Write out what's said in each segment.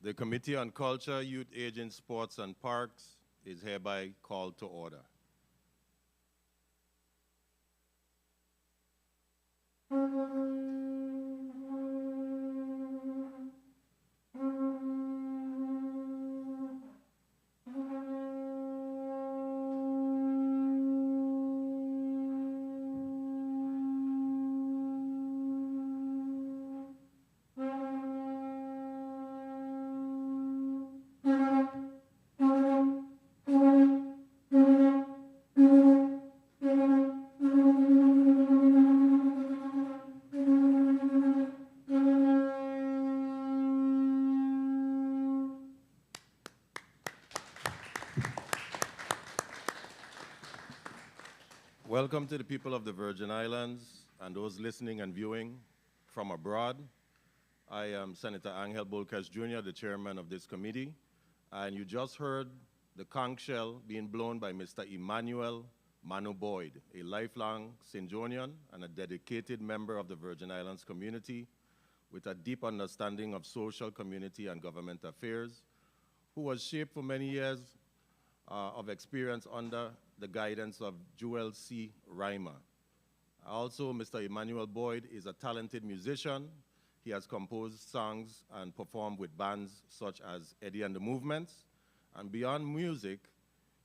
The Committee on Culture, Youth, Aging, Sports, and Parks is hereby called to order. Welcome to the people of the Virgin Islands and those listening and viewing from abroad. I am Senator Angel Bolkes Jr., the chairman of this committee, and you just heard the conch shell being blown by Mr. Emmanuel Manu Boyd, a lifelong St. Johnian and a dedicated member of the Virgin Islands community with a deep understanding of social, community, and government affairs, who was shaped for many years of experience under the guidance of Joel C. Reimer. Also, Mr. Emmanuel Boyd is a talented musician. He has composed songs and performed with bands such as Eddie and the Movements. And beyond music,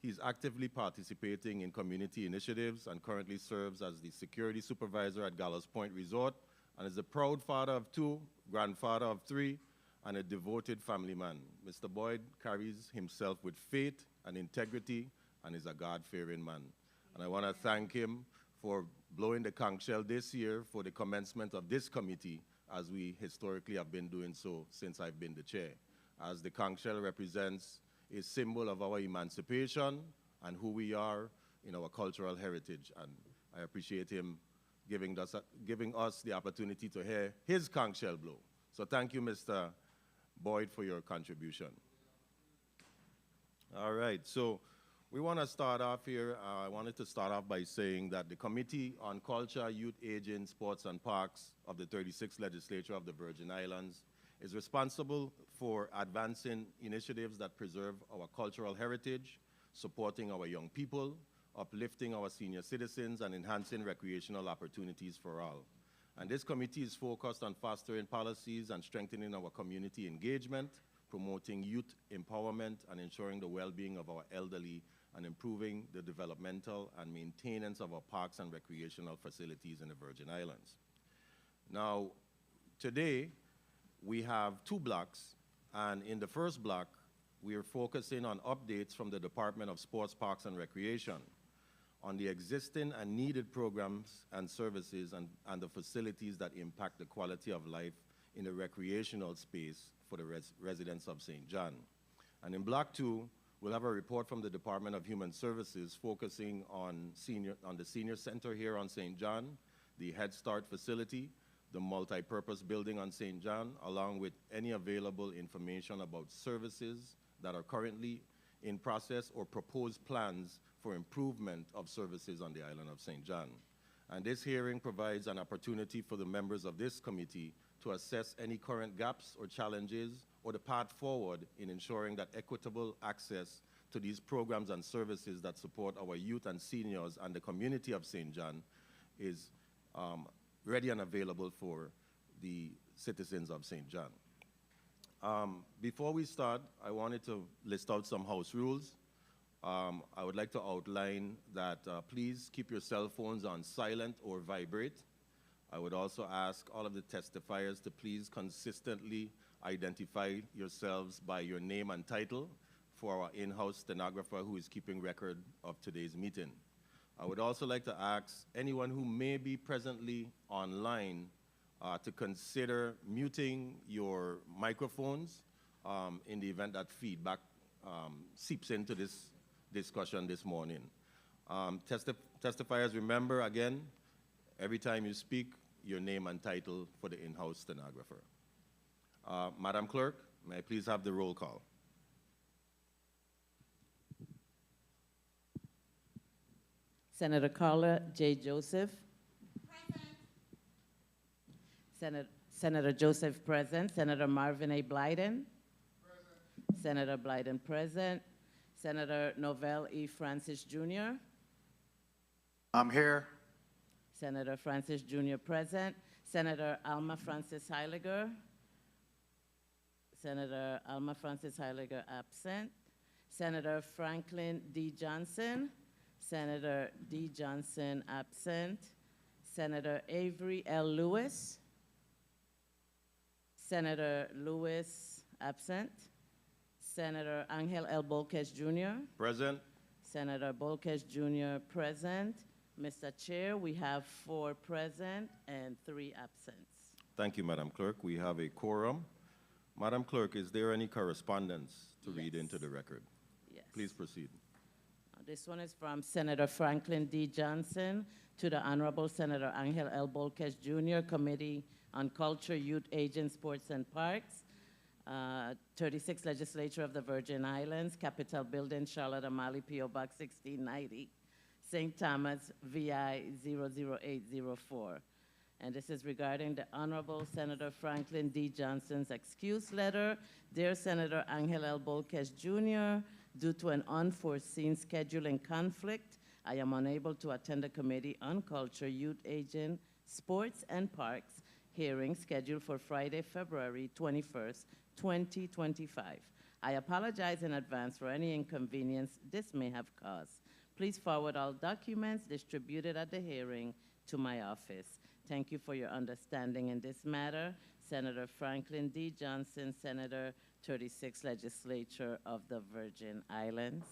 he's actively participating in community initiatives and currently serves as the security supervisor at Gallows Point Resort and is a proud father of 2, grandfather of 3, and a devoted family man. Mr. Boyd carries himself with faith and integrity and is a God-fearing man. And I want to thank him for blowing the conch shell this year for the commencement of this committee, as we historically have been doing so since I've been the chair, as the conch shell represents a symbol of our emancipation and who we are in our cultural heritage. And I appreciate him giving us the opportunity to hear his conch shell blow. So thank you, Mr. Boyd, for your contribution. All right, so we want to start off here. I wanted to start off by saying that the Committee on Culture, Youth, Aging, Sports, and Parks of the 36th Legislature of the Virgin Islands is responsible for advancing initiatives that preserve our cultural heritage, supporting our young people, uplifting our senior citizens, and enhancing recreational opportunities for all. And this committee is focused on fostering policies and strengthening our community engagement, promoting youth empowerment, and ensuring the well-being of our elderly, and improving the developmental and maintenance of our parks and recreational facilities in the Virgin Islands. Now, today, we have 2 blocks, and in the first block, we are focusing on updates from the Department of Sports, Parks, and Recreation on the existing and needed programs and services and the facilities that impact the quality of life in the recreational space for the residents of St. John. And in Block 2, we'll have a report from the Department of Human Services focusing on the Senior Center here on St. John, the Head Start facility, the multi-purpose building on St. John, along with any available information about services that are currently in process or proposed plans for improvement of services on the island of St. John. And this hearing provides an opportunity for the members of this committee to assess any current gaps or challenges or the path forward in ensuring that equitable access to these programs and services that support our youth and seniors and the community of St. John is ready and available for the citizens of St. John. Before we start, I wanted to list out some house rules. I would like to outline that please keep your cell phones on silent or vibrate. I would also ask all of the testifiers to please consistently identify yourselves by your name and title for our in-house stenographer who is keeping record of today's meeting. I would also like to ask anyone who may be presently online to consider muting your microphones in the event that feedback seeps into this discussion this morning. Testifiers, remember again, every time you speak, your name and title for the in-house stenographer. Madam Clerk, may I please have the roll call? Senator Carla J. Joseph. Present. Senator Joseph present. Senator Marvin A. Blyden. Present. Senator Blyden present. Senator Novell E. Francis Jr. I'm here. Senator Francis Jr. present. Senator Alma Francis Heiliger. Senator Alma Francis Heiliger absent. Senator Franklin D. Johnson. Senator D. Johnson absent. Senator Avery L. Lewis. Senator Lewis absent. Senator Angel L. Bolkes Jr. Present. Senator Bolkes Jr. present. Mr. Chair, we have 4 present and 3 absent. Thank you, Madam Clerk. We have a quorum. Madam Clerk, is there any correspondence to read into the record? Yes. Please proceed. This one is from Senator Franklin D. Johnson to the Honorable Senator Angel L. Bolkes Jr., Committee on Culture, Youth, Aging, Sports, and Parks, 36th Legislature of the Virgin Islands, Capitol Building, Charlotte Amalie, P.O. Box 1690, St. Thomas, VI 00804. And this is regarding the Honorable Senator Franklin D. Johnson's excuse letter. Dear Senator Angel L. Bolkes Jr., due to an unforeseen scheduling conflict, I am unable to attend the Committee on Culture, Youth, Aging, Sports, and Parks hearing scheduled for Friday, February 21st, 2025. I apologize in advance for any inconvenience this may have caused. Please forward all documents distributed at the hearing to my office. Thank you for your understanding in this matter. Senator Franklin D. Johnson, Senator 36th Legislature of the Virgin Islands.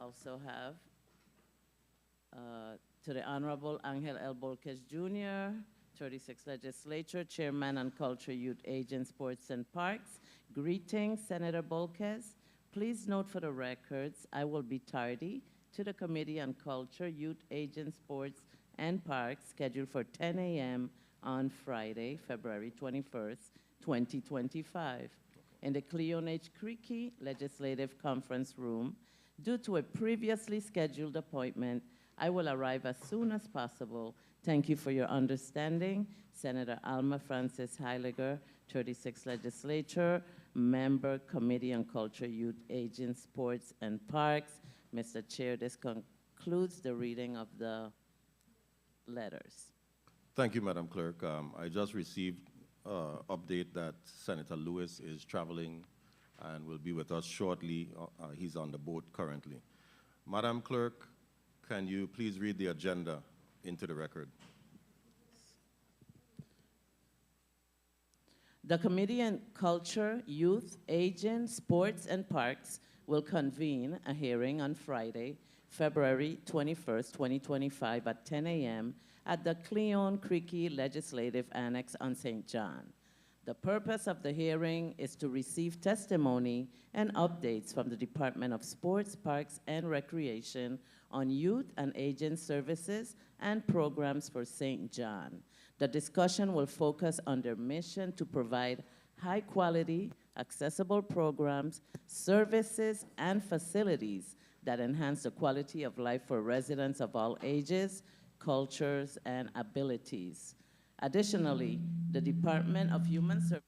Also have to the Honorable Angel L. Bolkes Jr., 36th Legislature, Chairman on Culture, Youth, Aging, Sports, and Parks. Greetings, Senator Bolkes. Please note for the records, I will be tardy to the Committee on Culture, Youth, Aging, Sports, and Parks, scheduled for 10 a.m. on Friday, February 21st, 2025, in the Cleon H. Creaky Legislative Conference Room. Due to a previously scheduled appointment, I will arrive as soon as possible. Thank you for your understanding. Senator Alma Francis Heiliger, 36th Legislature, Member, Committee on Culture, Youth, Aging, Sports, and Parks. Mr. Chair, this concludes the reading of the letters. Thank you, Madam Clerk. I just received update that Senator Lewis is traveling and will be with us shortly. He's on the boat currently. Madam Clerk, can you please read the agenda into the record? The Committee on Culture, Youth, Aging, Sports, and Parks will convene a hearing on Friday, February 21st, 2025 at 10 a.m. at the Cleon Creaky Legislative Annex on St. John. The purpose of the hearing is to receive testimony and updates from the Department of Sports, Parks, and Recreation on youth and aging services and programs for St. John. The discussion will focus on their mission to provide high-quality, accessible programs, services, and facilities that enhance the quality of life for residents of all ages, cultures, and abilities. Additionally, the Department of Human Services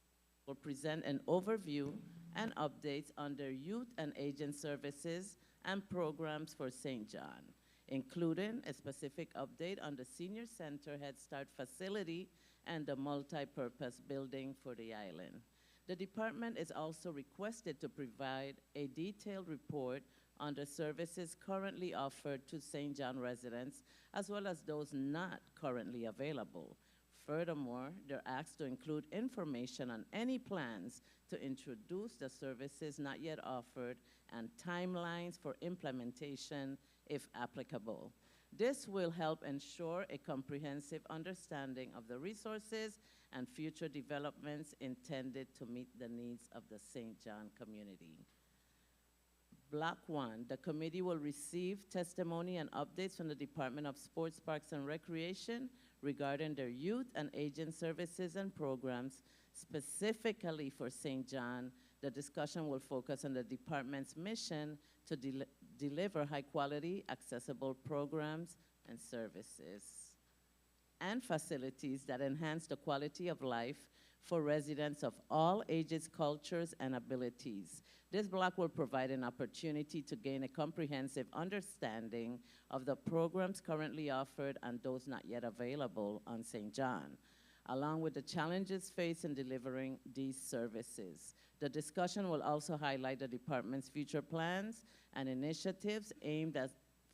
will present an overview and updates on their youth and aging services and programs for St. John, including a specific update on the Senior Center Head Start facility and the multi-purpose building for the island. The department is also requested to provide a detailed report on the services currently offered to St. John residents, as well as those not currently available. Furthermore, they're asked to include information on any plans to introduce the services not yet offered and timelines for implementation, if applicable. This will help ensure a comprehensive understanding of the resources and future developments intended to meet the needs of the St. John community. Block 1, the committee will receive testimony and updates from the Department of Sports, Parks, and Recreation regarding their youth and aging services and programs. Specifically for St. John, the discussion will focus on the department's mission to deliver high-quality, accessible programs and services and facilities that enhance the quality of life for residents of all ages, cultures, and abilities. This block will provide an opportunity to gain a comprehensive understanding of the programs currently offered and those not yet available on St. John, along with the challenges faced in delivering these services. The discussion will also highlight the department's future plans and initiatives aimed at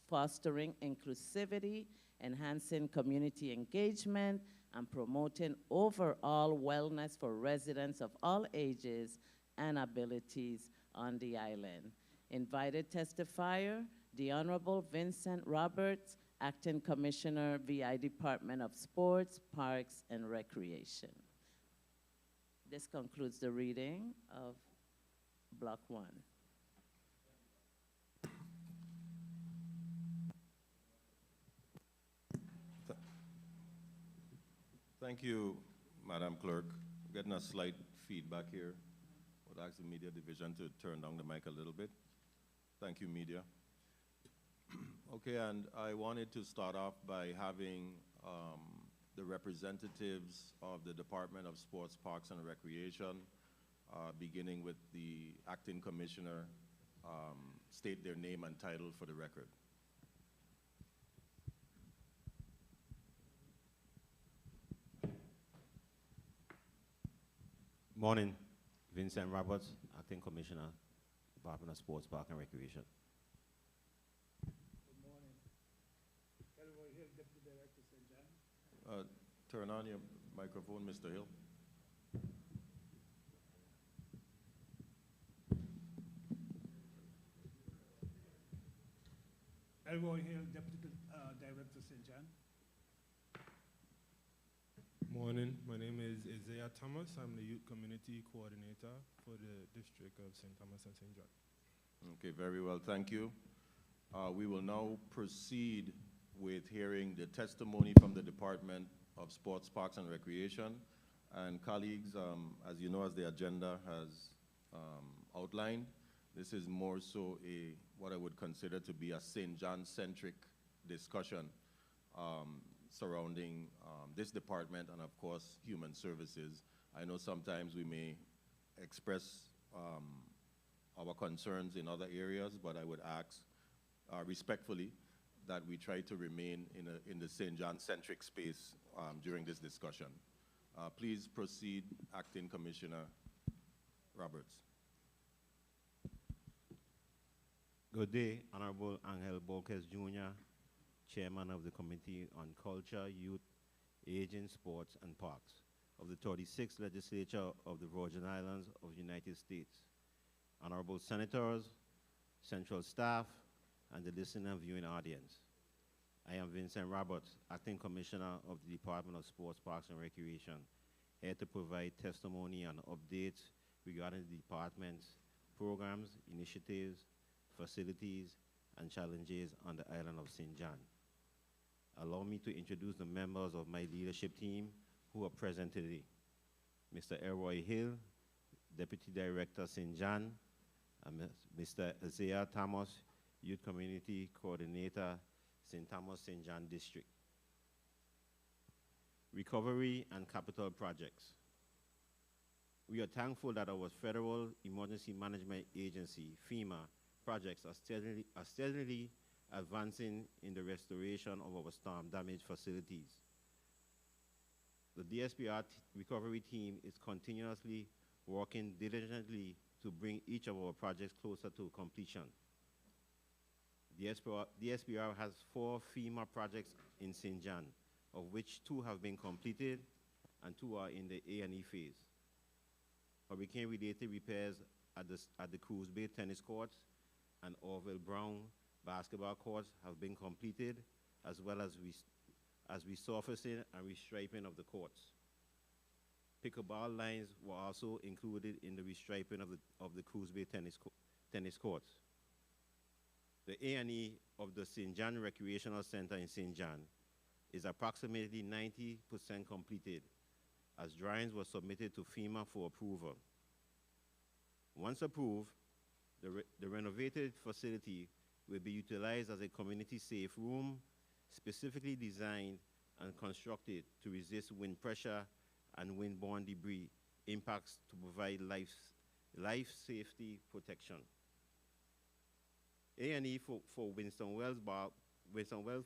fostering inclusivity, enhancing community engagement, and promoting overall wellness for residents of all ages and abilities on the island. Invited testifier, the Honorable Vincent Roberts, Acting Commissioner, VI Department of Sports, Parks, and Recreation. This concludes the reading of Block 1. Thank you, Madam Clerk. Getting a slight feedback here. Would ask the media division to turn down the mic a little bit. Thank you, media. Okay, and I wanted to start off by having the representatives of the Department of Sports, Parks, and Recreation, beginning with the Acting Commissioner, state their name and title for the record. Morning, Vincent Roberts, Acting Commissioner, Department of Sports, Park and Recreation. Good morning. Elroy Hill, Deputy Director, St. John. Turn on your microphone, Mr. Hill. Elroy Hill, Deputy Director, St. John. Morning, my name is Isaiah Thomas. I'm the Youth Community Coordinator for the District of St. Thomas and St. John. Okay, very well, thank you. We will now proceed with hearing the testimony from the Department of Sports, Parks, and Recreation. And colleagues, as you know, as the agenda has outlined, this is more so what I would consider to be a St. John-centric discussion surrounding this department and, of course, human services. I know sometimes we may express our concerns in other areas, but I would ask respectfully that we try to remain in the St. John-centric space during this discussion. Please proceed, Acting Commissioner Roberts. Good day, Honorable Angel Borges Jr., Chairman of the Committee on Culture, Youth, Aging, Sports, and Parks of the 36th Legislature of the Virgin Islands of the United States. Honorable Senators, Central Staff, and the listening and viewing audience. I am Vincent Roberts, Acting Commissioner of the Department of Sports, Parks, and Recreation, here to provide testimony and updates regarding the department's programs, initiatives, facilities, and challenges on the island of St. John. Allow me to introduce the members of my leadership team who are present today. Mr. Elroy Hill, Deputy Director, St. John, and Mr. Isaiah Thomas, Youth Community Coordinator, St. Thomas, St. John District. Recovery and capital projects. We are thankful that our Federal Emergency Management Agency, FEMA, projects are steadily advancing in the restoration of our storm-damaged facilities. The DSPR recovery team is continuously working diligently to bring each of our projects closer to completion. DSPR has 4 FEMA projects in St. John, of which 2 have been completed and 2 are in the A&E phase. Hurricane-related repairs at the Cruise Bay tennis courts and Orville Brown basketball courts have been completed, as well as resurfacing and restriping of the courts. Pickleball lines were also included in the restriping of the Cruise Bay tennis courts. The A&E of the St. John Recreational Center in St. John is approximately 90% completed, as drawings were submitted to FEMA for approval. Once approved, the renovated facility will be utilized as a community-safe room, specifically designed and constructed to resist wind pressure and windborne debris impacts to provide life safety protection. A&E for Winston Wells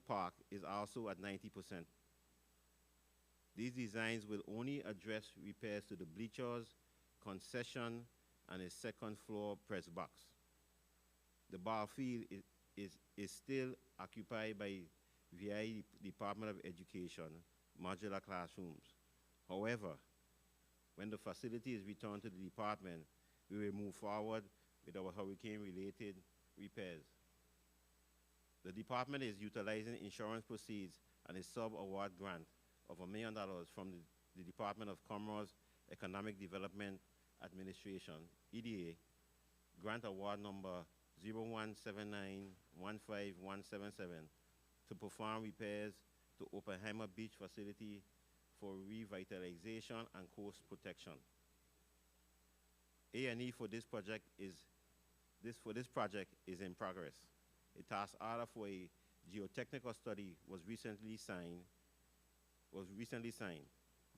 Park is also at 90%. These designs will only address repairs to the bleachers, concession, and a second floor press box. The bar field is still occupied by VI Department of Education modular classrooms. However, when the facility is returned to the department, we will move forward with our hurricane-related repairs. The department is utilizing insurance proceeds and a sub-award grant of $1 million from the Department of Commerce Economic Development Administration, EDA, grant award number 0179-15177 to perform repairs to Oppenheimer Beach facility for revitalization and coast protection. A&E for this project is in progress. A task order for a geotechnical study was recently signed.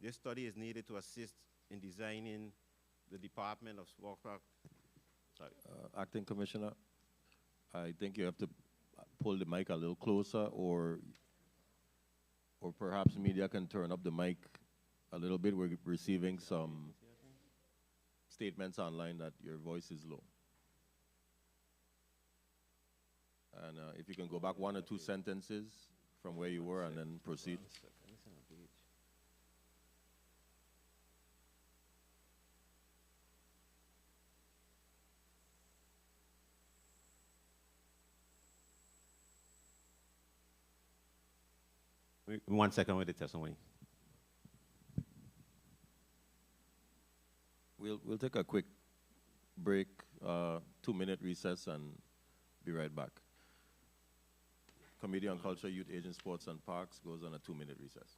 This study is needed to assist in designing the Department of Acting Commissioner, I think you have to pull the mic a little closer, or perhaps media can turn up the mic a little bit. We're receiving some statements online that your voice is low. And if you can go back 1 or 2 sentences from where you were and then proceed. Wait 1 second with the testimony. We'll take a quick break, 2-minute recess, and be right back. Committee on Culture, Youth, Aging, Sports, and Parks goes on a 2-minute recess.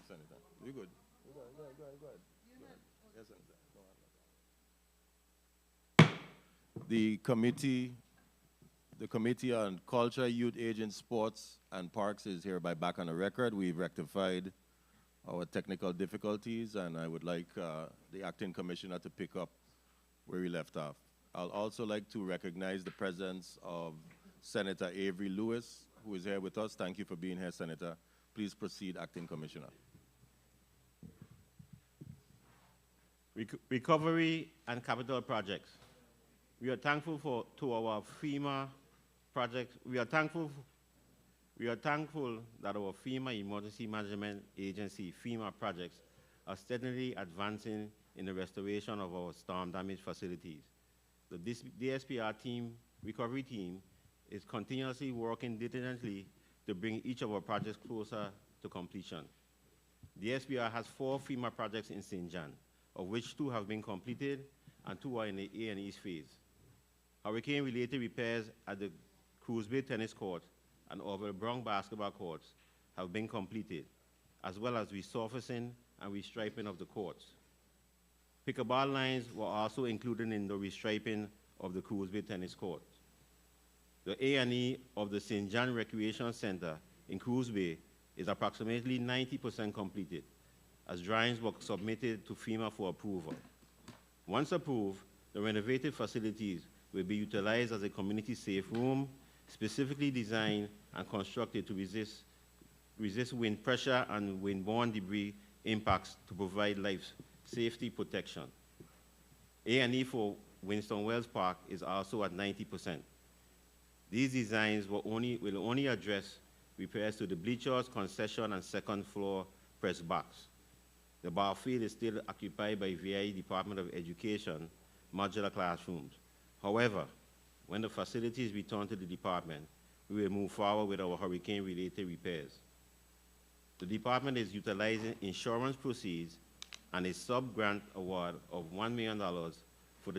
Senator. You good? Go ahead. Yes, Senator. Go on. The Committee on Culture, Youth, Aging, Sports, and Parks is hereby back on the record. We've rectified our technical difficulties, and I would like the Acting Commissioner to pick up where we left off. I'll also like to recognize the presence of Senator Avery Lewis, who is here with us. Thank you for being here, Senator. Please proceed, Acting Commissioner. Recovery and capital projects. We are thankful to our FEMA projects. We are thankful We are thankful that our FEMA Emergency Management Agency, FEMA projects, are steadily advancing in the restoration of our storm-damaged facilities. The DSPR team, recovery team, is continuously working diligently to bring each of our projects closer to completion. The SBR has 4 FEMA projects in St. John, of which 2 have been completed and 2 are in the A&E phase. Hurricane-related repairs at the Cruz Bay Tennis Court and Orville Brown basketball courts have been completed, as well as resurfacing and restriping of the courts. Pickleball lines were also included in the restriping of the Cruz Bay Tennis Court. The A&E of the St. John Recreation Center in Cruz Bay is approximately 90% completed, as drawings were submitted to FEMA for approval. Once approved, the renovated facilities will be utilized as a community safe room, specifically designed and constructed to resist wind pressure and windborne debris impacts to provide life safety protection. A&E for Winston Wells Park is also at 90%. These designs will only address repairs to the bleachers, concession, and second floor press box. The ball field is still occupied by VIE Department of Education modular classrooms. However, when the facilities return to the department, we will move forward with our hurricane-related repairs. The department is utilizing insurance proceeds and a sub-grant award of $1 million from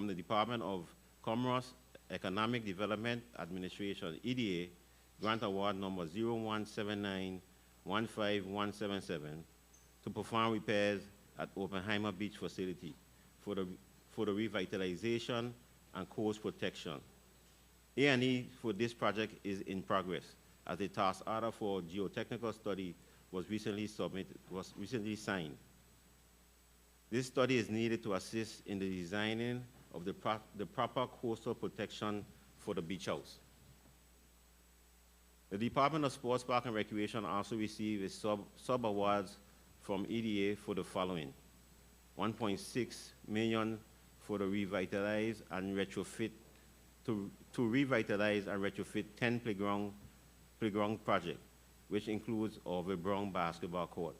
the Department of Commerce, Economic Development Administration, EDA, grant award number 0179-15177, to perform repairs at Oppenheimer Beach facility for the revitalization and coast protection. A&E for this project is in progress, as a task order for geotechnical study was recently signed. This study is needed to assist in the designing of the proper coastal protection for the beach house. The Department of Sports, Park, and Recreation also received a sub-awards from EDA for the following: $1.6 million for the revitalize and retrofit, to revitalize and retrofit 10 playground project, which includes Orville Brown basketball court.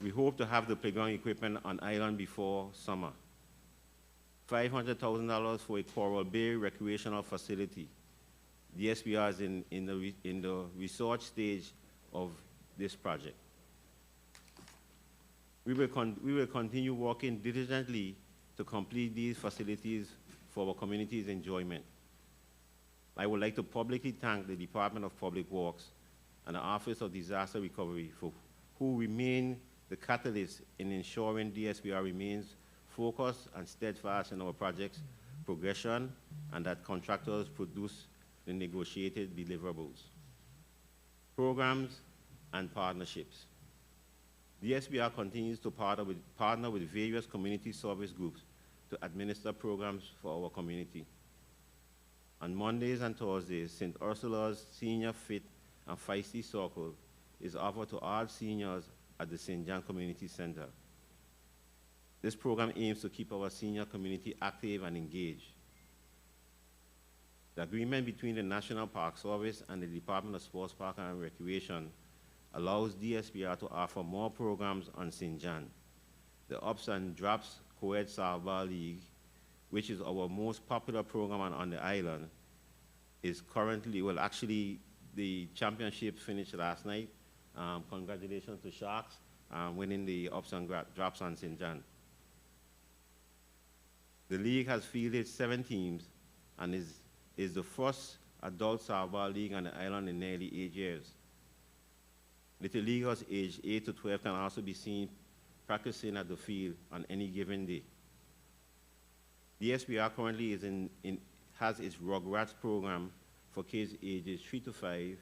We hope to have the playground equipment on island before summer. $500,000 for a Coral Bay recreational facility. The SBR is in the research stage of this project. We will continue working diligently to complete these facilities for our community's enjoyment. I would like to publicly thank the Department of Public Works and the Office of Disaster Recovery who remain the catalyst in ensuring DSBR remains focused and steadfast in our project's progression, and that contractors produce the negotiated deliverables. Programs and partnerships. The SBR continues to partner with various community service groups to administer programs for our community. On Mondays and Thursdays, St. Ursula's Senior Fit and Feisty Circle is offered to all seniors at the St. John Community Center. This program aims to keep our senior community active and engaged. The agreement between the National Park Service and the Department of Sports, Park, and Recreation allows DSPR to offer more programs on St. John. The Ups and Drops Co-ed Softball League, which is our most popular program on the island, is currently, well, actually, the championship finished last night. Congratulations to Sharks winning the Ups and Drops on St. John. The league has fielded 7 teams and is the first adult softball league on the island in nearly 8 years. Little leaguers aged 8 to 12 can also be seen practicing at the field on any given day. The SBR currently has its Rugrats program for kids ages 3 to 5,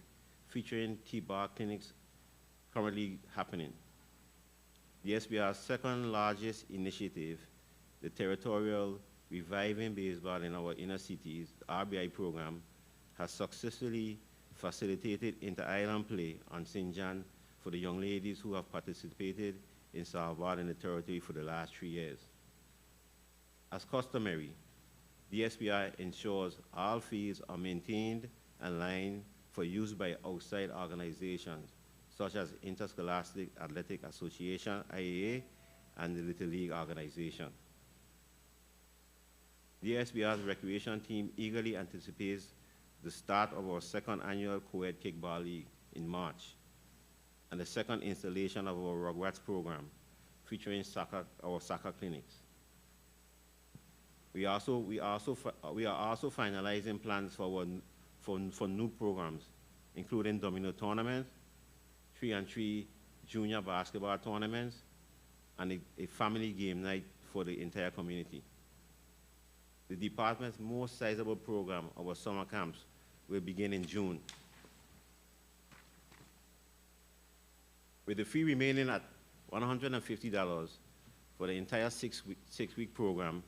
featuring T-bar clinics currently happening. The SBR's second largest initiative, the Territorial Reviving Baseball in Our Inner Cities, the RBI program, has successfully facilitated inter-island play on St. John for the young ladies who have participated in softball in the territory for the last 3 years. As customary, the SBI ensures all fields are maintained and line for use by outside organizations, such as Interscholastic Athletic Association, IAA, and the Little League organization. The SBR's recreation team eagerly anticipates the start of our second annual co-ed kickball league in March, and the second installation of our Rugrats program, featuring our soccer clinics. We are also finalizing plans for new programs, including domino tournaments, 3-on-3 junior basketball tournaments, and a family game night for the entire community. The department's most sizable program, our summer camps, will begin in June. With the fee remaining at $150 for the entire six-week program,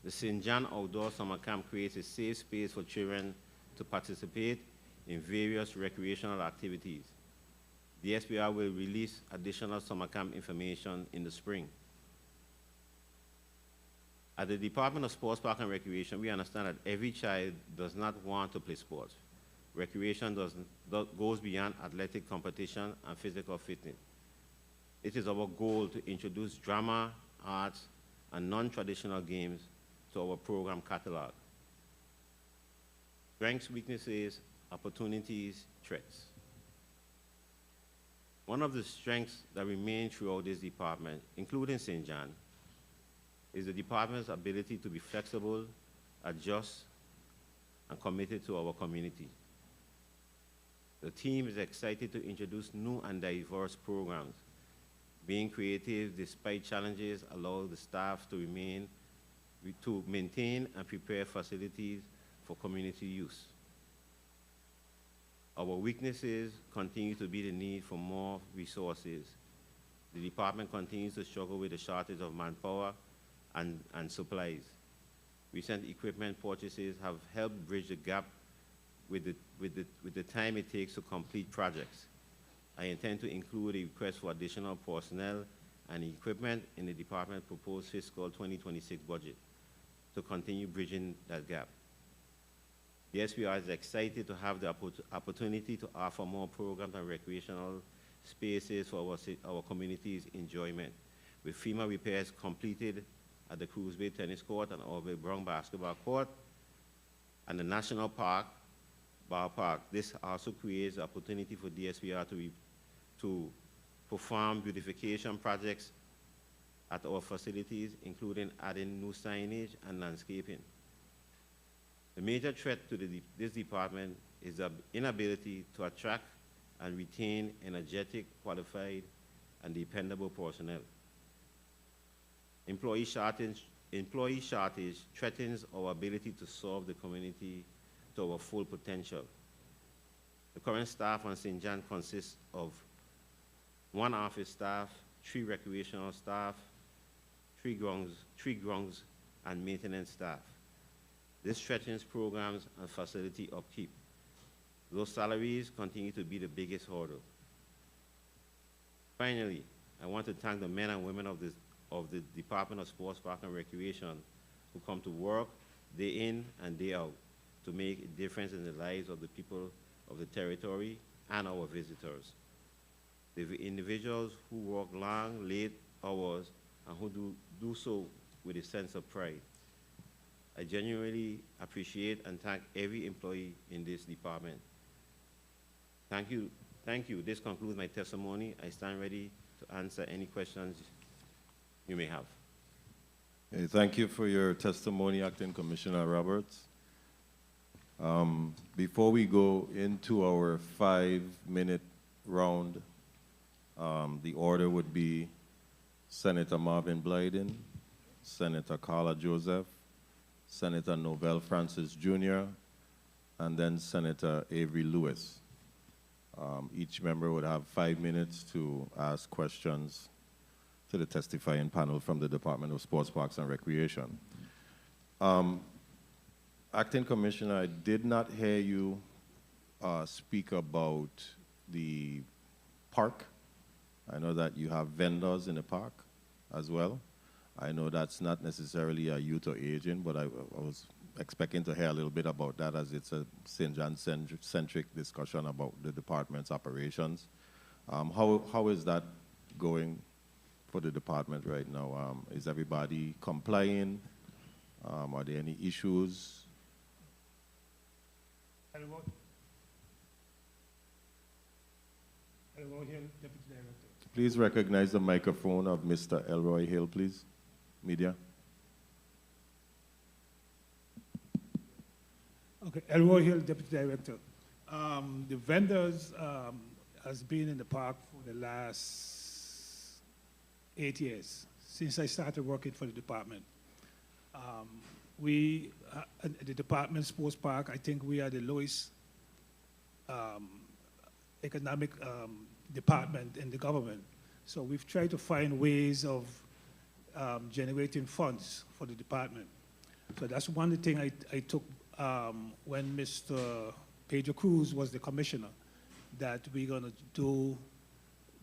the St. John Outdoor Summer Camp creates a safe space for children to participate in various recreational activities. The SBR will release additional summer camp information in the spring. At the Department of Sports, Park, and Recreation, we understand that every child does not want to play sports. Recreation goes beyond athletic competition and physical fitness. It is our goal to introduce drama, arts, and non-traditional games to our program catalog. Strengths, weaknesses, opportunities, threats. One of the strengths that remain throughout this department, including St. John, is the department's ability to be flexible, adjust, and committed to our community. The team is excited to introduce new and diverse programs. Being creative despite challenges allows the staff to maintain and prepare facilities for community use. Our weaknesses continue to be the need for more resources. The department continues to struggle with the shortage of manpower and supplies. Recent equipment purchases have helped bridge the gap with the time it takes to complete projects. I intend to include a request for additional personnel and equipment in the department's proposed fiscal 2026 budget to continue bridging that gap. The SPR is excited to have the opportunity to offer more programs and recreational spaces for our community's enjoyment. With FEMA repairs completed at the Cruz Bay Tennis Court and Orville Brown Basketball Court and the National Park, Ballpark, this also creates the opportunity for DSPR to perform beautification projects at our facilities, including adding new signage and landscaping. The major threat to this department is the inability to attract and retain energetic, qualified, and dependable personnel. Employee shortage threatens our ability to serve the community to our full potential. The current staff on St. John consists of 1 office staff, 3 recreational staff, 3 grounds and maintenance staff. This threatens programs and facility upkeep. Those salaries continue to be the biggest hurdle. Finally, I want to thank the men and women of the Department of Sports, Park, and Recreation who come to work day in and day out to make a difference in the lives of the people of the territory and our visitors. The individuals who work long, late hours and who do so with a sense of pride. I genuinely appreciate and thank every employee in this department. Thank you. Thank you. This concludes my testimony. I stand ready to answer any questions you may have. Okay, thank you for your testimony, Acting Commissioner Roberts. Before we go into our 5-minute round, the order would be Senator Marvin Blyden, Senator Carla Joseph, Senator Novell Francis Jr., and then Senator Avery Lewis. Each member would have 5 minutes to ask questions to the testifying panel from the Department of Sports, Parks, and Recreation. Acting Commissioner, I did not hear you speak about the park. I know that you have vendors in the park as well. I know that's not necessarily a youth or aging, but I was expecting to hear a little bit about that, as it's a St. John-centric discussion about the department's operations. How is that going for the department right now? Is everybody complying? Are there any issues? Elroy Hill, Deputy Director. Please recognize the microphone of Mr. Elroy Hill, please. Media. Okay, Elroy Hill, Deputy Director. The vendors has been in the park for the last 8 years, since I started working for the department. The department sports park, I think we are the lowest economic department in the government. So we've tried to find ways of generating funds for the department. So that's one thing I took when Mr. Pedro Cruz was the commissioner, that we're gonna do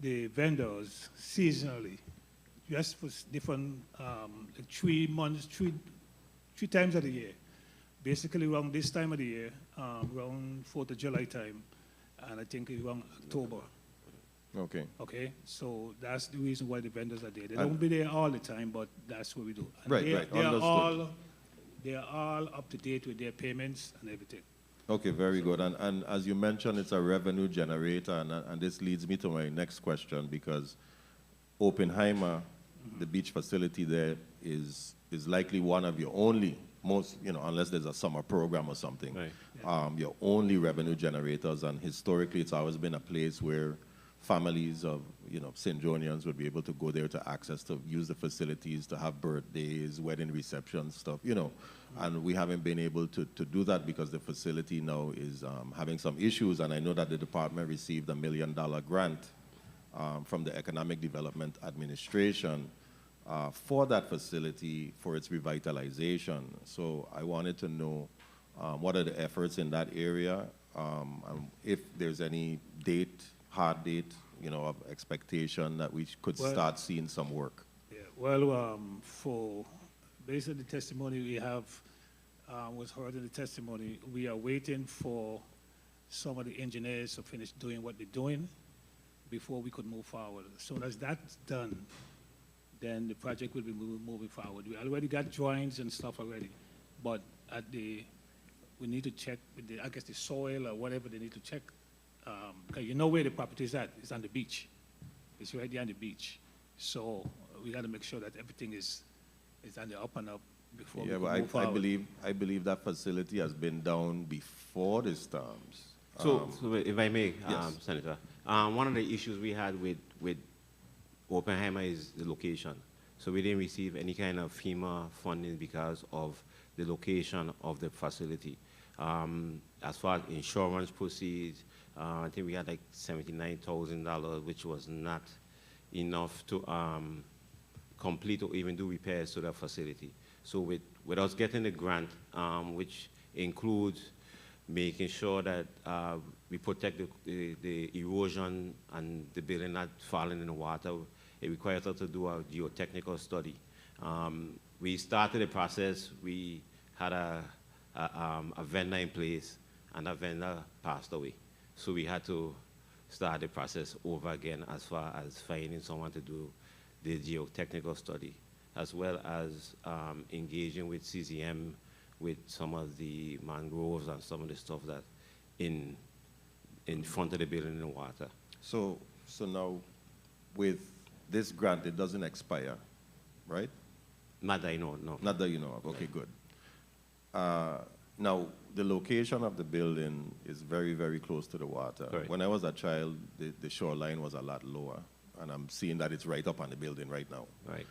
the vendors seasonally, just for different, like 3 months, three times of the year. Basically around this time of the year, around 4th of July time, and I think around October. Okay. Okay, so that's the reason why the vendors are there. They don't be there all the time, but that's what we do. And Right, they, right, They understood. they are all up to date with their payments and everything. Okay, very good. And as you mentioned, it's a revenue generator, and this leads me to my next question, because Oppenheimer, the beach facility there, is likely one of your only, most, unless there's a summer program or something, Right. your only revenue generators. And historically, it's always been a place where families of, St. Johnians would be able to go there to use the facilities, to have birthdays, wedding receptions, stuff, And we haven't been able to do that because the facility now is having some issues. And I know that the department received $1 million grant from the Economic Development Administration for that facility, for its revitalization. So I wanted to know what are the efforts in that area, and if there's any hard date, of expectation that we could start seeing some work. Yeah, well, based on the testimony we have, was heard in the testimony, we are waiting for some of the engineers to finish doing what they're doing before we could move forward. As soon as that's done, then the project will be moving forward. We already got drawings and stuff already, but we need to check with the soil or whatever they need to check. Because you know where the property is at. It's on the beach. It's right there on the beach. So we got to make sure that everything is on the up and up before we can move forward. I believe that facility has been down before the storms. So if I may, yes. Senator, one of the issues we had with Oppenheimer is the location. So we didn't receive any kind of FEMA funding because of the location of the facility. As far as insurance proceeds, I think we had like $79,000, which was not enough to complete or even do repairs to the facility. So with us getting the grant, which includes making sure that we protect the erosion and the building not falling in the water, it requires us to do a geotechnical study. We started the process. We had a vendor in place, and that vendor passed away. So we had to start the process over again as far as finding someone to do the geotechnical study, as well as engaging with CCM, with some of the mangroves and some of the stuff that in front of the building in the water. So now, with this grant, it doesn't expire, right? Not that I know, no. Not that you know of. Okay, good. Now, the location of the building is very, very close to the water. Correct. When I was a child, the shoreline was a lot lower, and I'm seeing that it's right up on the building right now. Right.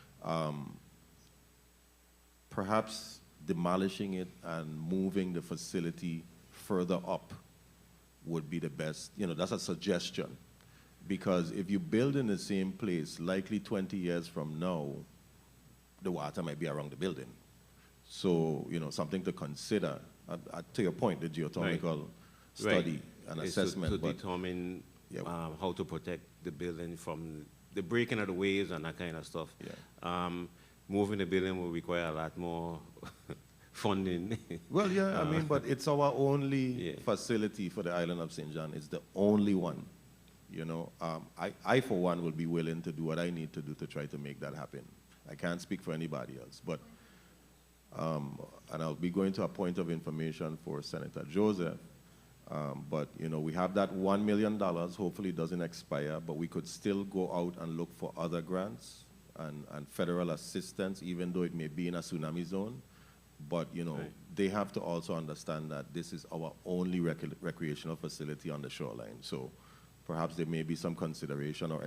Perhaps demolishing it and moving the facility further up would be the best. That's a suggestion. Because if you build in the same place, likely 20 years from now, the water might be around the building. So, something to consider. To your point, the geotechnical study and assessment. To determine how to protect the building from the breaking of the waves and that kind of stuff. Yeah. Moving the building will require a lot more funding. Well, yeah, I mean, but it's our only Yeah. facility for the island of St. John. It's the only one. You know, I, for one, will be willing to do what I need to do to try to make that happen. I can't speak for anybody else, but, and I'll be going to a point of information for Senator Joseph. But, you know, we have that $1 million. Hopefully it doesn't expire, but we could still go out and look for other grants and federal assistance, even though it may be in a tsunami zone. But, you know, Right. they have to also understand that this is our only recreational facility on the shoreline. So perhaps there may be some consideration or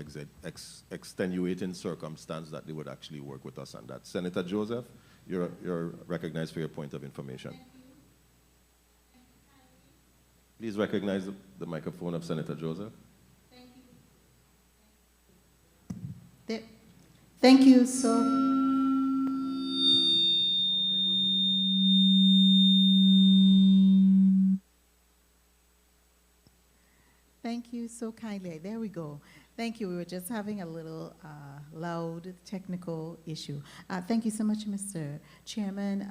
extenuating circumstance that they would actually work with us on that. Senator Joseph, you're recognized for your point of information. Please recognize the microphone of Senator Joseph. Thank you so. Thank you so kindly. There we go. Thank you. We were just having a little loud technical issue. Thank you so much, Mr. Chairman,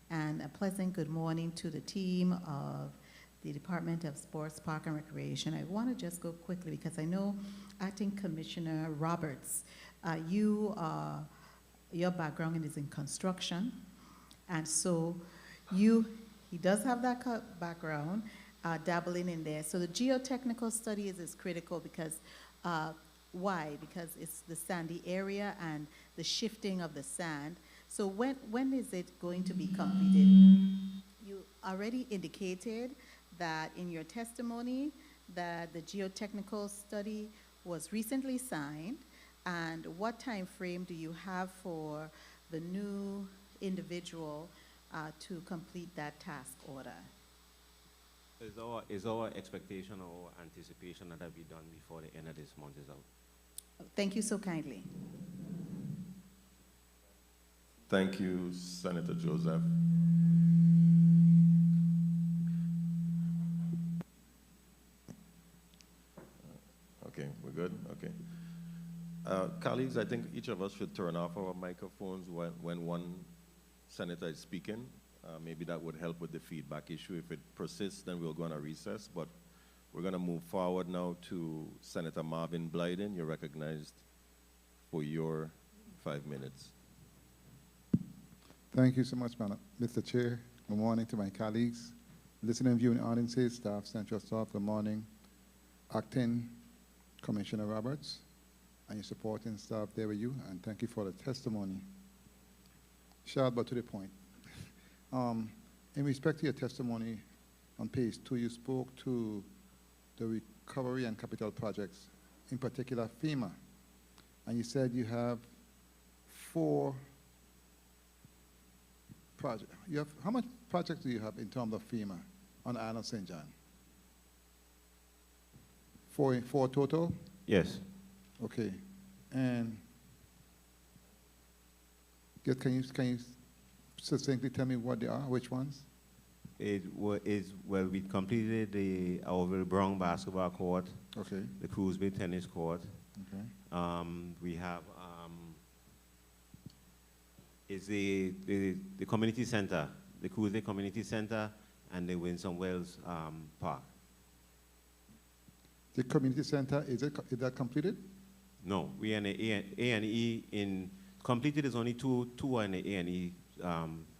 and a pleasant good morning to the team of the Department of Sports, Park, and Recreation. I want to just go quickly because I know Acting Commissioner Roberts, your background is in construction, and so he does have that background, dabbling in there. So the geotechnical studies is critical because, why? Because it's the sandy area and the shifting of the sand. So when is it going to be completed? You already indicated that in your testimony that the geotechnical study was recently signed, and what time frame do you have for the new individual to complete that task order? Is our expectation or anticipation that will be done before the end of this month is out. Thank you so kindly. Thank you, Senator Joseph. Okay, we're good? Okay. Colleagues, I think each of us should turn off our microphones when one senator is speaking. Maybe that would help with the feedback issue. If it persists, then we'll go on a recess. But we're going to move forward now to Senator Marvin Blyden. You're recognized for your 5 minutes. Thank you so much, Mr. Chair. Good morning to my colleagues, listening and viewing audiences, staff, central staff, good morning. Acting Commissioner Roberts and your supporting staff there with you, and thank you for the testimony. Short but to the point. In respect to your testimony on page 2, you spoke to the recovery and capital projects, in particular FEMA, and you said you have 4 projects. How much projects do you have in terms of FEMA on the island of St. John? 4 total? Yes. Okay. And can you succinctly tell me what they are, which ones? Well, we completed the Orville Brown basketball court, Okay, the Cruz Bay tennis court. okay. We have is the community center, the Cruz Bay Community Center, and the Winston Wells Park. The community center, is that completed? No, we are in the A&E in completed is only two are in the A&E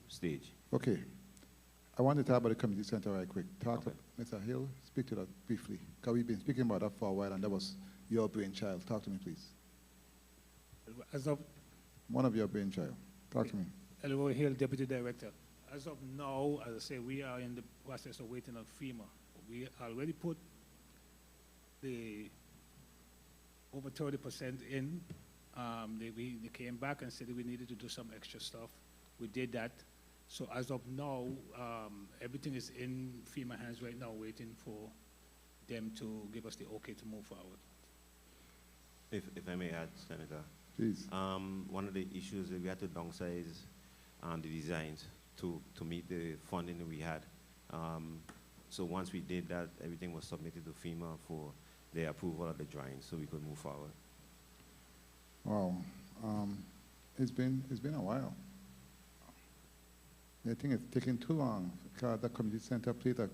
stage. Okay. I want to talk about the community center right quick. Talk Okay. to Mr. Hill, speak to that briefly, because we've been speaking about that for a while, and that was your brainchild. Talk to me, please. As of One of your brainchild. Talk to me. Elroy Hill, Deputy Director. As of now, as I say, we are in the process of waiting on FEMA. We already put the over 30% in. They came back and said we needed to do some extra stuff. We did that. So as of now, everything is in FEMA hands right now, waiting for them to give us the okay to move forward. If I may add, Senator. Please. One of the issues is we had to downsize the designs to meet the funding that we had. So once we did that, everything was submitted to FEMA for their approval of the drawings so we could move forward. Wow. It's been a while. I think it's taking too long because the community center played a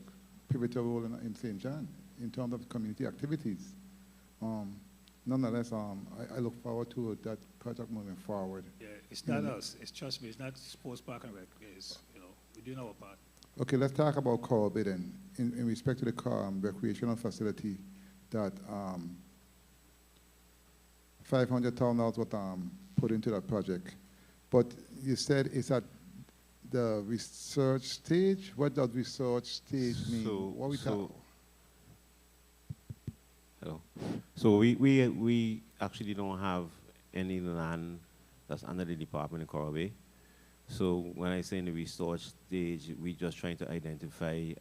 pivotal role in St. John in terms of community activities. Nonetheless, I look forward to that project moving forward. Yeah, it's not us. It's, trust me, it's not sports park and rec. It's, you know, we're doing our part. Okay, let's talk about Corby then. In respect to the recreational facility, that $500,000 was put into that project. But you said it's at the research stage. What does research stage mean? What we talk? Hello. So we actually don't have any land that's under the department in Coral Bay. So when I say in the research stage, we're just trying to identify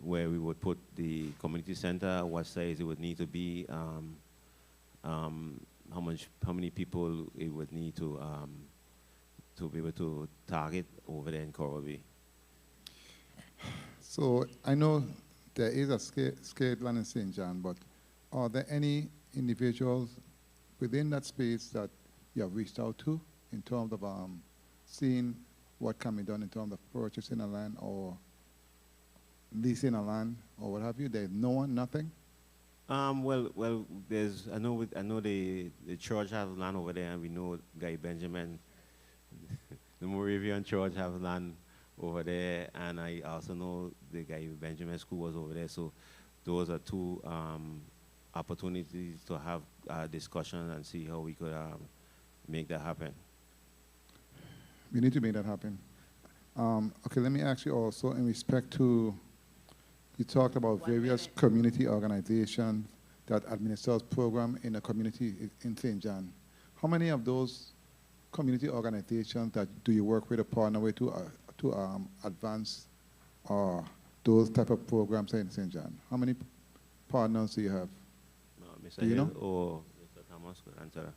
where we would put the community center, what size it would need to be, how many people it would need to be able to target over there in Coral Bay. So I know there is a scaled land in St. John, but are there any individuals within that space that you have reached out to in terms of seeing what can be done in terms of purchasing a land or leasing a land or what have you? There's no one, nothing? Well, there's I know the church have land over there, and we know Guy Benjamin, the Moravian church have land over there, and I also know the Guy Benjamin school was over there. So those are two opportunities to have a discussion and see how we could make that happen. We need to make that happen. Okay, let me ask you also in respect to, you talked about various community organizations that administers program in a community in St. John. How many of those community organizations that do you work with or partner with to advance those type of programs in St. John? How many partners do you have? Mr. Do you Hill know? or Mr. Thomas could answer.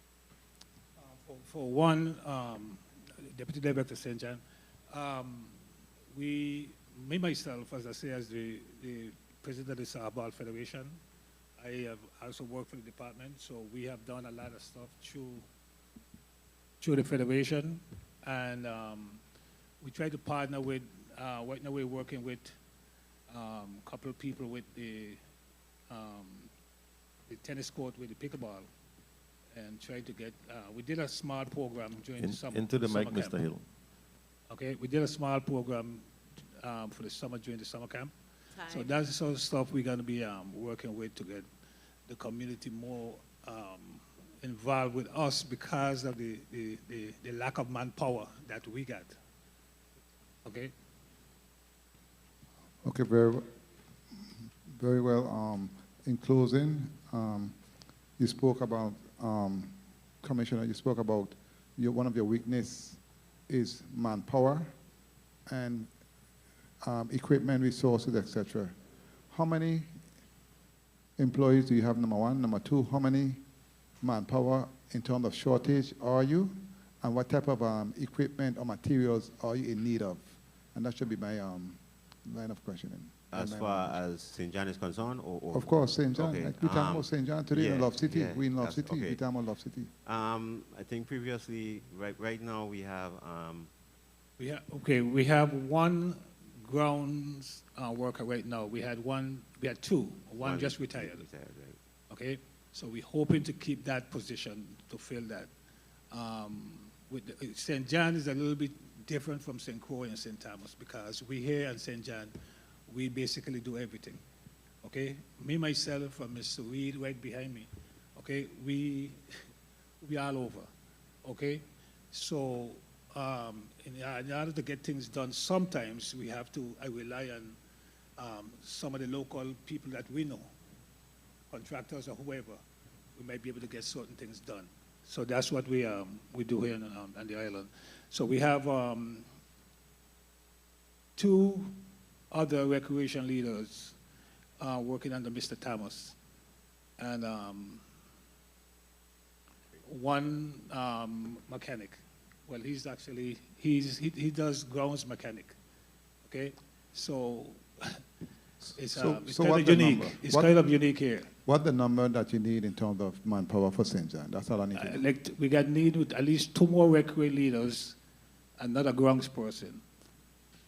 For one, Deputy Director St. John, me myself, as I say, as the president of the Saharbal Federation, I have also worked for the department, so we have done a lot of stuff through the federation, and we try to partner with, right now we're working with a couple of people with the tennis court with the pickleball, and try to get, we did a small program during the summer. Into the mic, summer Mr. camp. Hill. Okay, we did a small program for the summer, during the summer camp. So that's the sort of stuff we're going to be working with to get the community more involved with us because of the lack of manpower that we got. Okay? Okay, very well. In closing, you spoke about, Commissioner, you spoke about one of your weakness is manpower and equipment, resources, etc. How many employees do you have, number one? Number two, how many manpower in terms of shortage are you? And what type of equipment or materials are you in need of? And that should be my line of questioning. As far as St. John is concerned? Or Of course, St. John. Okay. Like we talking about St. John today in yeah, Love City. yeah, We in Love that's City. okay. We talking about Love City. I think previously, right now we have we have one grounds worker right now. We had two. One just retired. Right. Okay, so we're hoping to keep that position to fill that. St. John is a little bit different from St. Croix and St. Thomas because we here at St. John, we basically do everything. Okay, me myself and Mr. Reed right behind me. Okay, we all over. Okay, so in order to get things done, sometimes we have to rely on some of the local people that we know, contractors or whoever. We might be able to get certain things done. So that's what we do here on the island. So we have two other recreation leaders working under Mr. Thomas, and one mechanic. Well, he does grounds mechanic. Okay, so it's kind of unique. It's kind of unique here. What's the number that you need in terms of manpower for St. John? That's all I need to know. We got need with at least two more recreation leaders I'm not a grounds person.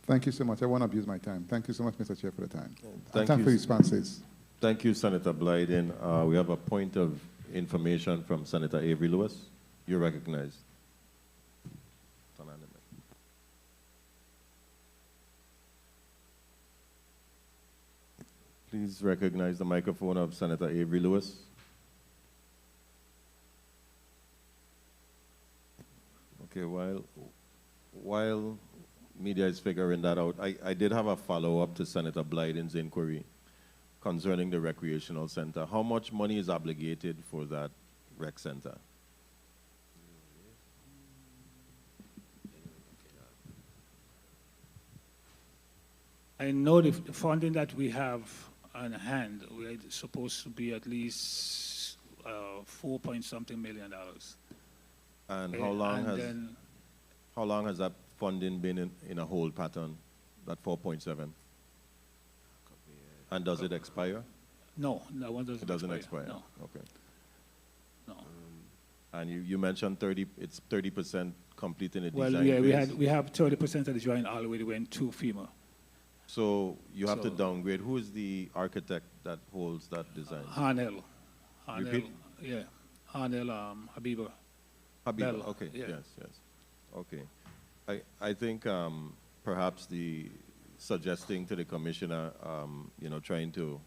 Thank you so much. I won't abuse my time. Thank you so much, Mr. Chair, for the time. Thank Time you. for responses. Thank you, Senator Blyden. We have a point of information from Senator Avery Lewis. You're recognized. Turn on the mic. Please recognize the microphone of Senator Avery Lewis. Okay, while media is figuring that out, I did have a follow-up to Senator Blyden's inquiry concerning the recreational center. How much money is obligated for that rec center? I know the funding that we have on hand, we're supposed to be at least 4-point-something million. And Okay, how long and has then- how long has that funding been in a hold pattern, that 4.7? And does it expire? No, that one doesn't It doesn't expire. expire? No, Okay. no. And you mentioned 30, it's 30% complete in the Well, design yeah, phase. we have 30% of the drawing already went to FEMA. So you have to So- downgrade. Who is the architect that holds that design? Hanel. Repeat? Yeah, Hanel Habiba. Habiba, Bell, okay, yeah. yes. Okay. I think perhaps suggesting to the commissioner, trying to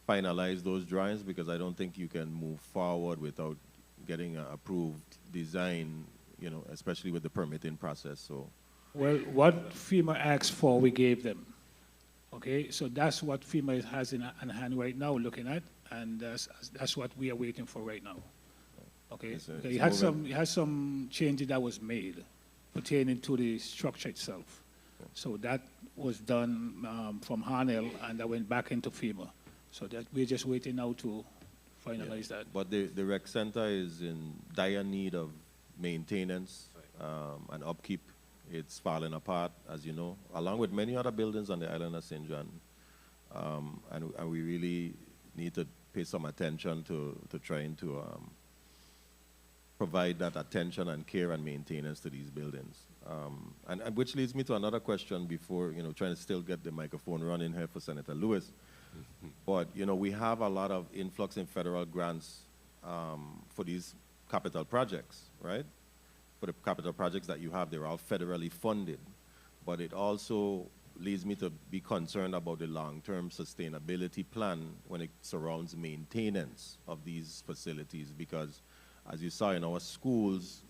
finalize those drawings, because I don't think you can move forward without getting an approved design, especially with the permitting process, so. Well, what FEMA asked for, we gave them. Okay, so that's what FEMA has in hand right now, looking at, and that's what we are waiting for right now. Okay, It's it had some changes that was made pertaining to the structure itself. So that was done from Hanel, and that went back into FEMA. So that we're just waiting now to finalize that. But the rec center is in dire need of maintenance and upkeep. It's falling apart, as you know, along with many other buildings on the island of St. John. And we really need to pay some attention to trying to provide that attention and care and maintenance to these buildings. And which leads me to another question before, trying to still get the microphone running here for Senator Lewis. But, we have a lot of influx in federal grants for these capital projects, right? For the capital projects that you have, they're all federally funded. But it also leads me to be concerned about the long-term sustainability plan when it surrounds maintenance of these facilities, because as you saw in our schools,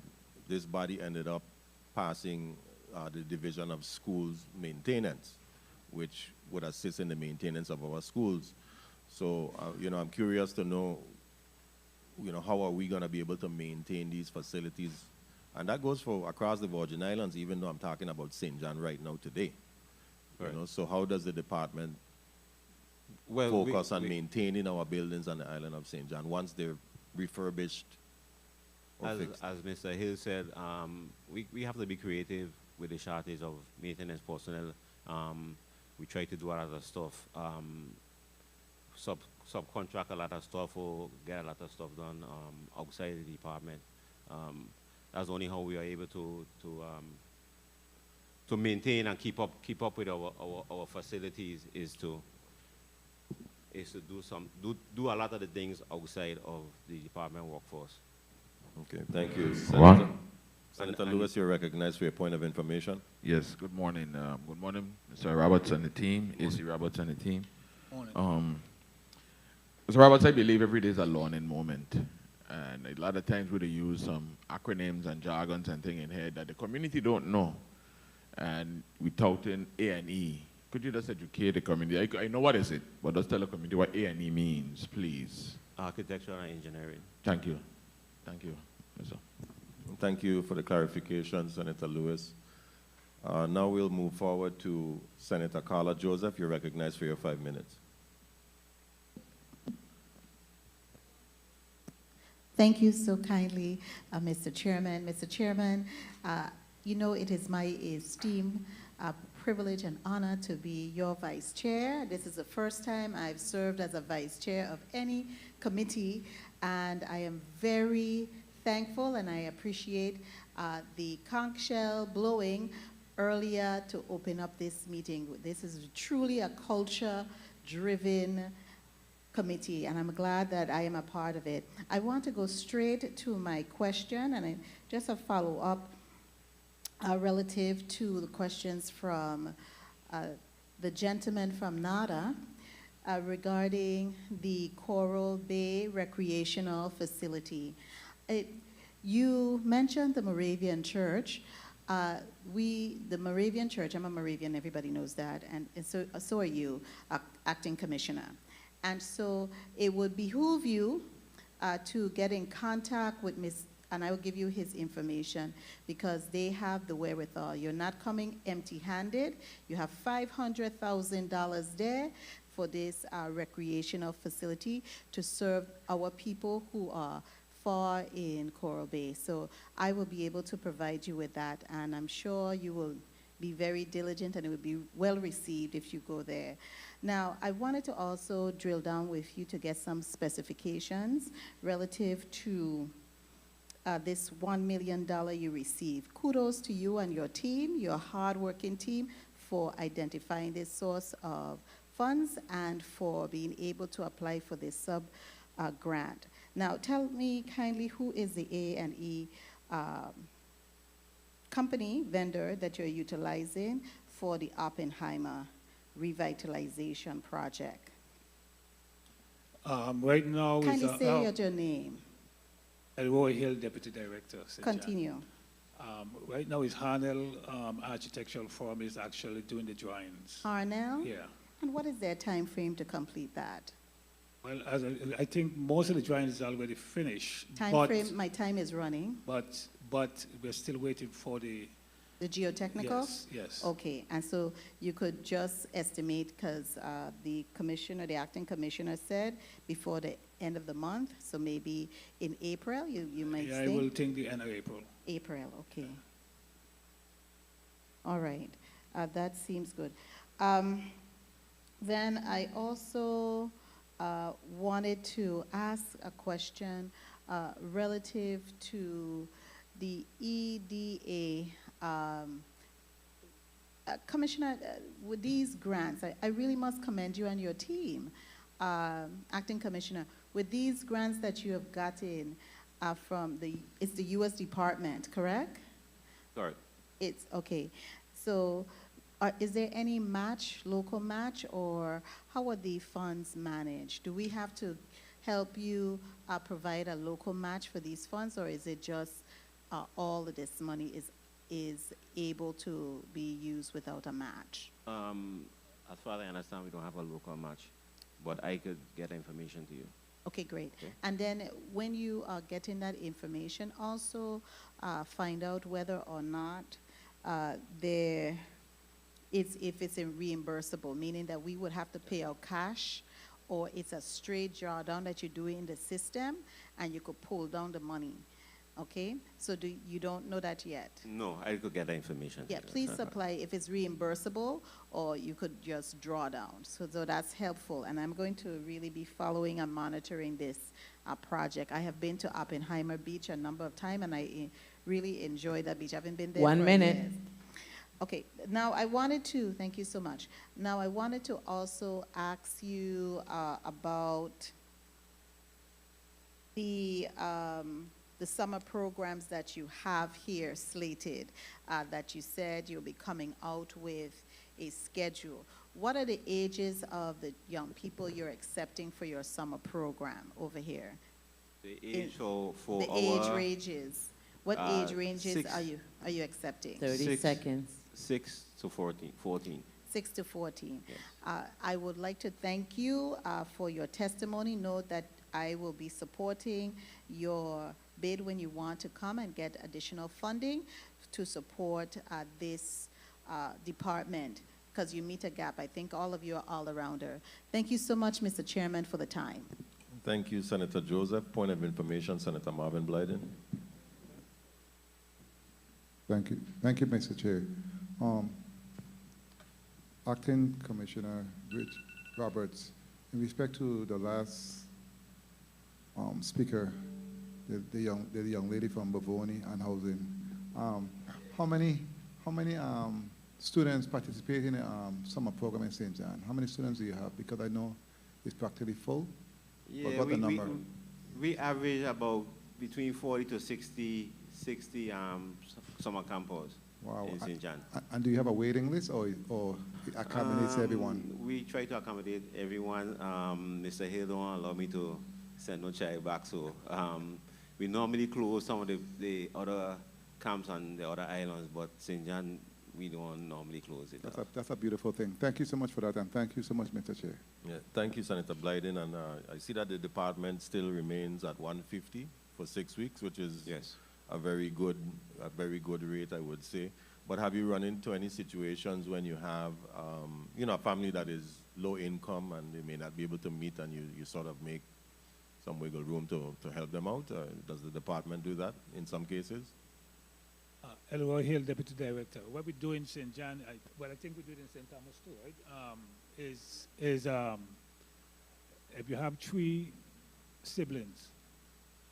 this body ended up passing the Division of Schools Maintenance, which would assist in the maintenance of our schools. So, I'm curious to know, how are we going to be able to maintain these facilities? And that goes for across the Virgin Islands, even though I'm talking about St. John right now today. Right. So how does the department Well, focus on maintaining our buildings on the island of St. John once they're refurbished or fixed? as Mr. Hill said, we have to be creative with the shortage of maintenance personnel. We try to do a lot of stuff, subcontract a lot of stuff or get a lot of stuff done outside the department. That's only how we are able to maintain and keep up with our facilities is to do a lot of the things outside of the department workforce. Okay, thank you. What? Senator Lewis, you're recognized for your point of information. Yes, good morning. Good morning, Mr. Roberts and the team, AC Roberts and the team. Morning. Mr. Roberts, I believe every day is a learning moment. And a lot of times we use some acronyms and jargons and things in here that the community don't know. And we tout in A&E. Could you just educate the community? I know what is it, but just tell the community what A&E means, please. Architecture and engineering. Thank you. Thank you, Mr. Thank you for the clarification, Senator Lewis. Now we'll move forward to Senator Carla Joseph. You're recognized for your 5 minutes. Thank you so kindly, Mr. Chairman. Mr. Chairman, it is my esteemed privilege and honor to be your vice chair. This is the first time I've served as a vice chair of any committee, and I am very thankful and I appreciate the conch shell blowing earlier to open up this meeting. This is truly a culture-driven committee, and I'm glad that I am a part of it. I want to go straight to my question, and just a follow-up relative to the questions from the gentleman from NADA regarding the Coral Bay Recreational Facility. You mentioned the Moravian Church. The Moravian Church, I'm a Moravian, everybody knows that, and so are you, acting commissioner. And so it would behoove you to get in contact with Ms., and I will give you his information because they have the wherewithal. You're not coming empty-handed. You have $500,000 there for this recreational facility to serve our people who are far in Coral Bay. So I will be able to provide you with that, and I'm sure you will be very diligent and it will be well received if you go there. Now, I wanted to also drill down with you to get some specifications relative to this $1 million you received. Kudos to you and your team, your hardworking team, for identifying this source of funds and for being able to apply for this grant. Now, tell me kindly, who is the A&E company, vendor, that you're utilizing for the Oppenheimer revitalization project? Right now, Kindly say your name. Roy Hill, Deputy Director. Continue. Right now, is Harnell Architectural Firm is actually doing the drawings. Harnell? Yeah. And what is their time frame to complete that? Well, I think most of the drawings is already finished. Time frame, my time is running. But we're still waiting for the geotechnical? Yes, yes. Okay, and so you could just estimate, because the commissioner, the acting commissioner said before the end of the month, so maybe in April, you might yeah, think? I will think the end of April. April, okay. All right, that seems good. Then I also wanted to ask a question relative to the EDA. Commissioner, with these grants, I really must commend you and your team, Acting Commissioner, with these grants that you have gotten from it's the U.S. Department, correct? Correct. It's, okay. So is there any match, local match, or how are the funds managed? Do we have to help you provide a local match for these funds, or is it just all of this money is able to be used without a match? As far as I understand, we don't have a local match, but I could get information to you. Okay, great. Okay. And then when you are getting that information, also find out whether or not if it's reimbursable, meaning that we would have to pay out cash, or it's a straight drawdown that you do in the system and you could pull down the money. Okay, so you don't know that yet? No, I could get the information. Yeah, please supply if it's reimbursable, or you could just draw down. So that's helpful, and I'm going to really be following and monitoring this project. I have been to Oppenheimer Beach a number of times, and I really enjoy that beach. I haven't been there 1 for minute. years. Okay, now I wanted to, thank you so much. Now I wanted to also ask you about the summer programs that you have here slated, that you said you'll be coming out with a schedule. What are the ages of the young people you're accepting for your summer program over here? The age for the our... age ranges. What age ranges six- are you accepting? 30 Six. seconds. 6 to 14. 6 to 14. Yes. I would like to thank you for your testimony. Note that I will be supporting your bid when you want to come and get additional funding to support this department, because you meet a gap. I think all of you are all-arounder. Thank you so much, Mr. Chairman, for the time. Thank you, Senator Joseph. Point of information, Senator Marvin Blyden. Thank you. Thank you, Mr. Chair. Acting Commissioner Rich Roberts, in respect to the last speaker, the young lady from Bavoni and housing. How many students participate in summer program in St. John? How many students do you have? Because I know it's practically full. Yeah, what the number? we average about between 40 to 60 summer campers in St. John. And do you have a waiting list, or it accommodates everyone? We try to accommodate everyone. Mr. Hill don't allow me to send no child back, so we normally close some of the other camps on the other islands, but St. John, we don't normally close it. That's a beautiful thing. Thank you so much for that, and thank you so much, Mr. Chair. Yeah, thank you, Senator Blyden. And I see that the department still remains at 150 for 6 weeks, which is a very good rate, I would say. But have you run into any situations when you have, a family that is low income and they may not be able to meet, and you sort of make some wiggle room to help them out? Does the department do that in some cases? Elroy Hill, Deputy Director. What we do in St. John, I think we do it in St. Thomas too, right? Is if you have 3 siblings,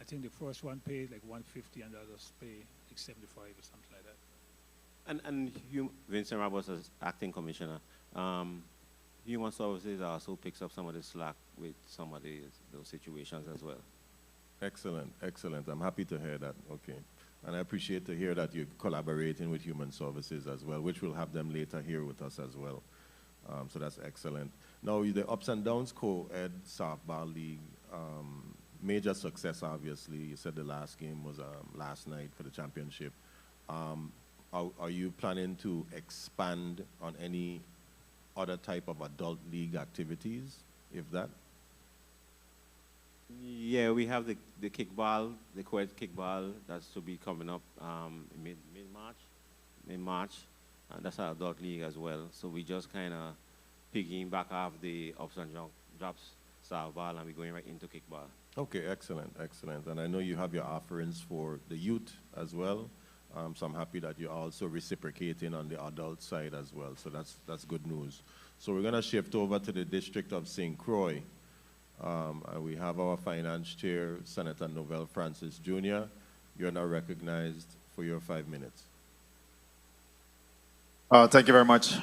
I think the first one pays like 150 and the others pay like 75 or something like that. And Vincent Roberts as acting commissioner, Human Services also picks up some of the slack with some of those situations as well. Excellent, excellent. I'm happy to hear that. Okay. And I appreciate to hear that you're collaborating with Human Services as well, which we'll have them later here with us as well. So that's excellent. Now, the Ups and Downs Co-Ed Softball League, major success, obviously. You said the last game was last night for the championship. Are you planning to expand on any other type of adult league activities, if that? Yeah, we have the kickball, the co-ed kickball that's to be coming up mid-March. And that's our adult league as well. So we just kind of picking back off the ups and drops softball, and we're going right into kickball. Okay, excellent, excellent. And I know you have your offerings for the youth as well. So I'm happy that you're also reciprocating on the adult side as well. So that's good news. So we're going to shift over to the District of St. Croix. And we have our Finance Chair, Senator Novell Francis Jr. You're now recognized for your 5 minutes. Thank you very much,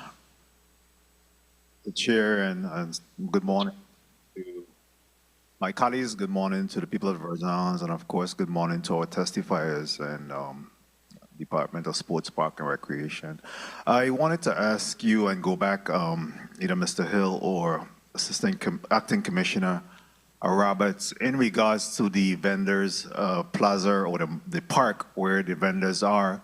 the Chair, and good morning to my colleagues, good morning to the people of the Virgin Islands, and of course, good morning to our testifiers and Department of Sports, Park, and Recreation. I wanted to ask you and go back, either Mr. Hill or Acting Commissioner Roberts, in regards to the vendors plaza or the park where the vendors are.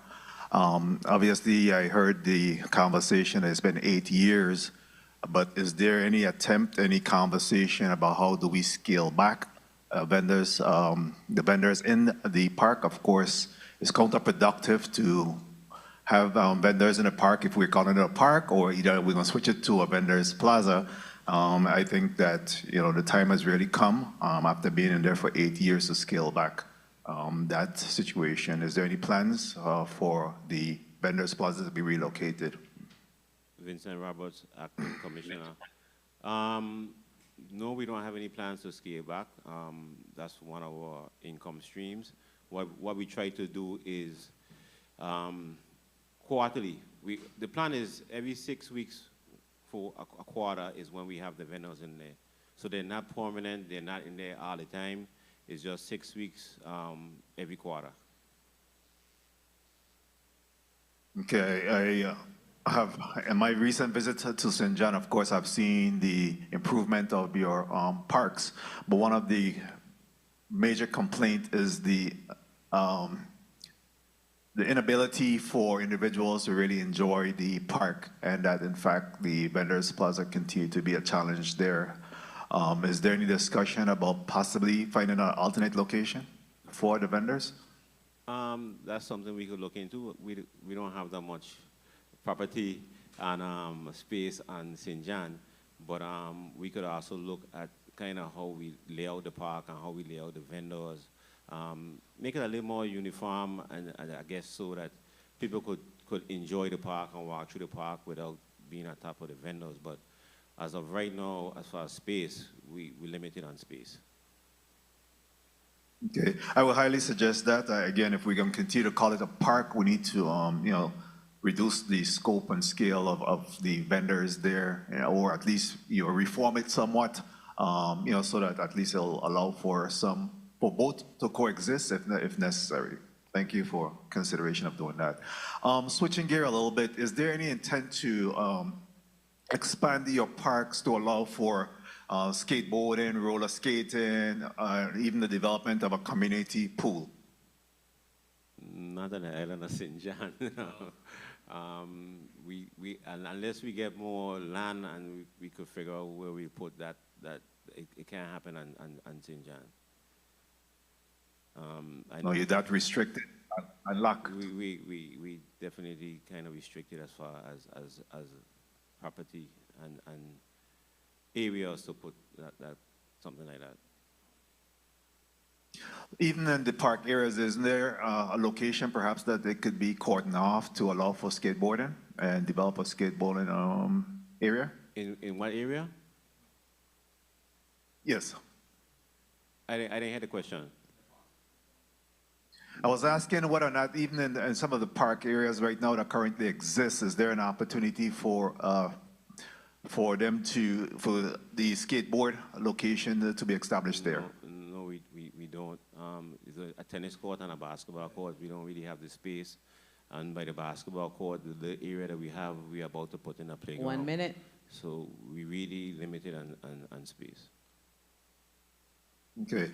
Obviously, I heard the conversation, it's been 8 years, but is there any attempt, any conversation about how do we scale back vendors? The vendors in the park, of course, it's counterproductive to have vendors in a park if we're calling it a park, or either we're going to switch it to a vendors plaza. I think that the time has really come after being in there for 8 years to scale back that situation. Is there any plans for the vendors plaza to be relocated? Vincent Roberts, Acting Commissioner. No, we don't have any plans to scale back. That's one of our income streams. What we try to do is quarterly. The plan is every 6 weeks for a quarter is when we have the vendors in there. So they're not permanent, they're not in there all the time. It's just 6 weeks every quarter. Okay, I have, in my recent visit to St. John, of course, I've seen the improvement of your parks, but one of the major complaints is the inability for individuals to really enjoy the park, and that in fact the vendors plaza continue to be a challenge there. Is there any discussion about possibly finding an alternate location for the vendors? That's something we could look into. We don't have that much property and space on St. John, but we could also look at kind of how we lay out the park and how we lay out the vendors. Make it a little more uniform, and I guess so that people could enjoy the park and walk through the park without being on top of the vendors. But as of right now, as far as space, we limited on space. Okay, I would highly suggest that. Again, if we're going to continue to call it a park, we need to, reduce the scope and scale of the vendors there, or at least, reform it somewhat, so that at least it'll allow for both to coexist if necessary. Thank you for consideration of doing that. Switching gear a little bit, is there any intent to expand your parks to allow for skateboarding, roller skating, even the development of a community pool? Not on the island of St. John. Unless we get more land and we could figure out where we put that, it can't happen on St. John. No, you're that restricted and locked. We definitely kind of restricted as far as property and areas to put that something like that. Even in the park areas, isn't there a location perhaps that they could be cordoned off to allow for skateboarding and develop a skateboarding area? In what area? Yes. I didn't hear the question. I was asking whether or not even in some of the park areas right now that currently exist, is there an opportunity for the skateboard location to be established there? No, we don't. It's a tennis court and a basketball court. We don't really have the space. And by the basketball court, the area that we are about to put in a playground. 1 minute. So we really limited on space. Okay.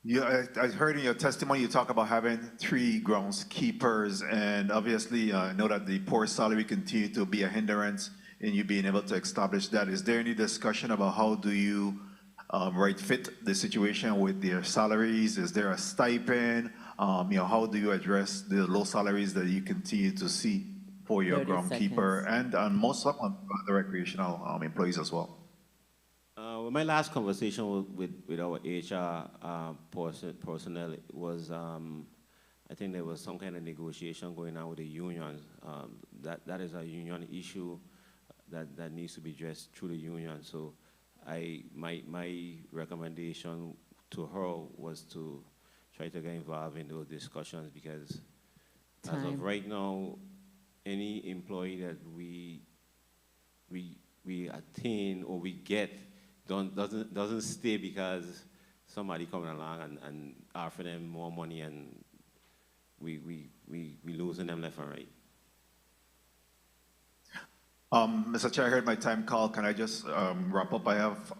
I heard in your testimony you talk about having 3 groundskeepers, and obviously I know that the poor salary continue to be a hindrance in you being able to establish that. Is there any discussion about how do you fit the situation with their salaries? Is there a stipend? How do you address the low salaries that you continue to see for your groundkeeper and most of the recreational employees as well? My last conversation with our HR personnel was, I think there was some kind of negotiation going on with the unions. That is a union issue that needs to be addressed through the union. So my recommendation to her was to try to get involved in those discussions, because as of right now, any employee that we attain or we get doesn't stay because somebody coming along and offer them more money, and we losing them left and right. Mr. Chair, I heard my time call. Can I just wrap up? I have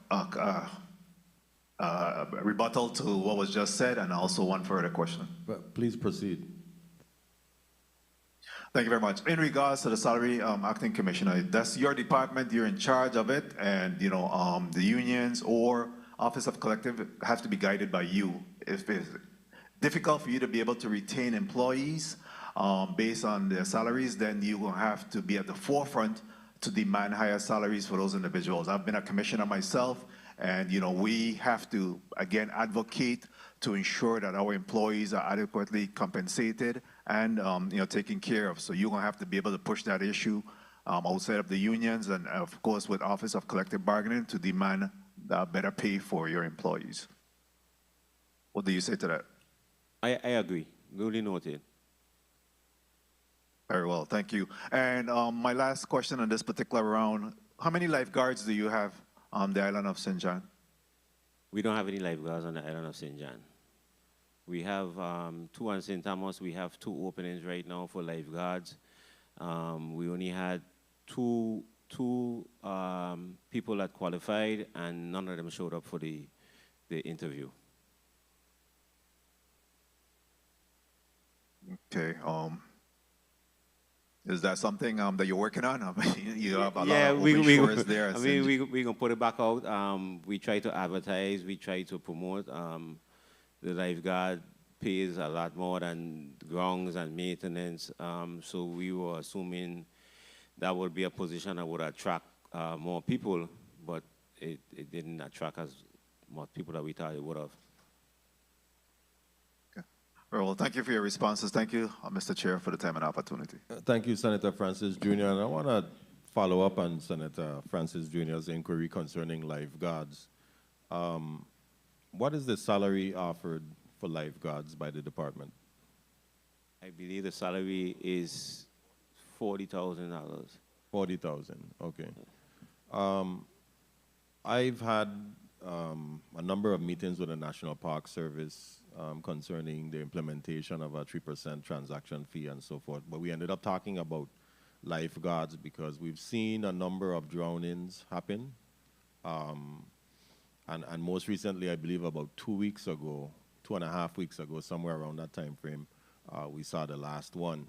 a rebuttal to what was just said and also one further question. Please proceed. Thank you very much. In regards to the salary, acting commissioner, that's your department, you're in charge of it, and the unions or Office of Collective have to be guided by you. If it's difficult for you to be able to retain employees based on their salaries, then you will have to be at the forefront to demand higher salaries for those individuals. I've been a commissioner myself, and we have to, again, advocate to ensure that our employees are adequately compensated and taken care of. So you're going to have to be able to push that issue outside of the unions and, of course, with Office of Collective Bargaining to demand better pay for your employees. What do you say to that? I agree. Duly noted. Very well, thank you. And my last question on this particular round, how many lifeguards do you have on the island of St. John? We don't have any lifeguards on the island of St. John. We have 2 on St. Thomas. We have 2 openings right now for lifeguards. We only had two people that qualified, and none of them showed up for the interview. Okay. Is that something that you're working on? I mean, you have a lot of shores there. I mean, we're going to put it back out. We try to advertise. We try to promote. The lifeguard pays a lot more than grounds and maintenance. So we were assuming that would be a position that would attract more people, but it didn't attract as much people that we thought it would have. Very well, thank you for your responses. Thank you, Mr. Chair, for the time and opportunity. Thank you, Senator Francis Jr. And I want to follow up on Senator Francis Jr.'s inquiry concerning lifeguards. What is the salary offered for lifeguards by the department? I believe the salary is $40,000. 40,000, okay. I've had a number of meetings with the National Park Service concerning the implementation of a 3% transaction fee and so forth, but we ended up talking about lifeguards because we've seen a number of drownings happen. And most recently, I believe about 2 weeks ago, 2.5 weeks ago, somewhere around that time frame, we saw the last one.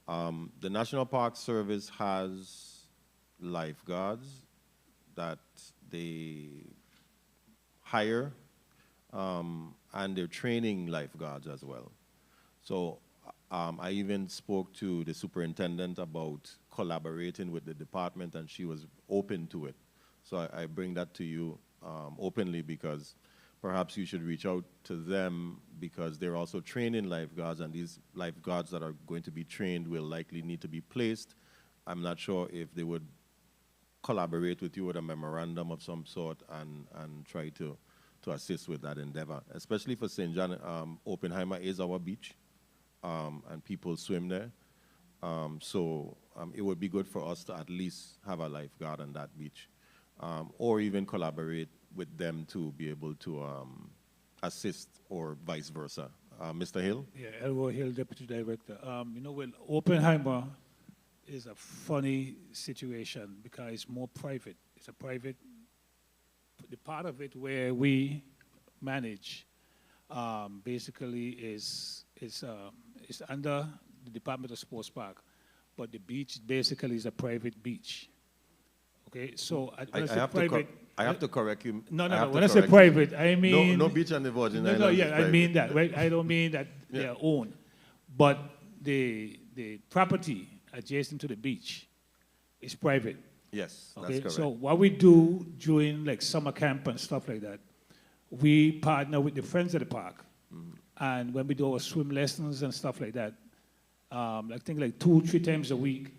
The National Park Service has lifeguards that they hire, and they're training lifeguards as well. So I even spoke to the superintendent about collaborating with the department, and she was open to it. So I bring that to you openly because perhaps you should reach out to them because they're also training lifeguards, and these lifeguards that are going to be trained will likely need to be placed. I'm not sure if they would collaborate with you with a memorandum of some sort and try to assist with that endeavor, especially for St. John. Oppenheimer is our beach, and people swim there. So it would be good for us to at least have a lifeguard on that beach, or even collaborate with them to be able to assist or vice versa. Mr. Hill? Yeah, Elroy Hill, Deputy Director. You know, well, Oppenheimer is a funny situation because it's more private. It's a private, the part of it where we manage basically is under the Department of Sports Park, but the beach basically is a private beach. Okay, so I have to correct you. No. When I say private, I mean no beach on the Virgin Islands. No, yeah, I mean that. Right? I don't mean that they are owned, but the property adjacent to the beach is private. Yes, Okay, that's correct. so what we do during like summer camp and stuff like that, we partner with the Friends of the Park, and when we do our swim lessons and stuff like that, I think like 2-3 times a week,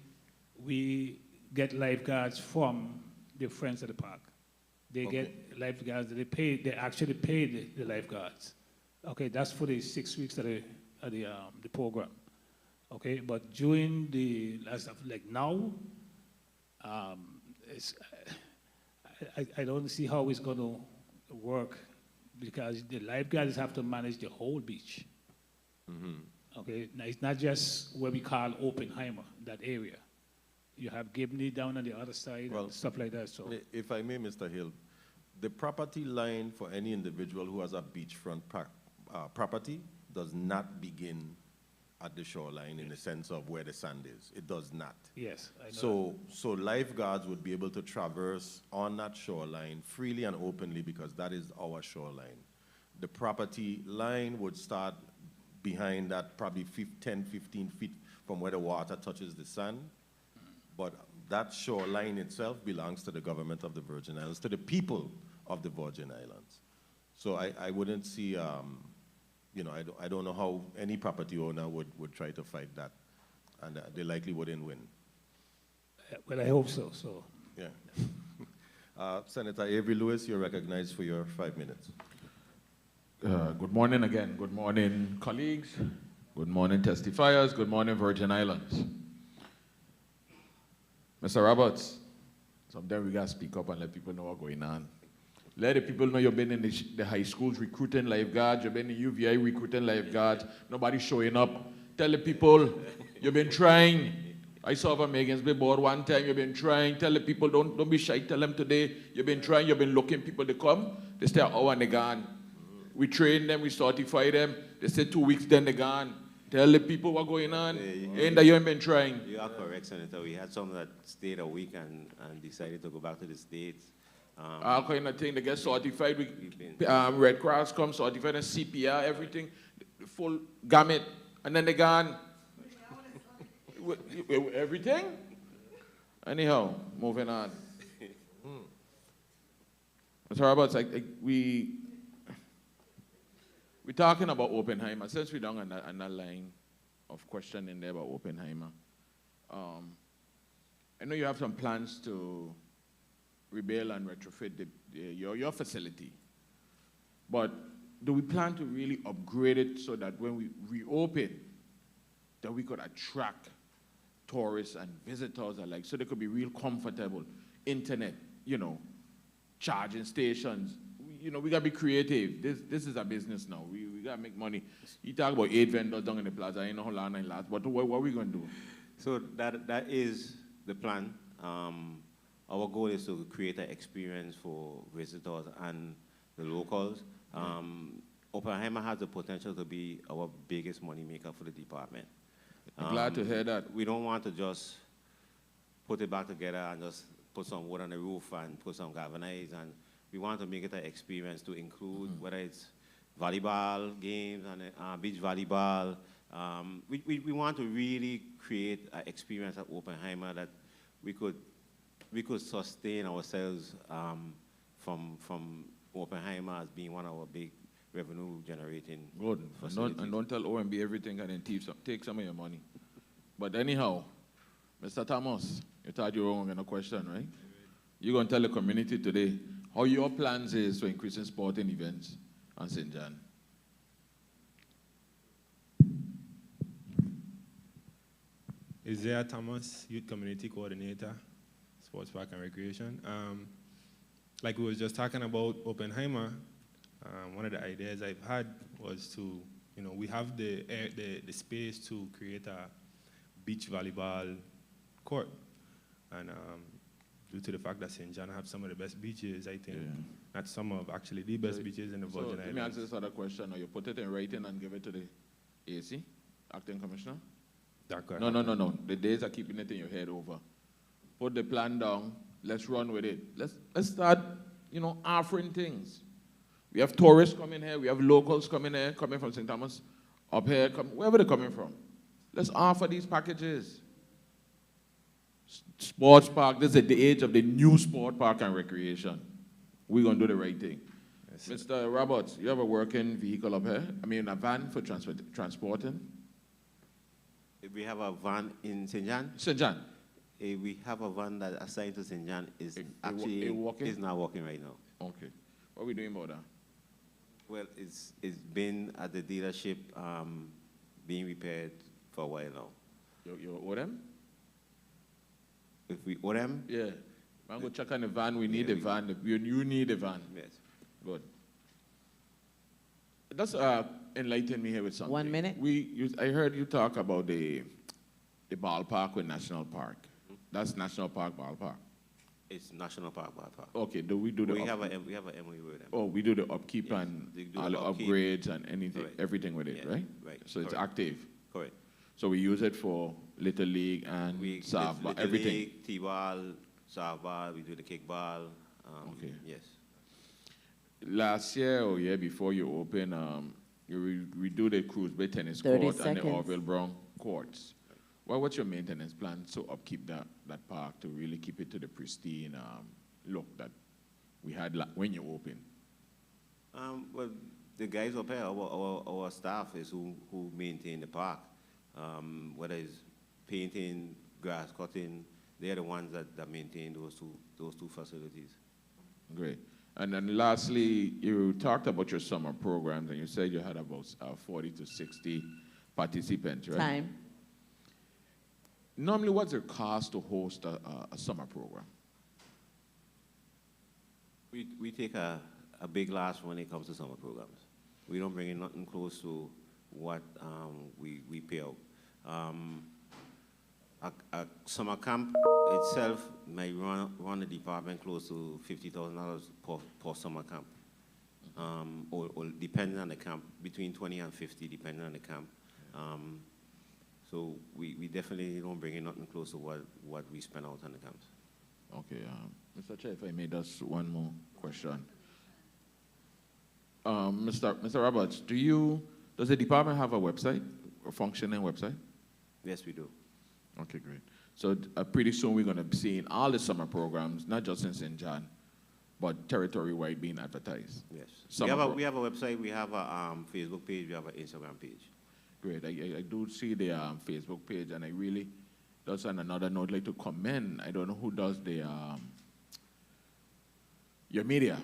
we get lifeguards from the Friends of the Park. They get lifeguards. They actually pay the lifeguards. Okay, that's for the 6 weeks of the program. Okay, but during the last of like now, I don't see how it's going to work because the lifeguards have to manage the whole beach. Okay, now it's not just where we call Oppenheimer, that area. You have Gibney down on the other side and stuff like that. So, if I may, Mr. Hill, the property line for any individual who has a beachfront property does not begin at the shoreline in the sense of where the sand is. It does not. Yes, I know. So lifeguards would be able to traverse on that shoreline freely and openly because that is our shoreline. The property line would start behind that, probably 10, 15 feet from where the water touches the sand. But that shoreline itself belongs to the government of the Virgin Islands, to the people of the Virgin Islands. So I wouldn't see, I don't know how any property owner would try to fight that, and they likely wouldn't win. Well, I hope so. Yeah. Senator Avery Lewis, you're recognized for your 5 minutes. Good morning again. Good morning, colleagues. Good morning, testifiers. Good morning, Virgin Islands. Mr. Roberts, sometimes we got to speak up and let people know what's going on. Let the people know you've been in the high schools recruiting lifeguards, you've been in UVI recruiting lifeguards, nobody's showing up. Tell the people you've been trying. I saw a Megan's billboard one time, you've been trying. Tell the people, don't be shy, tell them today, you've been trying, you've been looking people to come. They stay an hour and they're gone. We train them, we certify them, they stay 2 weeks, then they're gone. Tell the people what's going on. Ain't that you ain't been trying? You are correct, Senator. We had some that stayed a week and decided to go back to the States. All kind of thing. They get certified. Red Cross comes certified and CPR, everything, the full gamut. And then they're gone. Everything? Anyhow, moving on. Mr. Roberts, we're talking about Oppenheimer. Since we're down on that line of questioning there about Oppenheimer, I know you have some plans to rebuild and retrofit your facility. But do we plan to really upgrade it so that when we reopen, that we could attract tourists and visitors alike, so they could be real comfortable? Internet, charging stations. We gotta be creative. This is a business now. We gotta make money. You talk about 8 vendors down in the plaza. I know how long it lasts. But what are we gonna do? So that is the plan. Our goal is to create an experience for visitors and the locals. Oppenheimer has the potential to be our biggest money maker for the department. I'm glad to hear that. We don't want to just put it back together and just put some wood on the roof and put some galvanized, and we want to make it an experience to include whether it's volleyball games and beach volleyball. We want to really create an experience at Oppenheimer that we could sustain ourselves from Oppenheimer as being one of our big revenue generating facilities. And don't tell OMB everything and then take some of your money. But anyhow, Mr. Thomas, you thought you were going to a question, right? You're going to tell the community today how your plans is for increasing sporting events on St. John. Isaiah Thomas, Youth Community Coordinator, Sports Park and Recreation. Like we was just talking about Oppenheimer, one of the ideas I've had was to, we have the space to create a beach volleyball court. And due to the fact that St. John have some of the best beaches, I think, not some of, actually the best beaches in the Virgin Islands. Let me ask this other question. Or you put it in writing and give it to the AC, Acting Commissioner? No. The days are keeping it in your head over. Put the plan down. Let's run with it. Let's start, offering things. We have tourists coming here. We have locals coming here, coming from St. Thomas, up here, wherever they're coming from. Let's offer these packages. Sports park, this is the age of the new sport park and recreation. We're going to do the right thing. Yes, Mr. Roberts, you have a working vehicle up here? I mean, a van for transporting? We have a van in St. John. St. John? We have a van that assigned to St. John is is not working right now. Okay. What are we doing about that? Well, it's been at the dealership being repaired for a while now. You owe them? If we owe them? Yeah. I'm going to check on the van. We need a van. You need a van. Yes. Good. That's enlighten me here with something. 1 minute. I heard you talk about the ballpark with National Park. That's National Park ballpark. It's National Park ballpark. Okay. Do we do the? We have an MOU with them. Oh, we do the upkeep and all the upgrades and anything, Correct. everything with it, Yeah, right? right. So it's Correct. active. Correct. So we use it for Little League and softball, Little everything. League, T-ball, softball, we do the kickball. Okay. Yes. Last year or year before you open, you redo the Cruise Bay tennis 30 court and the seconds. Orville Brown courts. Well, what's your maintenance plan to upkeep that park to really keep it to the pristine look that we had when you opened? Well, the guys up here, our staff is who maintain the park. Whether it's painting, grass cutting, they're the ones that maintain those two facilities. Great. And then lastly, you talked about your summer programs, and you said you had about 40 to 60 participants, right? Time. Normally, what's the cost to host a summer program? We take a big loss when it comes to summer programs. We don't bring in nothing close to what we pay out. A summer camp itself might run the department close to $50,000 per summer camp, or depending on the camp, between 20 and 50, depending on the camp. So we definitely don't bring in nothing close to what we spend out on the camps. Okay, Mr. Chair, if I may, just one more question. Mr. Roberts, does the department have a website, a functioning website? Yes, we do. Okay, great. So pretty soon we're going to be seeing all the summer programs, not just in St. John, but territory-wide being advertised. Yes. Summer We have a website, we have a Facebook page, we have an Instagram page. Great. I do see the Facebook page, and I really, just on another note, like to commend, I don't know who does the, your media,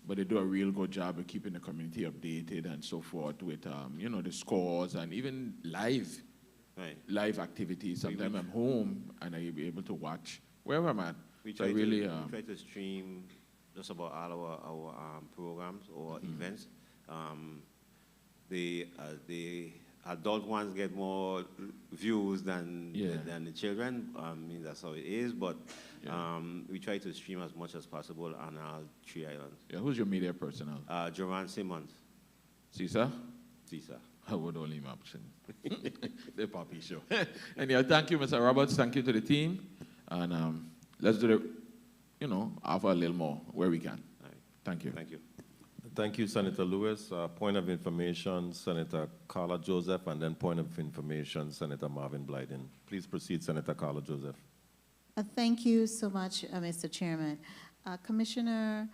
but they do a real good job of keeping the community updated and so forth with, you know, the scores and even live activities. Sometimes I'm home and I'll be able to watch wherever I'm at. We So try, really, we try to stream just about all our programs or events. The adult ones get more views than the children. I mean, that's how it is, but we try to stream as much as possible on our 3 islands. Yeah, who's your media personnel? Joran Simmons. Caesar? Caesar. I would only option. The Poppy Show. Anyhow, thank you, Mr. Roberts. Thank you to the team. And let's do the, you know, offer a little more where we can. Right. Thank you. Thank you. Thank you, Senator Lewis. Point of information, Senator Carla Joseph, and then point of information, Senator Marvin Blyden. Please proceed, Senator Carla Joseph. Thank you so much, Mr. Chairman. Commissioner,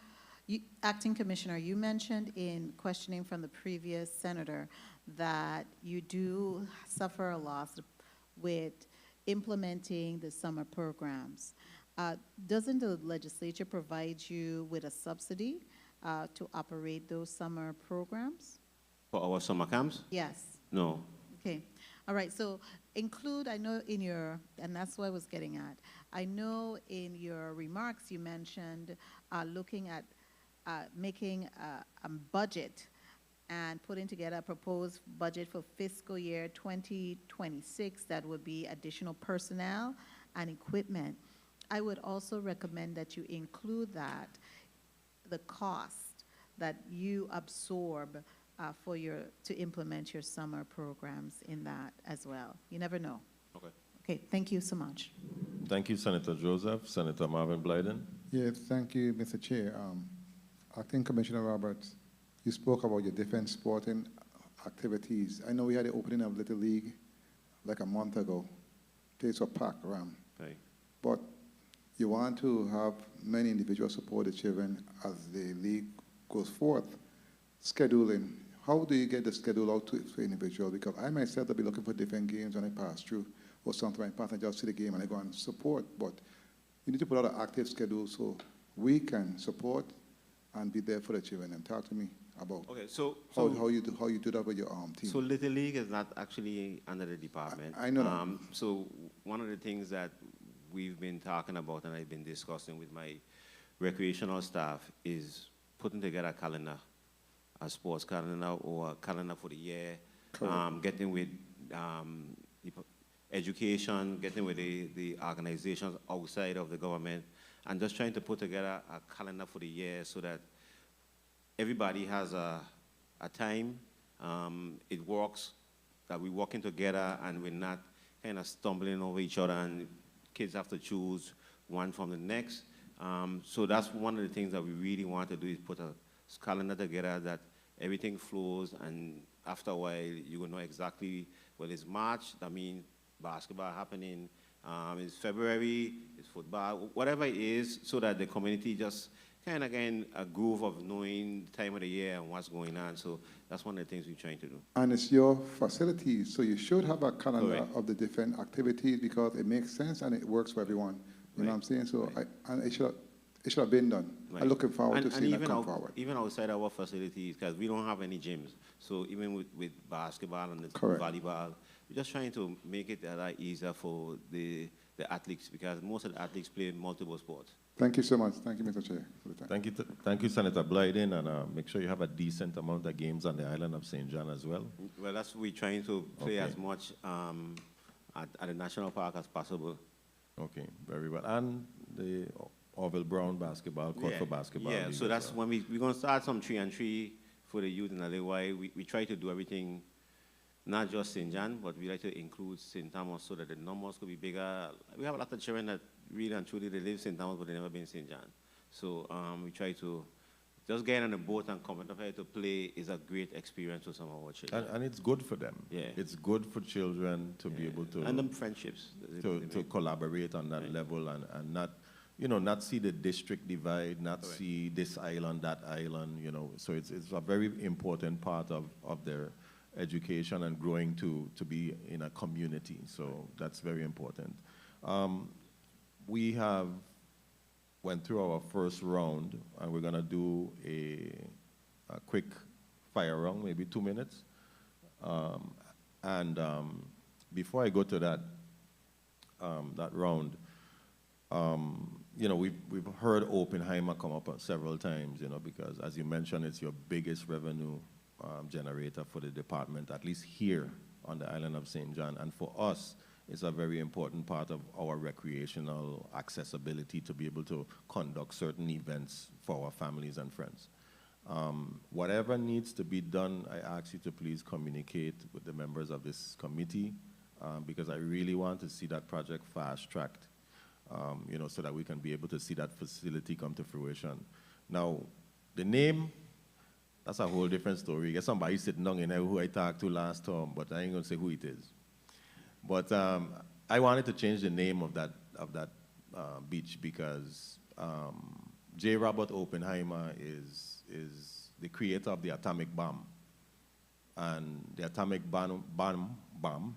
Acting Commissioner, you mentioned in questioning from the previous senator that you do suffer a loss with implementing the summer programs. Doesn't the legislature provide you with a subsidy to operate those summer programs? For our summer camps? Yes. No. Okay. All right. So include, I know in your, and that's what I was getting at. I know in your remarks you mentioned looking at making a budget and putting together a proposed budget for fiscal year 2026 that would be additional personnel and equipment. I would also recommend that you include that, the cost that you absorb to implement your summer programs in that as well. You never know. Okay. Okay, thank you so much. Thank you, Senator Joseph. Senator Marvin Blyden. Yes, thank you, Mr. Chair. Acting Commissioner Roberts, you spoke about your different sporting activities. I know we had the opening of Little League like a month ago. Place was packed around. Right. But you want to have many individuals support the children as the league goes forth. Scheduling, how do you get the schedule out to individuals? Because I myself will be looking for different games when I pass through, or sometimes I pass and just see the game and I go and support. But you need to put out an active schedule so we can support and be there for the children. And talk to me about how you do that with your team. So Little League is not actually under the department. I know that. So one of the things that we've been talking about and I've been discussing with my recreational staff is putting together a calendar, a sports calendar or a calendar for the year, getting with education, getting with the organizations outside of the government, and just trying to put together a calendar for the year so that everybody has a time, it works, that we're working together and we're not kind of stumbling over each other and kids have to choose one from the next. So that's one of the things that we really want to do is put a calendar together that everything flows, and after a while you will know exactly, well, it's March, that means basketball happening, it's February, it's football, whatever it is, so that the community just kind of get a groove of knowing the time of the year and what's going on. So that's one of the things we're trying to do. And it's your facilities, so you should have a calendar of the different activities because it makes sense and it works for everyone. You know what I'm saying? So and it should have been done. Right. I'm looking forward to seeing it come forward. Even outside our facilities, because we don't have any gyms. So even with basketball and the volleyball, we're just trying to make it a lot easier for the athletes, because most of the athletes play multiple sports. Thank you so much. Thank you, Mr. Chair, for the time. Thank you, Senator Blyden, and make sure you have a decent amount of games on the island of St. John as well. Well, that's what we're trying to play as much at the national park as possible. Okay, very well. And the Orville Brown basketball, court for basketball. Yeah, so that's when we're going to start some 3-on-3 for the youth in a little while. We try to do everything, not just St. John, but we like to include St. Thomas so that the numbers could be bigger. We have a lot of children that really and truly they live St. Thomas, but they've never been in St. John. So we try to just get on the boat and come up here to play is a great experience for some of our children. And it's good for them. Yeah. It's good for children to be able to... And them friendships. To collaborate on that level and not, you know, not see the district divide, not see this island, that island, you know. So it's a very important part of their education and growing to be in a community. So that's very important. We have went through our first round, and we're going to do a quick fire round, maybe 2 minutes. Before I go to that round, you know, we've heard Oppenheimer come up several times, you know, because as you mentioned, it's your biggest revenue generator for the department, at least here on the island of St. John. And for us, it's a very important part of our recreational accessibility to be able to conduct certain events for our families and friends. Whatever needs to be done, I ask you to please communicate with the members of this committee, because I really want to see that project fast-tracked, you know, so that we can be able to see that facility come to fruition. Now, the name, that's a whole different story. There's somebody sitting down in there who I talked to last term, but I ain't gonna say who it is. But I wanted to change the name of that beach because J. Robert Oppenheimer is the creator of the atomic bomb. And the atomic bomb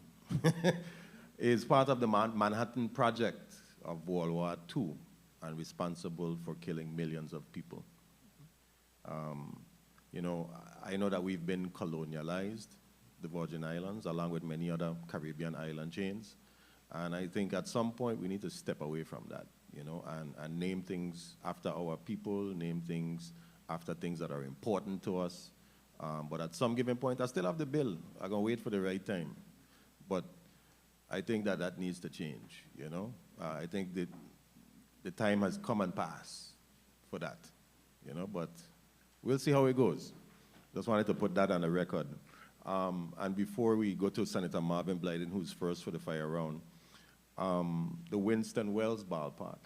is part of the Manhattan Project of World War II and responsible for killing millions of people. You know, I know that we've been colonialized, the Virgin Islands, along with many other Caribbean island chains. And I think at some point we need to step away from that, you know, and name things after our people, name things after things that are important to us. But at some given point, I still have the bill. I'm gonna wait for the right time. But I think that needs to change, you know. I think that the time has come and passed for that, you know, but we'll see how it goes. Just wanted to put that on the record. And before we go to Senator Marvin Blyden, who's first for the fire round, the Winston Wells ballpark.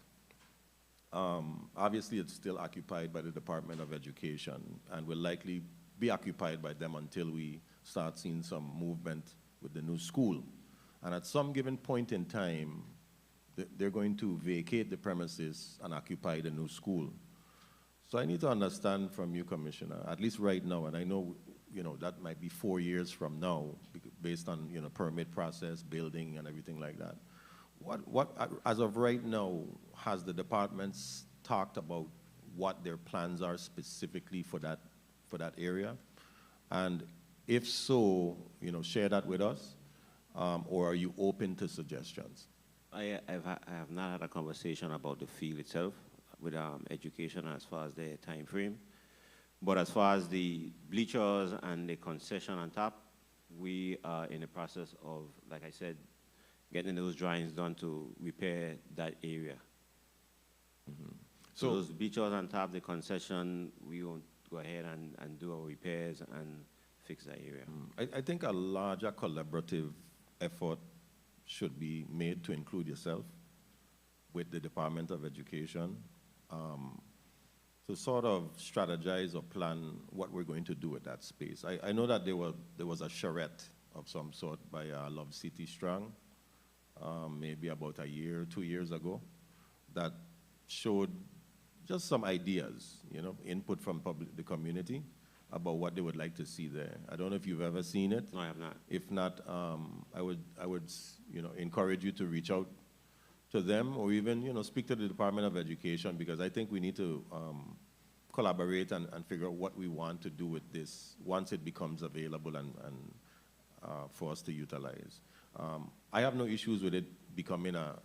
Obviously, it's still occupied by the Department of Education and will likely be occupied by them until we start seeing some movement with the new school. And at some given point in time, they're going to vacate the premises and occupy the new school. So I need to understand from you, Commissioner, at least right now, and I know, you know, that might be 4 years from now, based on, you know, permit process, building, and everything like that. As of right now, has the departments talked about what their plans are specifically for that area? And if so, you know, share that with us, or are you open to suggestions? I have not had a conversation about the field itself with education as far as the time frame. But as far as the bleachers and the concession on top, we are in the process of, like I said, getting those drawings done to repair that area. Mm-hmm. So those bleachers on top, the concession, we will go ahead and do our repairs and fix that area. I think a larger collaborative effort should be made to include yourself with the Department of Education, to sort of strategize or plan what we're going to do with that space. I know that there was a charrette of some sort by Love City Strong, maybe about a year, 2 years ago, that showed just some ideas, you know, input from the community about what they would like to see there. I don't know if you've ever seen it. No, I have not. If not, I would, you know, encourage you to reach out to them, or even, you know, speak to the Department of Education, because I think we need to collaborate and figure out what we want to do with this once it becomes available and for us to utilize. I have no issues with it becoming a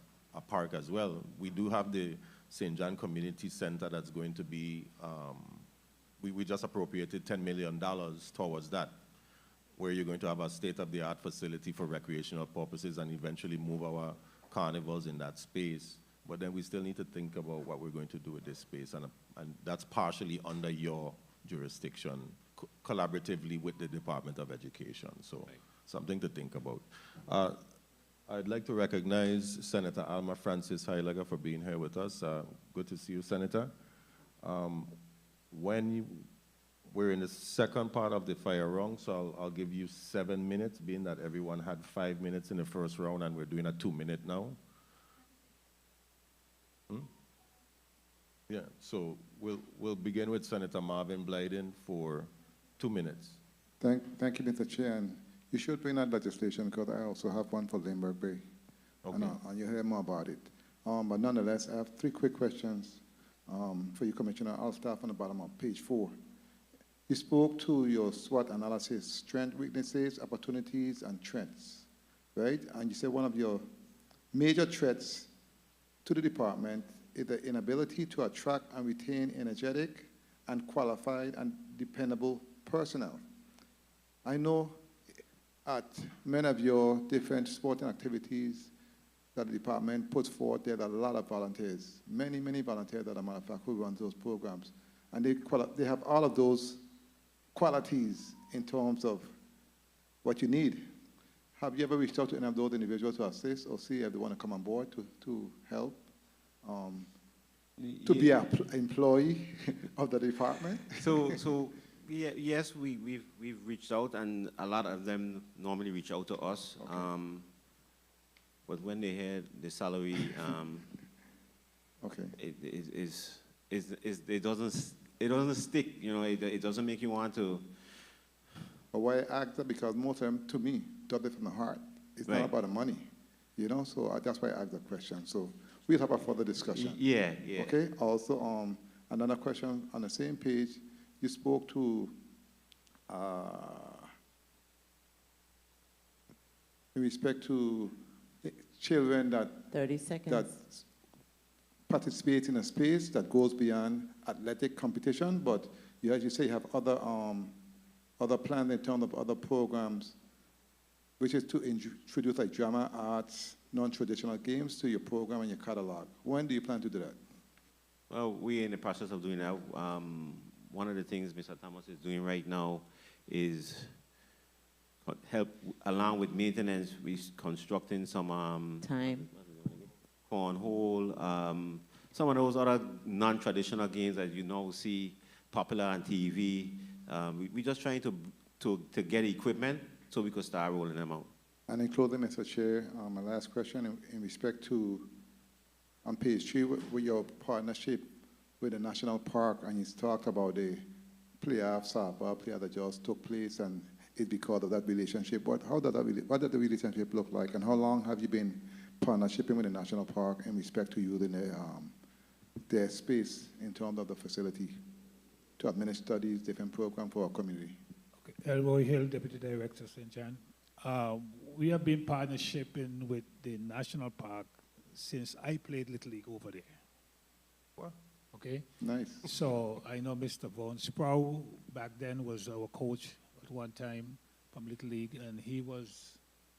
park as well. We do have the St. John Community Center that's going to be, we just appropriated $10 million towards that, where you're going to have a state-of-the-art facility for recreational purposes and eventually move our carnivals in that space. But then we still need to think about what we're going to do with this space, and that's partially under your jurisdiction, collaboratively with the Department of Education. So something to think about. I'd like to recognize Senator Alma Francis Heilager for being here with us. Good to see you, Senator. We're in the second part of the fire round, so I'll give you 7 minutes, being that everyone had 5 minutes in the first round and we're doing a 2-minute now. Yeah, so we'll begin with Senator Marvin Blyden for 2 minutes. Thank you, Mr. Chair. And you should bring that legislation, because I also have one for Lindbergh Bay. Okay. And you'll hear more about it. But nonetheless, I have 3 quick questions for you, Commissioner. I'll start from the bottom of page 4. You spoke to your SWOT analysis, strengths, weaknesses, opportunities, and threats, right? And you said one of your major threats to the department is the inability to attract and retain energetic and qualified and dependable personnel. I know at many of your different sporting activities that the department puts forth, there are a lot of volunteers, many, many volunteers that are, matter of fact, who run those programs. And they have all of those qualities in terms of what you need. Have you ever reached out to any of those individuals to assist or see if they want to come on board to help? To be an employee of the department? Yeah, yes, we've reached out, and a lot of them normally reach out to us. Okay. But when they hear the salary, okay, it doesn't stick. You know, it doesn't make you want to. But why I ask that? Because most of them, to me, do it from the heart. It's right. Not about the money, you know. So that's why I asked the question. So we'll have a further discussion. Yeah, yeah. Okay. Also, another question on the same page. You spoke to in respect to children that 30 seconds. That participate in a space that goes beyond athletic competition, but you, as you say, you have other plans in terms of other programs, which is to introduce like drama, arts, non-traditional games to your program and your catalog. When do you plan to do that? Well, we're in the process of doing that. One of the things Mr. Thomas is doing right now is help, along with maintenance, we're constructing some cornhole, some of those other non-traditional games that you now see popular on TV. We're just trying to get equipment so we could start rolling them out. And in closing, Mr. Chair, my last question in respect to, on page 3, with your partnership with the national park, and you talked about the playoff softball player that just took place, and it's because of that relationship. What did the relationship look like, and how long have you been partnershiping with the national park in respect to using their space in terms of the facility to administer these different programs for our community? Okay. Elroy Hill, Deputy Director, St. John. We have been partnershiping with the national park since I played Little League over there. Wow. Okay? Nice. So I know Mr. Vaughn Sproul back then was our coach at one time from Little League, and he was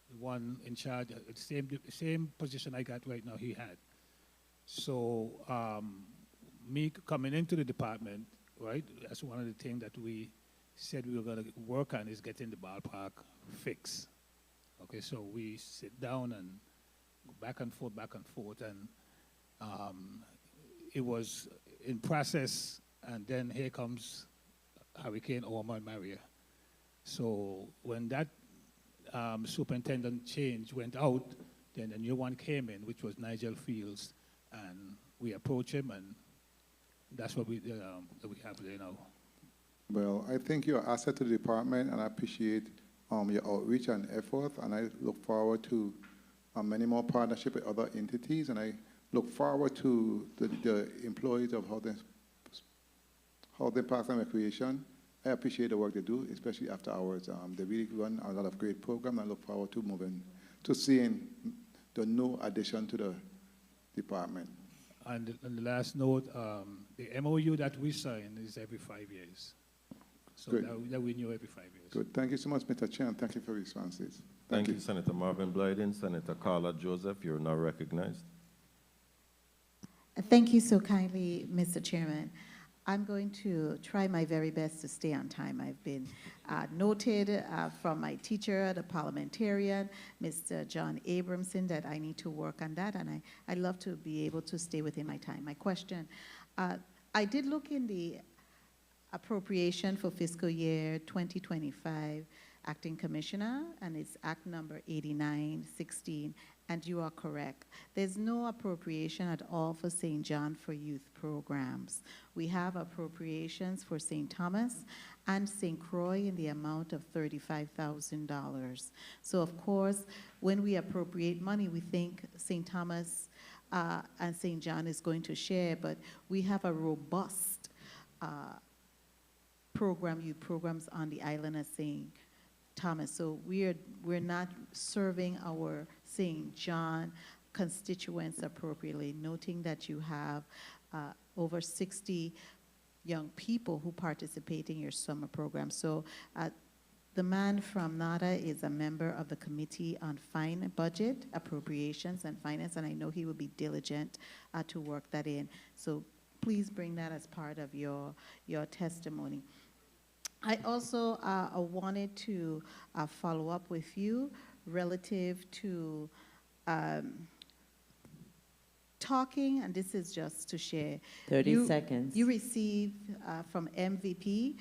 the one in charge, the same position I got right now he had. So me coming into the department, right, that's one of the things that we said we were going to work on is getting the ballpark fixed. Okay, so we sit down and go back and forth, and it was in process, and then here comes Hurricane Irma and Maria. So when that superintendent change went out, then a new one came in, which was Nigel Fields, and we approached him, and that's what we have there now. Well, I think you're an asset to the department, and I appreciate your outreach and effort, and I look forward to many more partnerships with other entities, and I look forward to the employees of Housing Parks and Recreation. I appreciate the work they do, especially after hours. They really run a lot of great programs. I look forward to seeing the new addition to the department. And on the last note, the MOU that we sign is every 5 years. So that we renew every 5 years. Good. Thank you so much, Mr. Chair, and thank you for your responses. Thank you, Senator Marvin Blyden. Senator Carla Joseph, you're now recognized. Thank you so kindly, Mr. Chairman. I'm going to try my very best to stay on time. I've been noted from my teacher, the parliamentarian, Mr. John Abramson, that I need to work on that, and I'd love to be able to stay within my time. My question, I did look in the appropriation for fiscal year 2025, Acting Commissioner, and it's Act number 8916, and you are correct. There's no appropriation at all for St. John for youth programs. We have appropriations for St. Thomas and St. Croix in the amount of $35,000. So of course, when we appropriate money, we think St. Thomas and St. John is going to share, but we have a robust youth programs on the island of St. Thomas. So we're not serving our St. John constituents appropriately, noting that you have over 60 young people who participate in your summer program. So the man from NADA is a member of the Committee on Budget, Appropriations, and Finance, and I know he will be diligent to work that in. So please bring that as part of your testimony. I also wanted to follow up with you relative to talking, and this is just to share. 30 seconds. You receive from MVP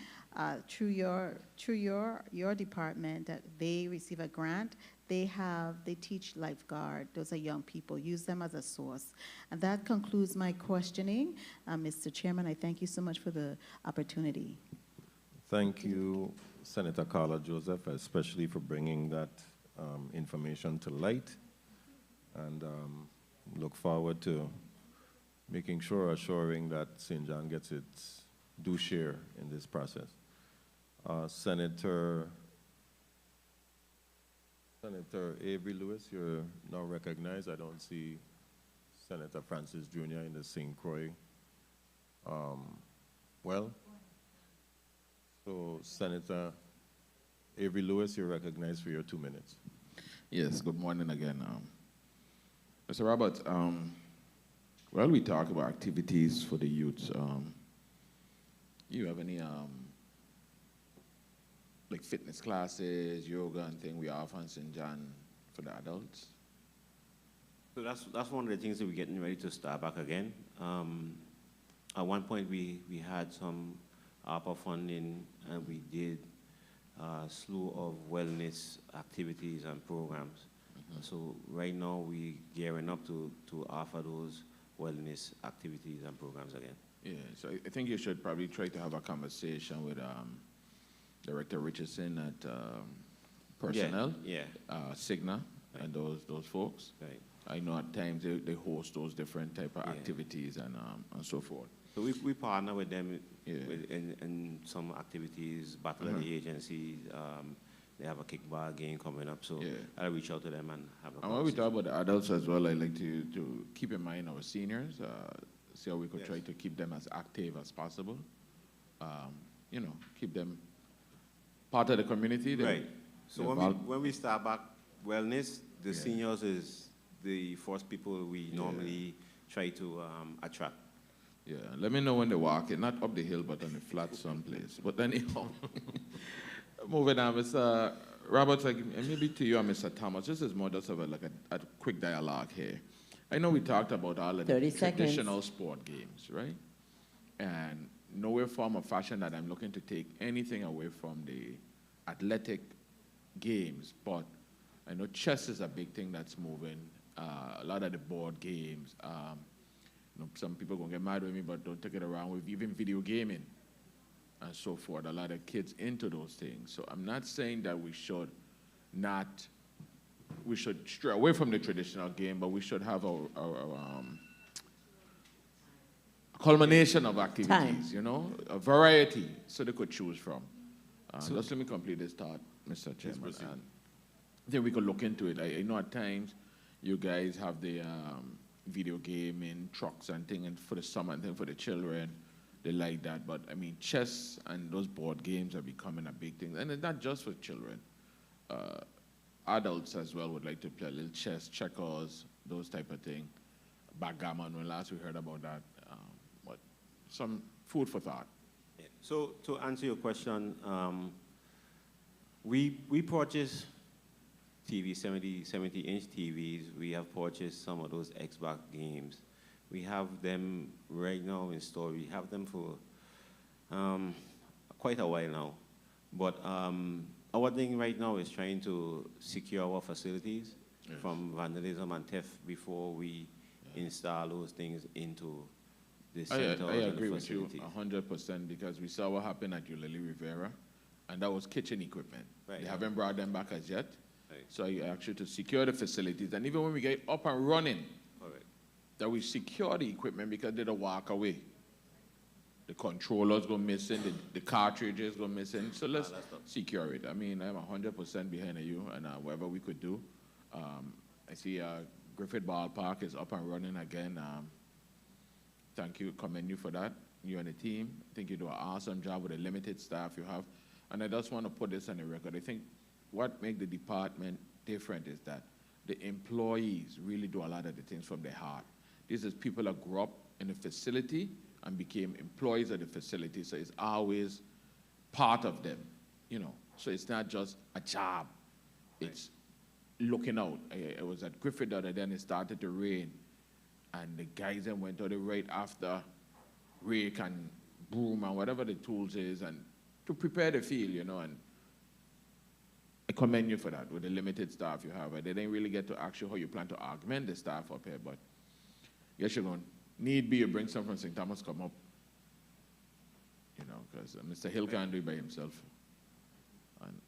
through your department that they receive a grant. They teach lifeguard. Those are young people. Use them as a source. And that concludes my questioning. Mr. Chairman, I thank you so much for the opportunity. Thank you, Senator Carla Joseph, especially for bringing that information to light. And look forward to assuring that St. John gets its due share in this process. Senator Avery Lewis, you're now recognized. I don't see Senator Francis Jr. in the St. Croix. So Senator Avery Lewis, you're recognized for your 2 minutes. Yes, good morning again. Mr. Roberts, while we talk about activities for the youths, you have any like fitness classes, yoga and thing we offer in St. John for the adults? So that's one of the things that we're getting ready to start back again. At one point we had some ARPA funding, and we did a slew of wellness activities and programs. Mm-hmm. So right now we're gearing up to offer those wellness activities and programs again. Yeah, so I think you should probably try to have a conversation with Director Richardson at Personnel, Cigna, right, and those folks. Right. I know at times they host those different type of activities and so forth. So we partner with them in some activities, battle of the agencies. They have a kickball game coming up, so I'll reach out to them and have a conversation. And when we talk about the adults as well, I like to keep in mind our seniors, see how we could try to keep them as active as possible. You know, keep them part of the community. Right. So when we start back wellness, the seniors is the first people we normally try to attract. Yeah, let me know when they walk it, not up the hill, but on the flat someplace. But anyhow, moving on, Mr. Roberts, and maybe to you and Mr. Thomas, this is more just of a quick dialogue here. I know we talked about all of the traditional sport games, right? And nowhere form or fashion that I'm looking to take anything away from the athletic games, but I know chess is a big thing that's moving. A lot of the board games. You know, some people gonna get mad with me, but don't take it around with even video gaming and so forth. A lot of kids into those things. So I'm not saying that we should stray away from the traditional game, but we should have a culmination of activities, you know, a variety, so they could choose from. Just let me complete this thought, Mr. Chairman. And then we could look into it. I know at times you guys have the video gaming trucks and things, and for the summer and thing for the children, they like that. But I mean, chess and those board games are becoming a big thing, and it's not just for children. Adults as well would like to play a little chess, checkers, those type of thing. Backgammon, when last we heard about that. But some food for thought. Yeah. So to answer your question, we purchase TV, 70-inch TVs. We have purchased some of those Xbox games. We have them right now in store. We have them for quite a while now. But our thing right now is trying to secure our facilities from vandalism and theft before we install those things into the centers. I agree with you 100%, because we saw what happened at Eulalie Rivera, and that was kitchen equipment. Right. They haven't brought them back as yet. Right. So I actually to secure the facilities, and even when we get up and running, that we secure the equipment because they don't walk away. The controllers go missing, the cartridges go missing. So let's secure it. I mean, I'm 100% behind you and whatever we could do. I see Griffith Ballpark is up and running again. Thank you, commend you for that. You and the team. I think you do an awesome job with the limited staff you have. And I just want to put this on the record. I think what makes the department different is that the employees really do a lot of the things from their heart. These are people that grew up in the facility and became employees of the facility, so it's always part of them, you know. So it's not just a job, it's looking out. I was at Griffith the other day and it started to rain, and the guys then went out right after rake and broom and whatever the tools is, and to prepare the field, you know, and I commend you for that with the limited staff you have. They didn't really get to ask you how you plan to augment the staff up here, but yes, you're going. Need be, you bring some from St. Thomas, come up. You know, because Mr. Hill can't do it by himself. And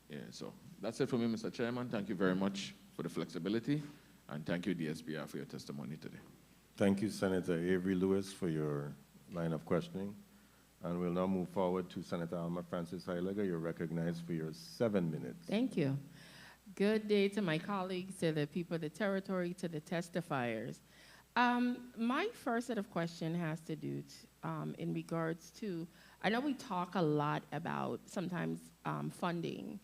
yeah, so that's it for me, Mr. Chairman. Thank you very much for the flexibility, and thank you, DSBR, for your testimony today. Thank you, Senator Avery Lewis, for your line of questioning. And we'll now move forward to Senator Alma Francis Heilega. You're recognized for your 7 minutes. Thank you. Good day to my colleagues, to the people of the territory, to the testifiers. My first set of questions has to do in regards to, I know we talk a lot about sometimes funding.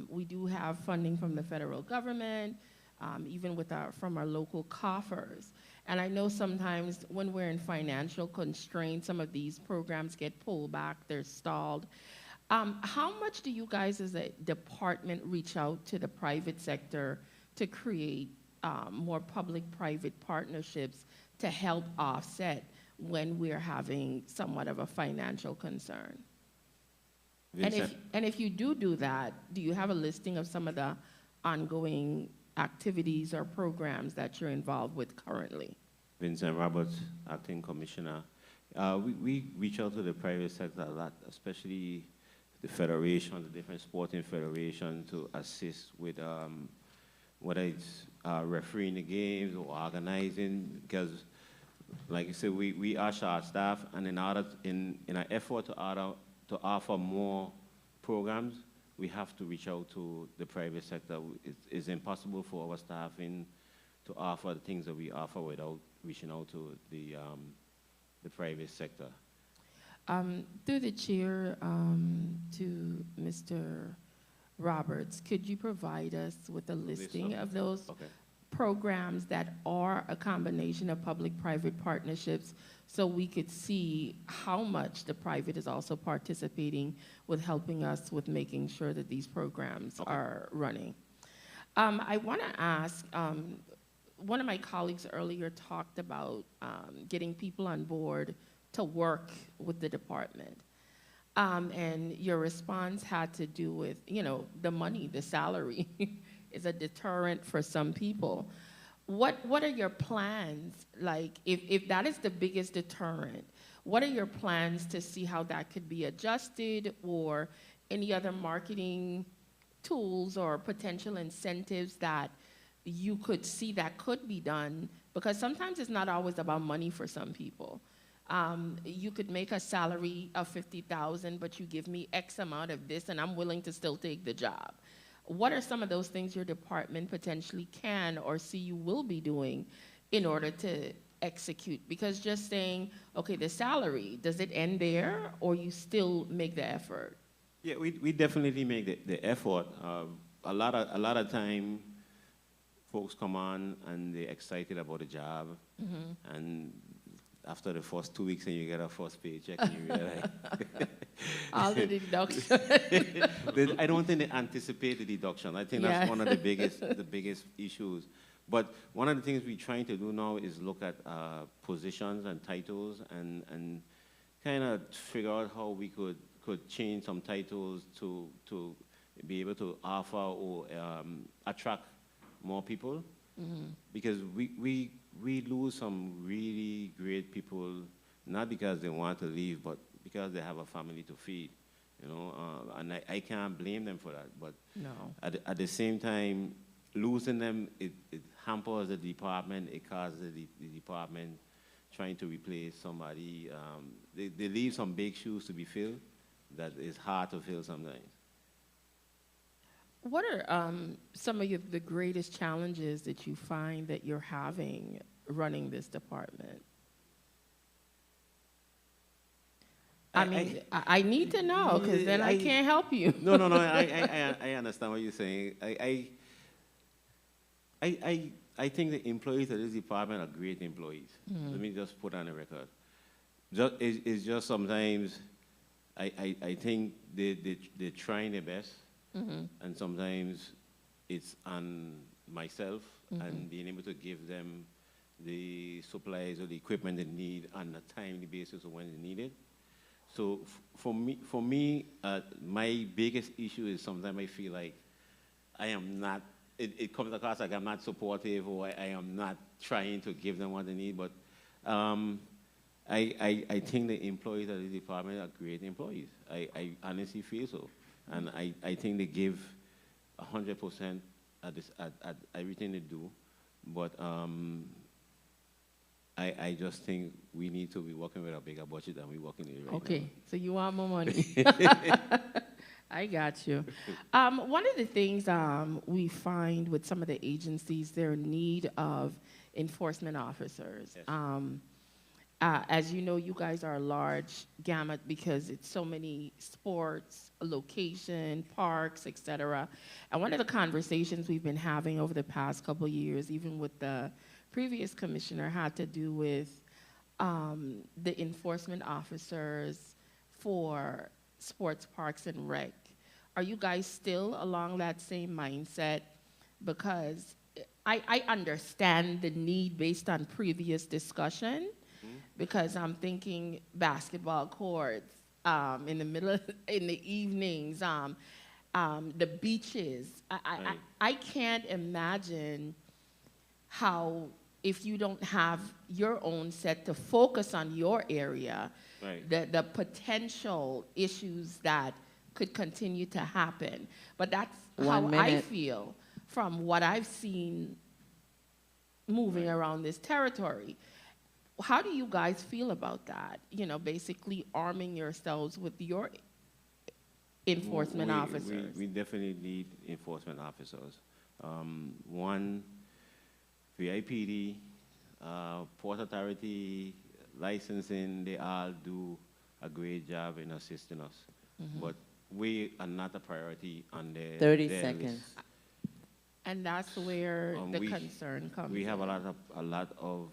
We do have funding from the federal government, even with from our local coffers. And I know sometimes when we're in financial constraints, some of these programs get pulled back, they're stalled. How much do you guys as a department reach out to the private sector to create more public-private partnerships to help offset when we're having somewhat of a financial concern? And if you do that, do you have a listing of some of the ongoing activities or programs that you're involved with currently? Vincent Roberts, Acting Commissioner. We reach out to the private sector a lot, especially the federation, the different sporting federations, to assist with whether it's refereeing the games or organizing, because like you said, we are short-staffed, and in an effort to offer more programs, we have to reach out to the private sector. It's impossible for our staffing to offer the things that we offer without reaching out to the private sector. Through the chair to Mr. Roberts, could you provide us with a listing of those programs that are a combination of public-private partnerships so we could see how much the private is also participating with helping us with making sure that these programs are running? I want to ask, one of my colleagues earlier talked about getting people on board to work with the department. And your response had to do with, you know, the money, the salary is a deterrent for some people. What are your plans? Like, if that is the biggest deterrent, what are your plans to see how that could be adjusted, or any other marketing tools or potential incentives that you could see that could be done? Because sometimes it's not always about money for some people. You could make a salary of $50,000, but you give me X amount of this, and I'm willing to still take the job. What are some of those things your department potentially can or see you will be doing in order to execute? Because just saying, okay, the salary, does it end there, or you still make the effort? Yeah, we definitely make the effort. A lot of time, folks come on and they're excited about the job, and after the first 2 weeks and you get a first paycheck and you realize all the deductions. I don't think they anticipate the deduction. I think that's one of the biggest issues. But one of the things we're trying to do now is look at positions and titles and kind of figure out how we could change some titles to be able to offer or attract more people. Because we lose some really great people, not because they want to leave, but because they have a family to feed, you know, and I can't blame them for that. But no. At the same time, losing them, it hampers the department. It causes the department trying to replace somebody. They leave some big shoes to be filled that is hard to fill sometimes. What are some of the greatest challenges that you find that you're having running this department? I need to know, because then I can't help you. No, I understand what you're saying. I think the employees of this department are great employees. Let me just put on the record. It's just sometimes I think they're trying their best, and sometimes it's on myself and being able to give them the supplies or the equipment they need on a timely basis or when they need it. So for me, my biggest issue is sometimes I feel like I am not, it comes across like I'm not supportive, or I am not trying to give them what they need, but I think the employees of the department are great employees. I honestly feel so. And I think they give 100% at everything they do, but I just think we need to be working with a bigger budget than we're working with right now. Okay, so you want more money. I got you. One of the things we find with some of the agencies, they're in need of enforcement officers. Yes. As you know, you guys are a large gamut because it's so many sports, location, parks, etc. And one of the conversations we've been having over the past couple of years, even with the previous commissioner, had to do with the enforcement officers for sports parks and rec. Are you guys still along that same mindset? Because I understand the need based on previous discussion, because I'm thinking basketball courts in the middle, in the evenings, the beaches. I can't imagine how, if you don't have your own set to focus on your area, right, the potential issues that could continue to happen. But that's how I feel from what I've seen moving around this territory. How do you guys feel about that? You know, basically arming yourselves with your enforcement officers. We definitely need enforcement officers. One, VIPD, Port Authority, licensing, they all do a great job in assisting us. But we are not a priority on their 30 seconds. List. And that's where the concern comes. We have a lot of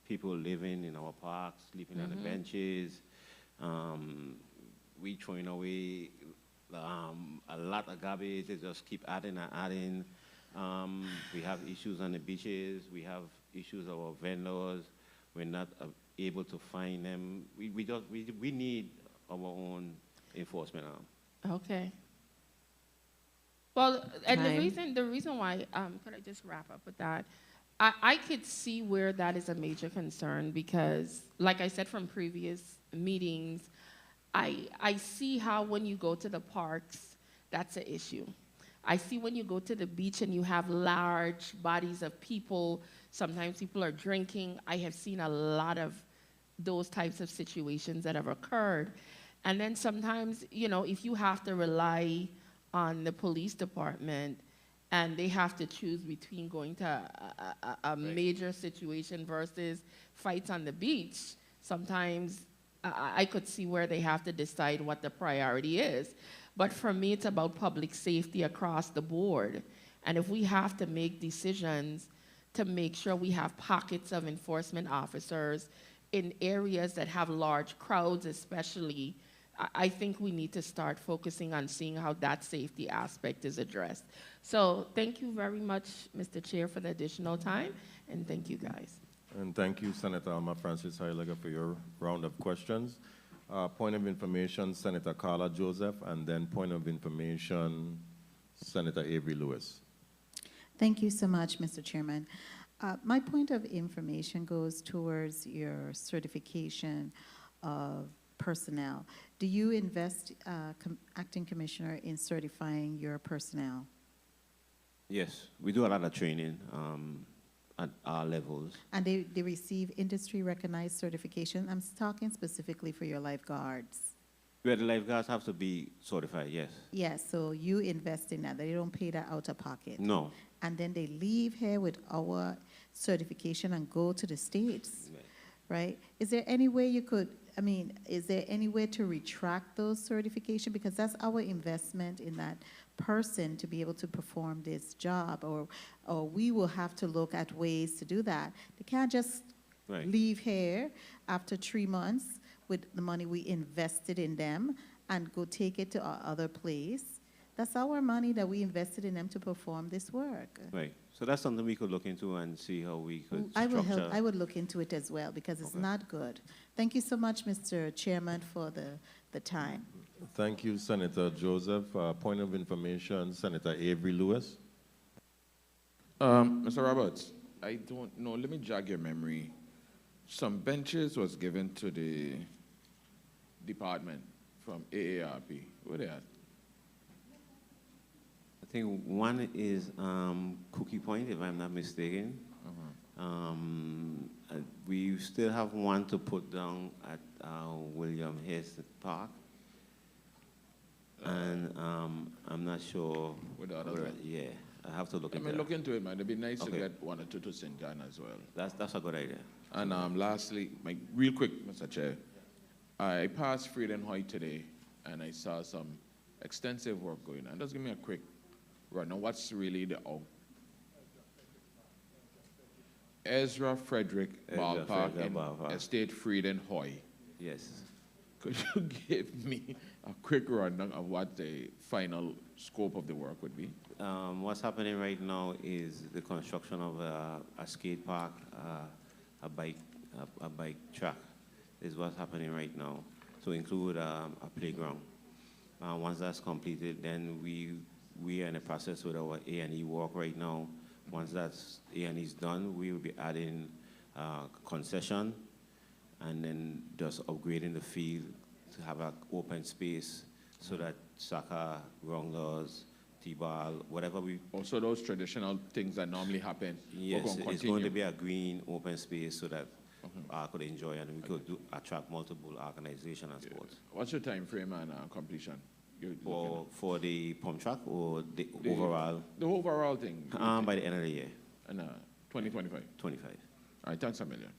people living in our parks, sleeping on the benches. We throwing away a lot of garbage. They just keep adding and adding. We have issues on the beaches. We have issues with our vendors. We're not able to find them. We need our own enforcement arm. Okay. Well, and the reason why, could I just wrap up with that? I could see where that is a major concern because, like I said from previous meetings, I see how when you go to the parks, that's an issue. I see when you go to the beach and you have large bodies of people, sometimes people are drinking. I have seen a lot of those types of situations that have occurred. And then sometimes, you know, if you have to rely on the police department and they have to choose between going to a major situation versus fights on the beach, sometimes I could see where they have to decide what the priority is. But for me, it's about public safety across the board. And if we have to make decisions to make sure we have pockets of enforcement officers in areas that have large crowds especially, I think we need to start focusing on seeing how that safety aspect is addressed. So thank you very much, Mr. Chair, for the additional time, and thank you, guys. And thank you, Senator Alma Francis Heilega, for your round of questions. Point of information, Senator Carla Joseph, and then point of information, Senator Avery Lewis. Thank you so much, Mr. Chairman. My point of information goes towards your certification of personnel. Do you invest, Acting Commissioner, in certifying your personnel? Yes, we do a lot of training. at our levels. And they receive industry-recognized certification. I'm talking specifically for your lifeguards. Where the lifeguards have to be certified, yes. Yes, so you invest in that. They don't pay that out of pocket. No. And then they leave here with our certification and go to the States, right? Is there any way you could, is there any way to retract those certifications? Because that's our investment in that person to be able to perform this job, or we will have to look at ways to do that. They can't just leave here after 3 months with the money we invested in them and go take it to our other place. That's our money that we invested in them to perform this work. Right. So that's something we could look into and see how we could structure. I would look into it as well, because it's not good. Thank you so much, Mr. Chairman, for the time. Thank you, Senator Joseph. Point of information, Senator Avery Lewis. Mr. Roberts, I don't know. Let me jog your memory. Some benches was given to the department from AARP. Where they at? I think one is Cookie Point, if I'm not mistaken. We still have one to put down at William Hayes Park. And I'm not sure. With the other yeah, I have to look into it. Look into it, man. It'd be nice to get 1 or 2 to St. John as well. That's a good idea. And lastly, real quick, Mr. Chair, I passed Freedom Hoy today, and I saw some extensive work going on. Just give me a quick run on what's really the Ezra Frederick Ballpark and Estate Freedom Hoy. Yes. Could you give me a quick rundown of what the final scope of the work would be? What's happening right now is the construction of a skate park, a bike track is what's happening right now, to include a playground. Once that's completed, then we are in the process with our A&E work right now. Once that's A&E is done, we will be adding concession and then just upgrading the field to have an open space so that soccer, rounders, T-ball, whatever we... Also those traditional things that normally happen. Yes, it's going to be a green open space so that I could enjoy and we could attract multiple organizations and sports. What's your time frame and completion? For the pump track or the overall? The overall thing. By the end of the year. And 2025? 25. All right, thanks a million.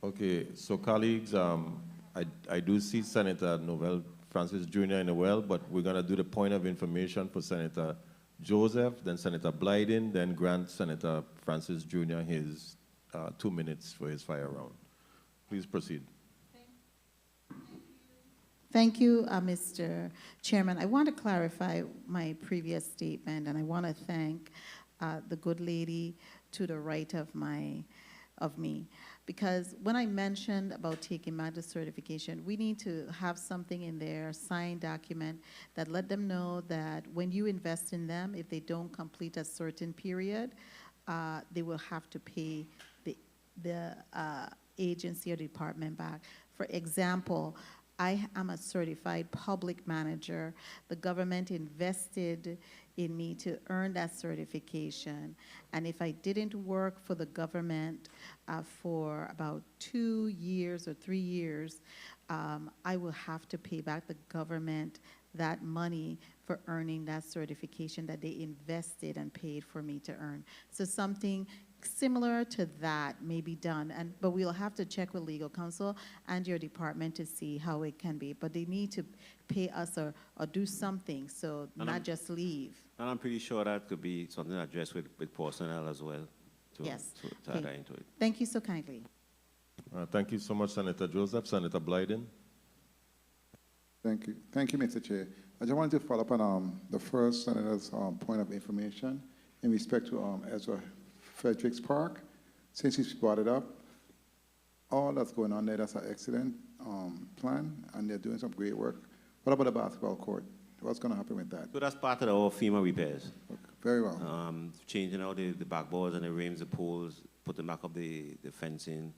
Okay, so colleagues, I do see Senator Novell Francis Jr. in the well, but we're going to do the point of information for Senator Joseph, then Senator Blyden, then grant Senator Francis Jr. his 2 minutes for his fire round. Please proceed. Thank you, Mr. Chairman. I want to clarify my previous statement, and I want to thank the good lady to the right of me, because when I mentioned about taking back the certification, we need to have something in there, a signed document that let them know that when you invest in them, if they don't complete a certain period, they will have to pay the agency or department back. For example, I am a certified public manager. The government invested in me to earn that certification. And if I didn't work for the government for about 2 years or 3 years, I will have to pay back the government that money for earning that certification that they invested and paid for me to earn. So something similar to that may be done, but we'll have to check with legal counsel and your department to see how it can be. But they need to pay us or do something, so not just leave. And I'm pretty sure that could be something addressed with personnel as well. Yes. To add into it. Thank you so kindly. Thank you so much, Senator Joseph. Senator Blyden. Thank you. Thank you, Mr. Chair. I just wanted to follow up on the first senator's point of information in respect to Ezra Fredericks Park. Since he's brought it up, all that's going on there, that's an excellent plan, and they're doing some great work. What about the basketball court? What's going to happen with that? So that's part of our FEMA repairs. Okay, very well. Changing out the backboards and the rims, the poles, putting back up the fencing.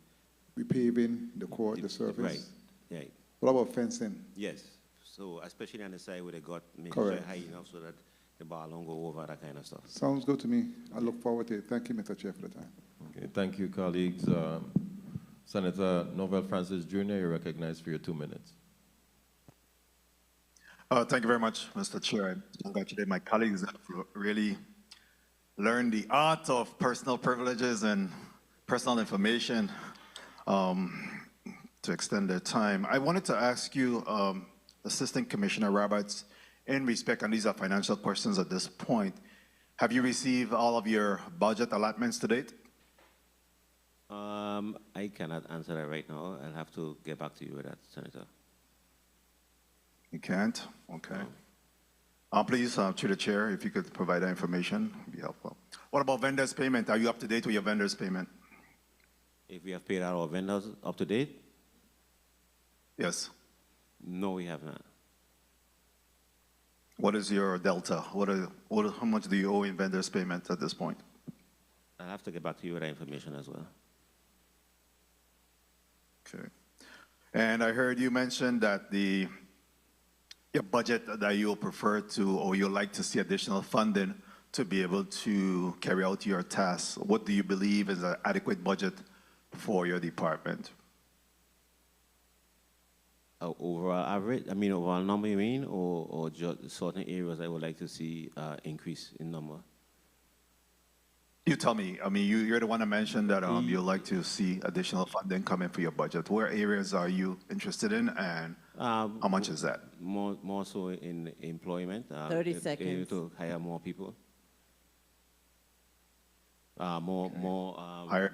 Repaving the court, the surface? Right. What about fencing? Yes. So especially on the side where they got, make sure high enough so that the ball don't go over, that kind of stuff. Sounds good to me. I look forward to it. Thank you, Mr. Chair, for the time. Okay, thank you, colleagues. Senator Novell Francis Jr., you're recognized for your 2 minutes. Thank you very much, Mr. Chair. I congratulate my colleagues that have really learned the art of personal privileges and personal information to extend their time. I wanted to ask you, Assistant Commissioner Roberts, in respect, and these are financial questions at this point, have you received all of your budget allotments to date? I cannot answer that right now. I'll have to get back to you with that, Senator. You can't? Okay. Please, to the chair, if you could provide that information, it'd be helpful. What about vendors payment? Are you up to date with your vendors payment? If we have paid our vendors up to date? Yes. No, we have not. What is your delta? How much do you owe in vendors payment at this point? I'll have to get back to you with that information as well. Okay. And I heard you mention that your budget that you'll prefer to, or you'll like to see additional funding to be able to carry out your tasks. What do you believe is an adequate budget for your department? Overall average, overall number you mean, or just certain areas I would like to see increase in number? You tell me. You're the one that mentioned that you'd like to see additional funding coming for your budget. Where areas are you interested in, and how much is that? More so in employment. 30 seconds. To hire more people. More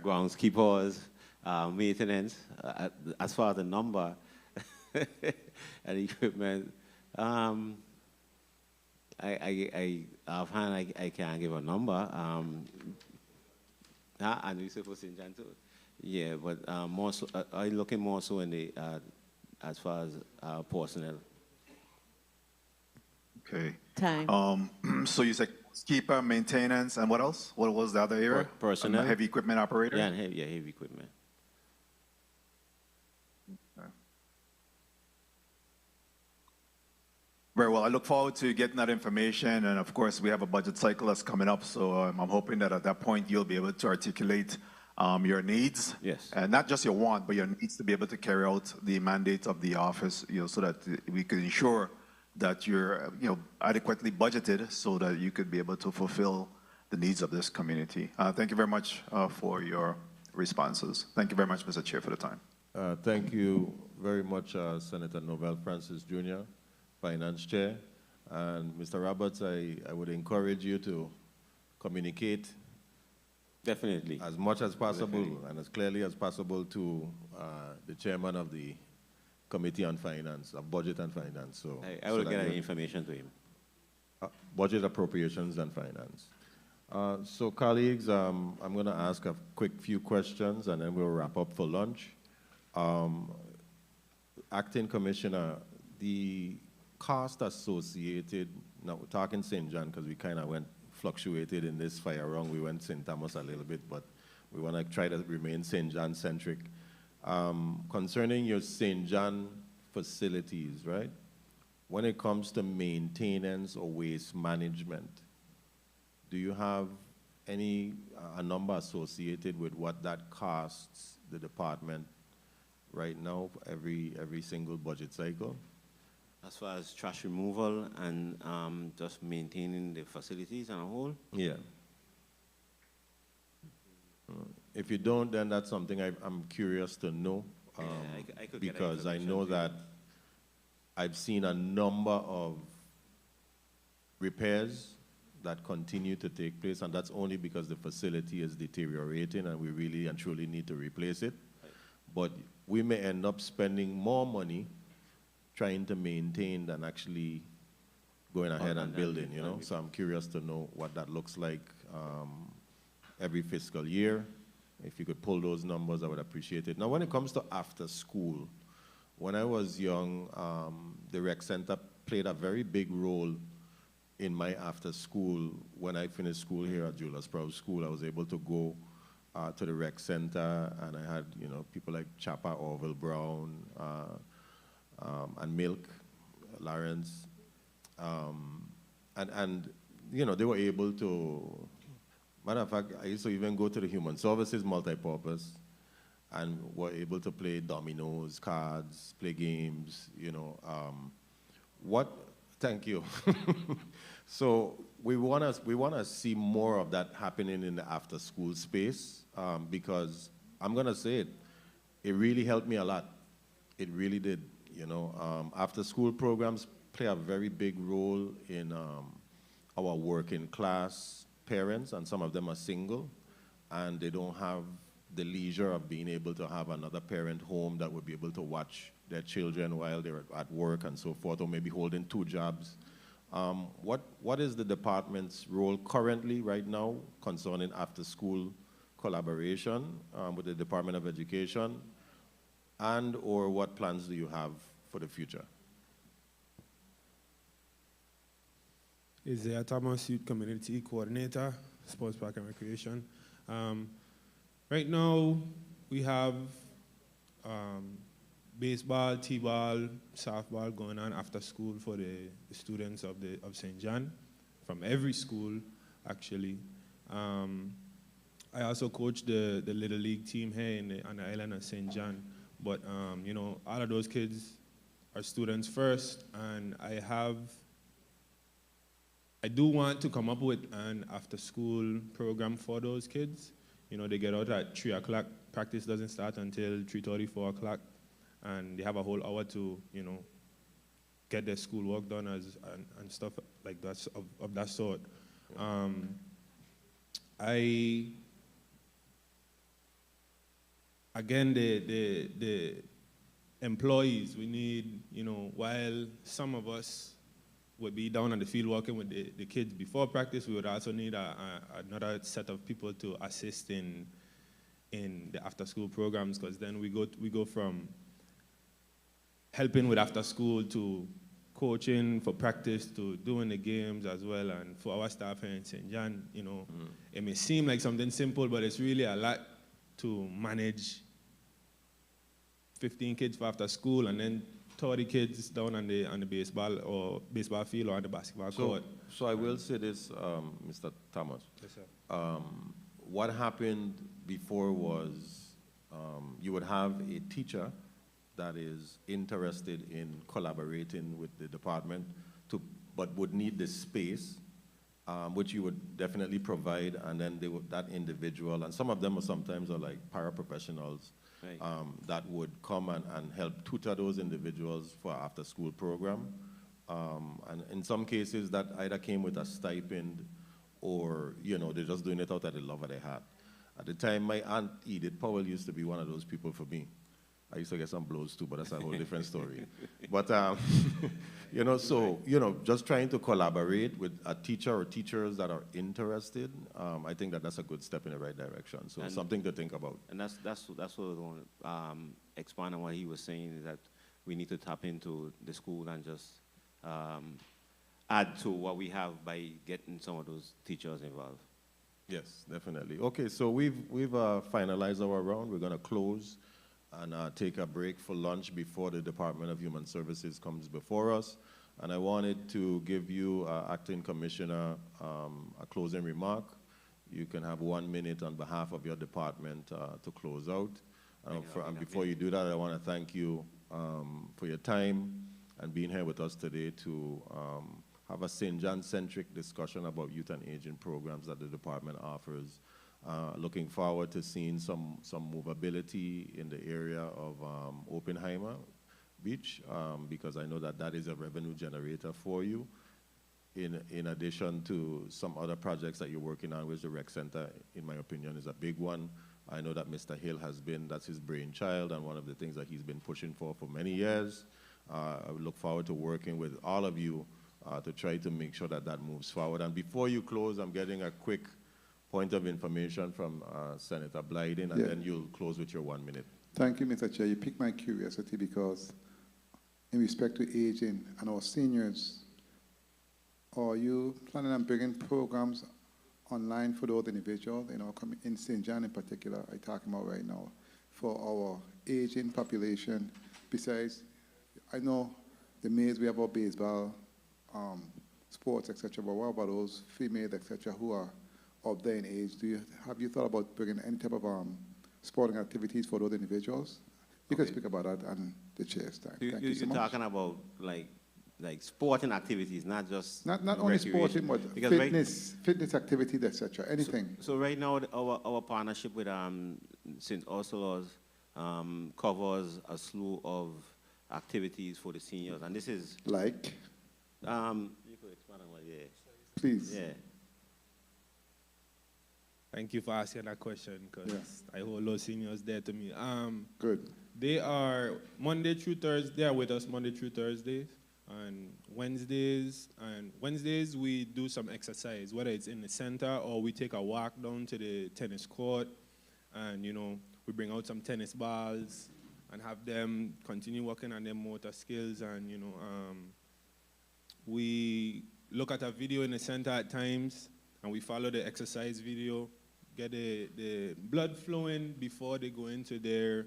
groundskeepers, maintenance. As far as the number and equipment, offhand, I can't give a number. And we say for St. John too. Yeah, but more so, I'm looking more so in the as far as personnel. Okay. Time. So you said keeper, maintenance, and what else? What was the other area? Personnel. Heavy equipment operator? Yeah, heavy equipment. Very well. I look forward to getting that information. And of course, we have a budget cycle that's coming up. So I'm hoping that at that point, you'll be able to articulate your needs. Yes. And not just your want, but your needs to be able to carry out the mandate of the office, so that we can ensure that you're, adequately budgeted so that you could be able to fulfill the needs of this community. Thank you very much for your responses. Thank you very much, Mr. Chair, for the time. Thank you very much, Senator Novell Francis Jr., Finance Chair. And Mr. Roberts, I would encourage you to communicate definitely as much as possible and as clearly as possible to the chairman of the Committee on Finance, of Budget and Finance. So I will get that information to him. Budget, Appropriations, and Finance. So colleagues, I'm going to ask a quick few questions and then we'll wrap up for lunch. Acting Commissioner, the cost associated, now we're talking St. John because we kind of fluctuated in this fire run. We went St. Thomas a little bit, but we want to try to remain St. John centric. Concerning your St. John facilities, right? When it comes to maintenance or waste management, do you have a number associated with what that costs the department right now for every single budget cycle? As far as trash removal and just maintaining the facilities and a whole? Yeah. If you don't, then that's something I'm curious to know. Yeah, I could get because I know that I've seen a number of repairs that continue to take place, and that's only because the facility is deteriorating and we really and truly need to replace it. Right. But we may end up spending more money trying to maintain than actually going ahead and building, So I'm curious to know what that looks like every fiscal year. If you could pull those numbers, I would appreciate it. Now, when it comes to after school, when I was young, the rec center played a very big role in my after school. When I finished school here at Julius Proud School, I was able to go to the rec center, and I had, people like Chapa, Orville Brown, and Milk, Lawrence, and they were able to Matter of fact, I used to even go to the human services multipurpose and were able to play dominoes, cards, play games, you know. Thank you. So we wanna see more of that happening in the after school space, because I'm gonna say it really helped me a lot. It really did, you know. After school programs play a very big role in our working class parents, and some of them are single, and they don't have the leisure of being able to have another parent home that would be able to watch their children while they're at work and so forth, or maybe holding two jobs. What is the department's role currently, right now, concerning after-school collaboration with the Department of Education, and or what plans do you have for the future? Isaiah Thomas, Youth Community Coordinator, Sports Park and Recreation. Right now, we have baseball, t-ball, softball going on after school for the students of St. John, from every school, actually. I also coach the Little League team here on the island of St. John. But, you know, all of those kids are students first, and I do want to come up with an after-school program for those kids. You know, they get out at 3 o'clock. Practice doesn't start until 3:30, 4 o'clock. And they have a whole hour to, you know, get their schoolwork done and stuff like that, of that sort. Again, the employees, we need, you know, while some of us would be down on the field working with the kids before practice, we would also need another set of people to assist in the after-school programs, because then we go from helping with after school to coaching for practice to doing the games as well. And for our staff here in St. John, you know, it may seem like something simple, but it's really a lot to manage 15 kids for after school and then 30 kids down on the baseball field or on the basketball court. So I will say this, Mr. Thomas. Yes, sir. What happened before was you would have a teacher that is interested in collaborating with the department, but would need the space, which you would definitely provide, and then that individual, and some of them sometimes are like paraprofessionals, right, that would come and help tutor those individuals for after-school program. And in some cases, that either came with a stipend or, you know, they're just doing it out of the love of their heart. At the time, my Aunt Edith Powell used to be one of those people for me. I used to get some blows too, but that's a whole different story. But, you know, so, you know, just trying to collaborate with a teacher or teachers that are interested, I think that's a good step in the right direction. So something to think about. And that's what I want to expand on what he was saying, is that we need to tap into the school and just add to what we have by getting some of those teachers involved. Yes, definitely. Okay, so we've finalized our round. We're going to close and take a break for lunch before the Department of Human Services comes before us. And I wanted to give you, Acting Commissioner, a closing remark. You can have 1 minute on behalf of your department to close out. And before you do that, I want to thank you for your time and being here with us today to have a St. John-centric discussion about youth and aging programs that the department offers. Looking forward to seeing some movability in the area of Oppenheimer Beach, because I know that is a revenue generator for you, in addition to some other projects that you're working on, which the rec center, in my opinion, is a big one. I know that Mr. Hill that's his brainchild and one of the things that he's been pushing for many years. I look forward to working with all of you to try to make sure that moves forward. And before you close, I'm getting a quick point of information from Senator Blyden, and then you'll close with your 1 minute. Thank you, Mr. Chair. You piqued my curiosity because in respect to aging and our seniors, are you planning on bringing programs online for those individuals, you know, in St. John in particular, I'm talking about right now, for our aging population? Besides, I know the maids, we have our baseball, sports, etc., but what about those females, etc., who are of day and age, have you thought about bringing any type of sporting activities for those individuals? You can speak about that and the chair's time. Thank you so much. You're talking about like sporting activities, not just not only sporting, but because fitness activities, etc. Anything. So right now, our partnership with St. Ursula's covers a slew of activities for the seniors, and this is like. You could expand on that, yeah. Please. Yeah. Thank you for asking that question, because I hold those seniors dear to me. Good. They are Monday through Thursday. They are with us Monday through Thursdays. And Wednesdays we do some exercise, whether it's in the center or we take a walk down to the tennis court, and we bring out some tennis balls and have them continue working on their motor skills. And we look at a video in the center at times, and we follow the exercise video, get the blood flowing before they go into their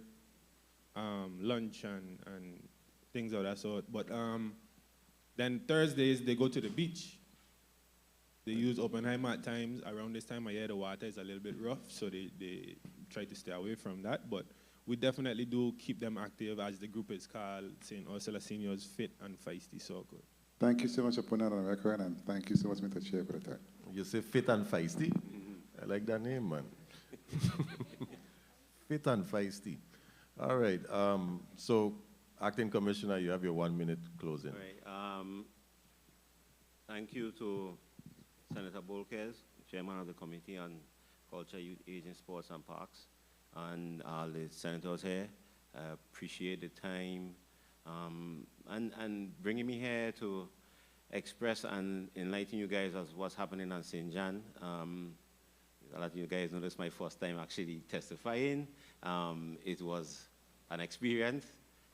lunch and things of that sort. But then Thursdays, they go to the beach. They use Oppenheimer at times. Around this time of year, the water is a little bit rough, so they try to stay away from that. But we definitely do keep them active, as the group is called, St. Ursula Seniors Fit and Feisty Soccer. Thank you so much for putting that on the record, and thank you so much, Mr. Chair, for the time. You say fit and feisty? I like that name, man. Fit and feisty. All right. So, Acting Commissioner, you have your 1 minute closing. All right. Thank you to Senator Bolkes, Chairman of the Committee on Culture, Youth, Aging, Sports, and Parks, and all the senators here. I appreciate the time and bringing me here to express and enlighten you guys as what's happening on St. John. A lot of you guys know this is my first time actually testifying. It was an experience.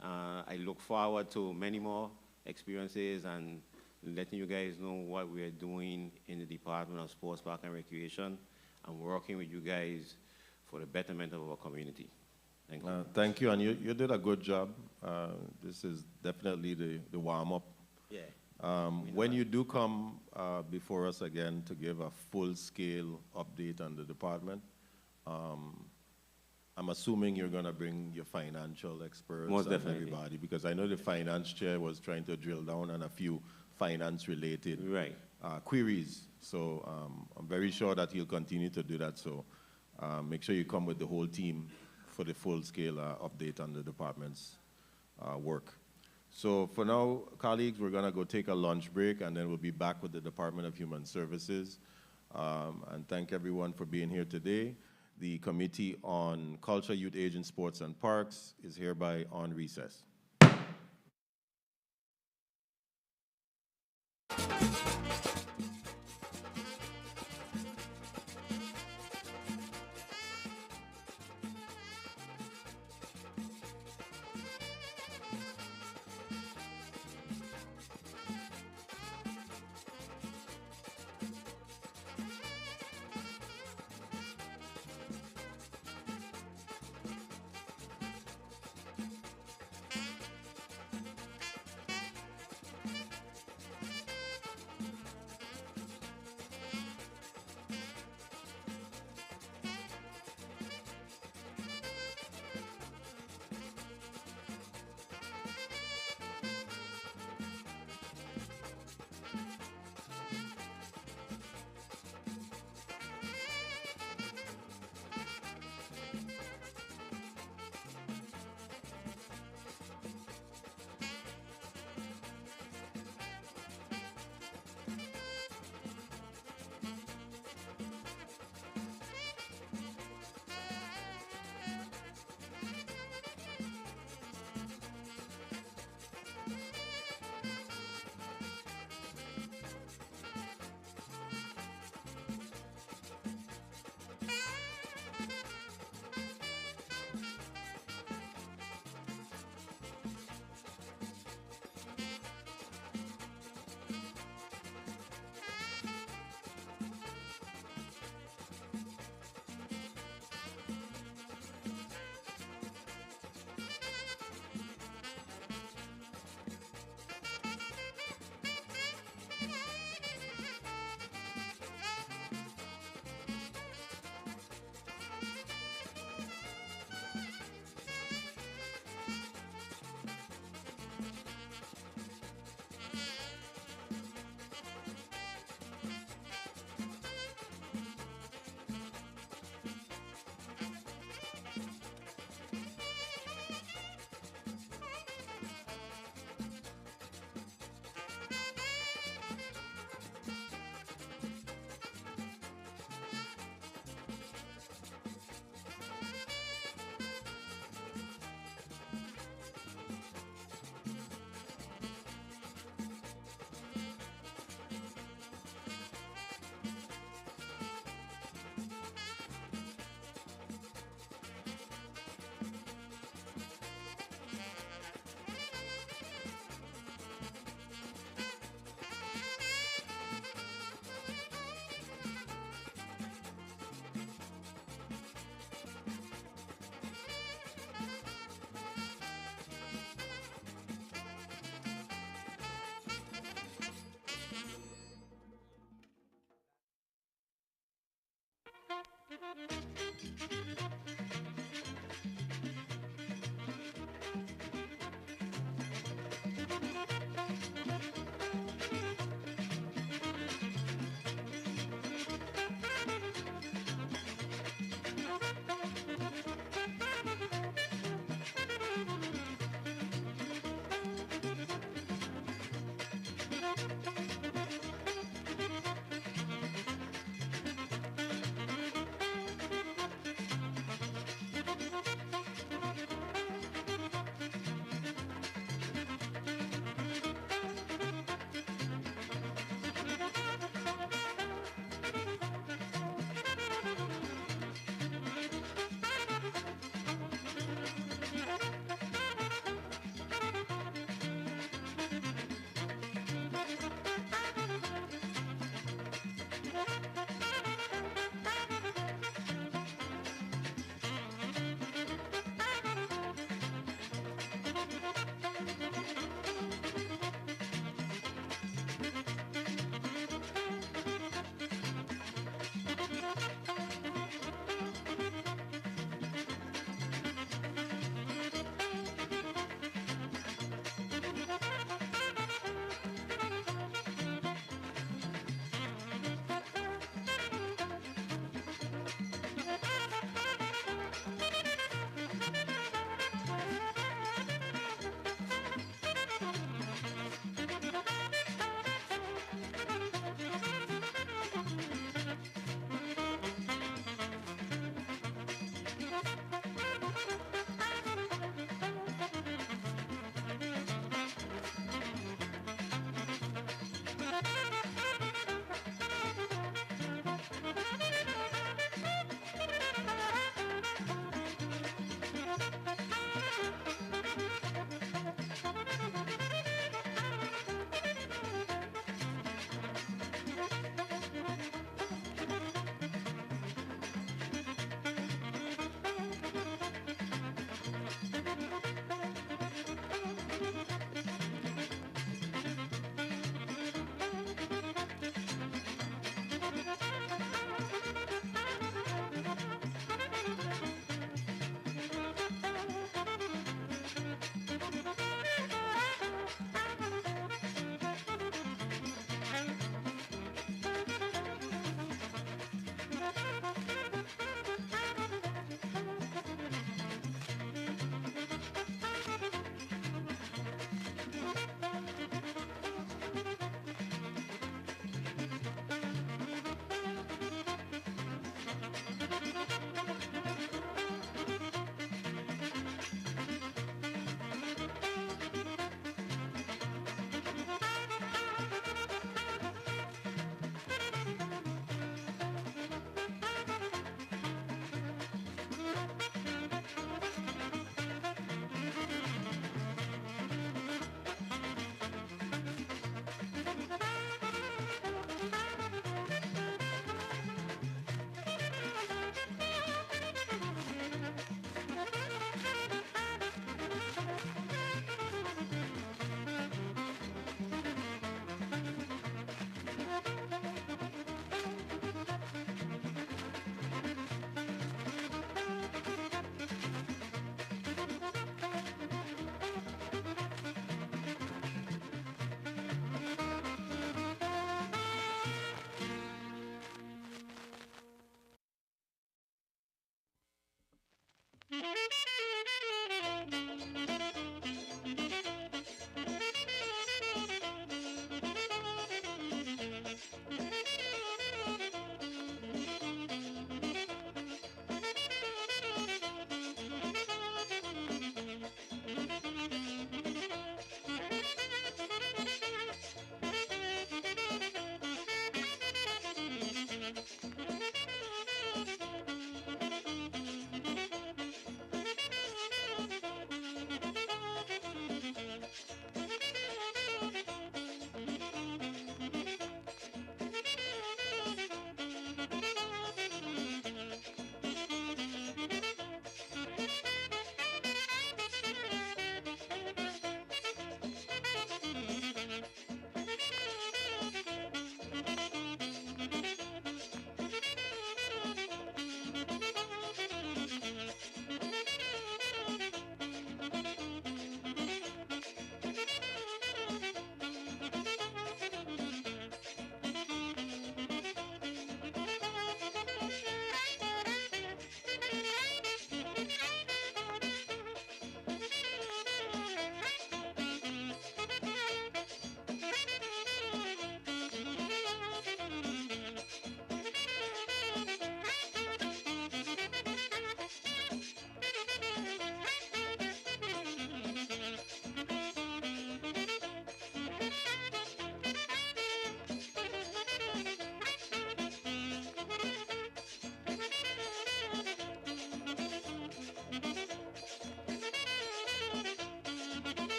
I look forward to many more experiences and letting you guys know what we are doing in the Department of Sports, Park, and Recreation, and working with you guys for the betterment of our community. Thank you. Thank you, and you did a good job. This is definitely the warm-up. Yeah. When you do come before us again to give a full-scale update on the department, I'm assuming you're going to bring your financial experts Most and definitely. everybody, because I know the finance chair was trying to drill down on a few finance-related queries. So I'm very sure that he'll continue to do that. So make sure you come with the whole team for the full-scale update on the department's work. So for now, colleagues, we're going to go take a lunch break, and then we'll be back with the Department of Human Services. And thank everyone for being here today. The Committee on Culture, Youth, Aging, Sports, and Parks is hereby on recess.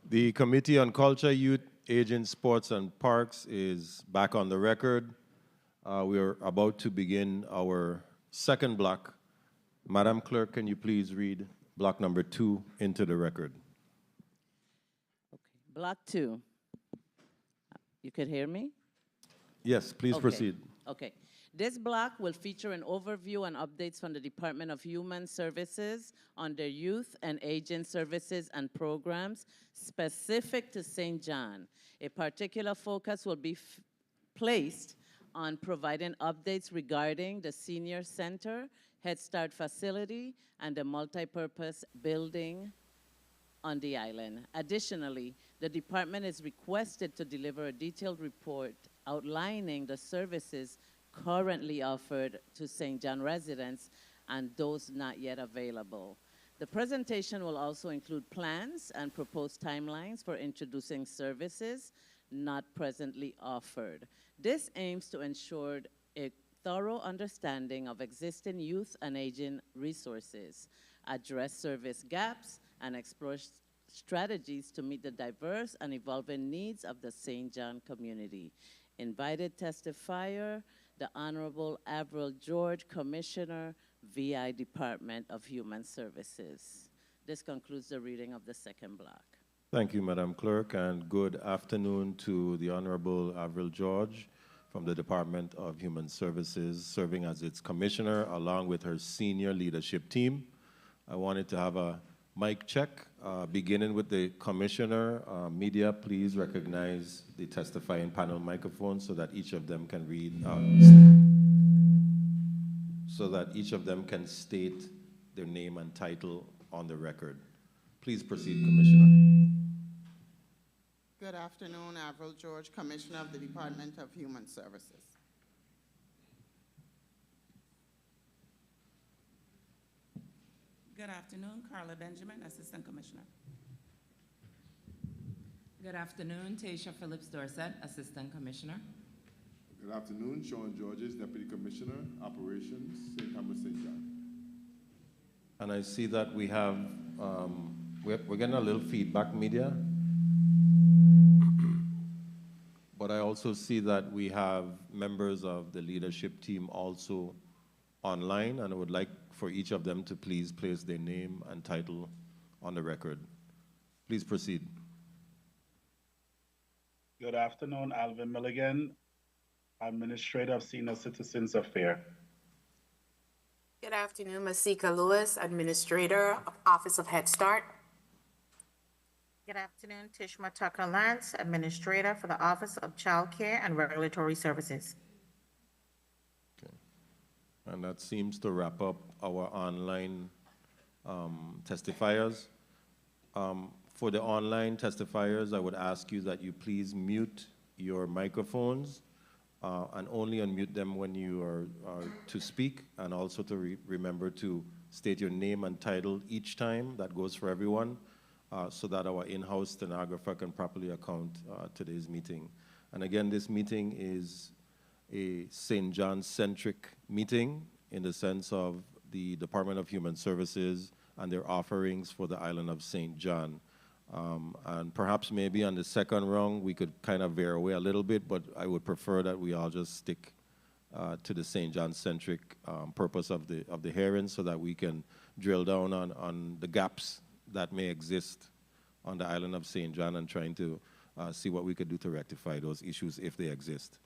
The Committee on Culture, Youth, Aging, Sports, and Parks is back on the record. We are about to begin our second block. Madam Clerk, can you please read block number 2 into the record? Okay. Block 2. You could hear me? Yes, please Okay. proceed. Okay. This block will feature an overview and updates from the Department of Human Services on their youth and aging services and programs specific to St. John. A particular focus will be placed on providing updates regarding the senior center, Head Start facility, and the multipurpose building on the island. Additionally, the department is requested to deliver a detailed report outlining the services currently offered to St. John residents and those not yet available. The presentation will also include plans and proposed timelines for introducing services not presently offered. This aims to ensure a thorough understanding of existing youth and aging resources, address service gaps, and explore strategies to meet the diverse and evolving needs of the St. John community. Invited testifier, the Honorable Avril George, Commissioner, VI Department of Human Services. This concludes the reading of the second block. Thank you, Madam Clerk, and good afternoon to the Honorable Avril George from the Department of Human Services, serving as its commissioner along with her senior leadership team. I wanted to have a mic check, beginning with the commissioner. Media, please recognize the testifying panel microphone so that each of them can read, so that each of them can state their name and title on the record. Please proceed, Commissioner. Good afternoon, Avril George, Commissioner of the Department of Human Services. Good afternoon, Carla Benjamin, Assistant Commissioner. Good afternoon, Tasha Phillips Dorset, Assistant Commissioner. Good afternoon, Sean Georges, Deputy Commissioner, Operations, St. Thomas, St. John. And I see that we have, we're getting a little feedback, media. But I also see that we have members of the leadership team also online, and I would like for each of them to please place their name and title on the record. Please proceed. Good afternoon, Alvin Milligan, Administrator of Senior Citizens Affairs. Good afternoon, Masika Lewis, Administrator of Office of Head Start. Good afternoon, Tishma Tucker Lance, Administrator for the Office of Child Care and Regulatory Services. Okay. And that seems to wrap up our online testifiers. For the online testifiers, I would ask you that you please mute your microphones and only unmute them when you are to speak, and also to remember to state your name and title each time. That goes for everyone, so that our in-house stenographer can properly account today's meeting. And again, this meeting is a St. John-centric meeting in the sense of the Department of Human Services and their offerings for the island of St. John. And perhaps maybe on the second round, we could kind of veer away a little bit, but I would prefer that we all just stick to the St. John-centric purpose of the hearing, so that we can drill down on the gaps that may exist on the island of St. John, and trying to see what we could do to rectify those issues if they exist.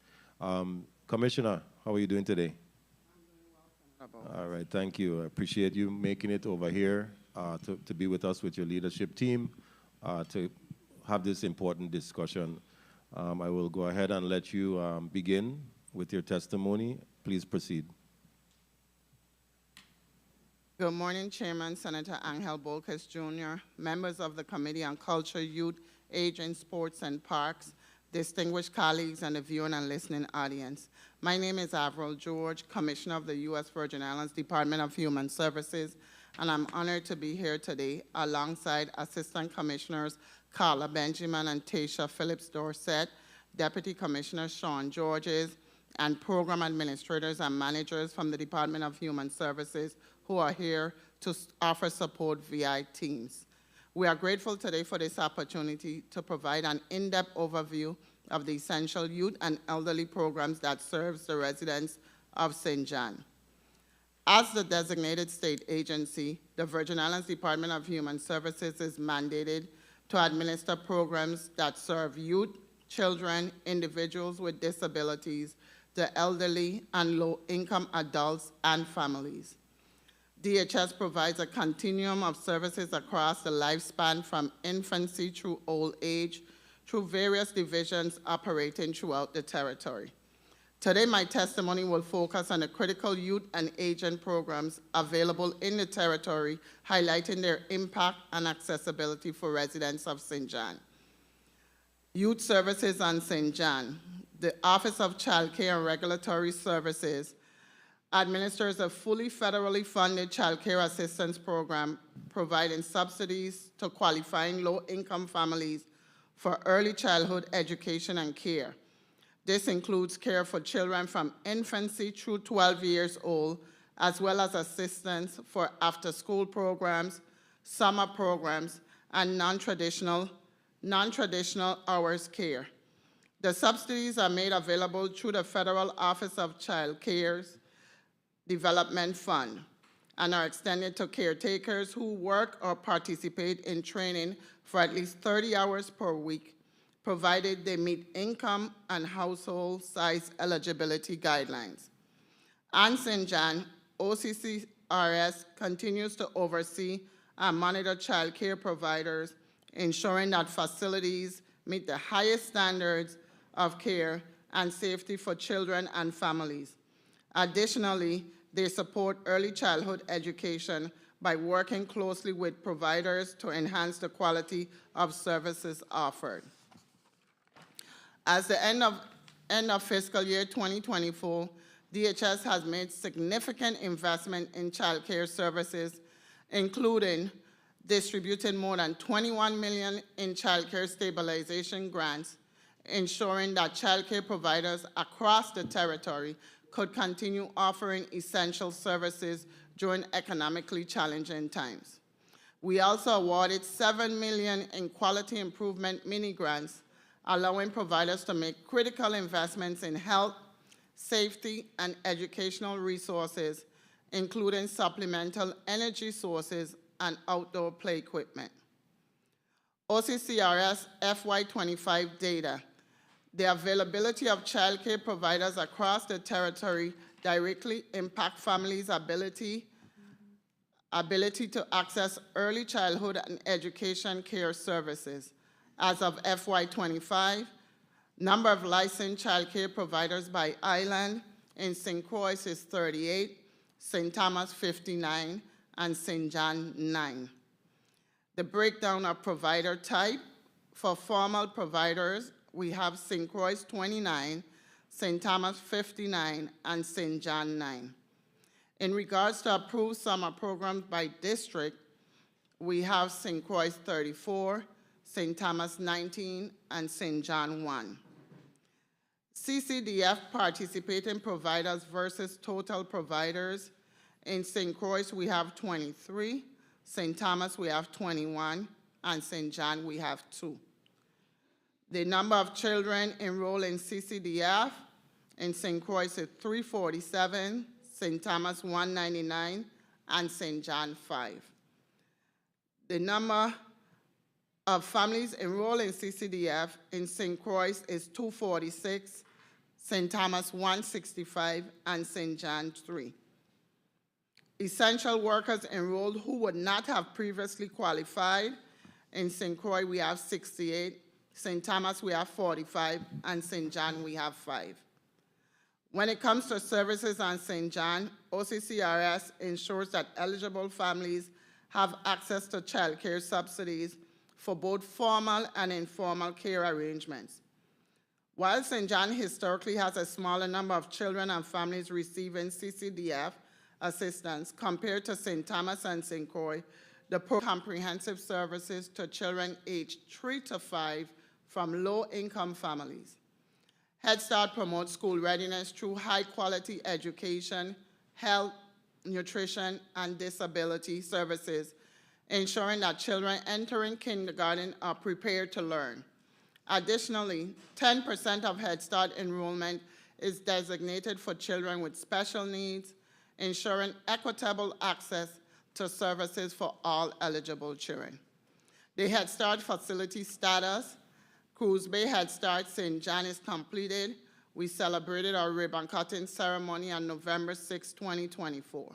Commissioner, how are you doing today? I'm doing well. All right, thank you. I appreciate you making it over here to be with us with your leadership team to have this important discussion. I will go ahead and let you begin with your testimony. Please proceed. Good morning, Chairman Senator Angel Bolkes Jr., members of the Committee on Culture, Youth, Aging, Sports, and Parks, distinguished colleagues, and the viewing and listening audience. My name is Avril George, Commissioner of the U.S. Virgin Islands Department of Human Services, and I'm honored to be here today alongside Assistant Commissioners Carla Benjamin and Tasha Phillips Dorset, Deputy Commissioner Sean Georges, and program administrators and managers from the Department of Human Services who are here to offer support VI teams. We are grateful today for this opportunity to provide an in-depth overview of the essential youth and elderly programs that serves the residents of St. John. As the designated state agency, the Virgin Islands Department of Human Services is mandated to administer programs that serve youth, children, individuals with disabilities, the elderly, and low-income adults and families. DHS provides a continuum of services across the lifespan from infancy through old age, through various divisions operating throughout the territory. Today, my testimony will focus on the critical youth and aging programs available in the territory, highlighting their impact and accessibility for residents of St. John. Youth Services on St. John. The Office of Child Care and Regulatory Services administers a fully federally funded child care assistance program providing subsidies to qualifying low-income families for early childhood education and care. This includes care for children from infancy through 12 years old, as well as assistance for after-school programs, summer programs, and non-traditional hours care. The subsidies are made available through the Federal Office of Child Care's Development Fund and are extended to caretakers who work or participate in training for at least 30 hours per week, provided they meet income and household size eligibility guidelines. On St. John, OCCRS continues to oversee and monitor child care providers, ensuring that facilities meet the highest standards of care and safety for children and families. Additionally, they support early childhood education by working closely with providers to enhance the quality of services offered. As the end of fiscal year 2024, DHS has made significant investment in child care services, including distributing more than $21 million in child care stabilization grants, ensuring that child care providers across the territory could continue offering essential services during economically challenging times. We also awarded $7 million in quality improvement mini grants, allowing providers to make critical investments in health, safety, and educational resources, including supplemental energy sources and outdoor play equipment. OCCRS FY25 data. The availability of child care providers across the territory directly impact families' ability to access early childhood and education care services. As of FY25, number of licensed child care providers by island in St. Croix is 38, St. Thomas 59, and St. John 9. The breakdown of provider type: for formal providers, we have St. Croix 29, St. Thomas 59, and St. John 9. In regards to approved summer programs by district, we have St. Croix 34, St. Thomas 19, and St. John 1. CCDF participating providers versus total providers. In St. Croix, we have 23, St. Thomas, we have 21, and St. John, we have 2. The number of children enrolled in CCDF in St. Croix is 347, St. Thomas 199, and St. John 5. The number of families enrolled in CCDF in St. Croix is 246, St. Thomas 165, and St. John 3. Essential workers enrolled who would not have previously qualified. In St. Croix, we have 68, St. Thomas, we have 45, and St. John, we have 5. When it comes to services on St. John, OCCRS ensures that eligible families have access to child care subsidies for both formal and informal care arrangements. While St. John historically has a smaller number of children and families receiving CCDF assistance compared to St. Thomas and St. Croix, the comprehensive services to children aged 3 to 5 from low-income families. Head Start promotes school readiness through high-quality education, health, nutrition, and disability services, ensuring that children entering kindergarten are prepared to learn. Additionally, 10% of Head Start enrollment is designated for children with special needs, ensuring equitable access to services for all eligible children. The Head Start facility status: Cruz Bay Head Start St. John is completed. We celebrated our ribbon cutting ceremony on November 6, 2024.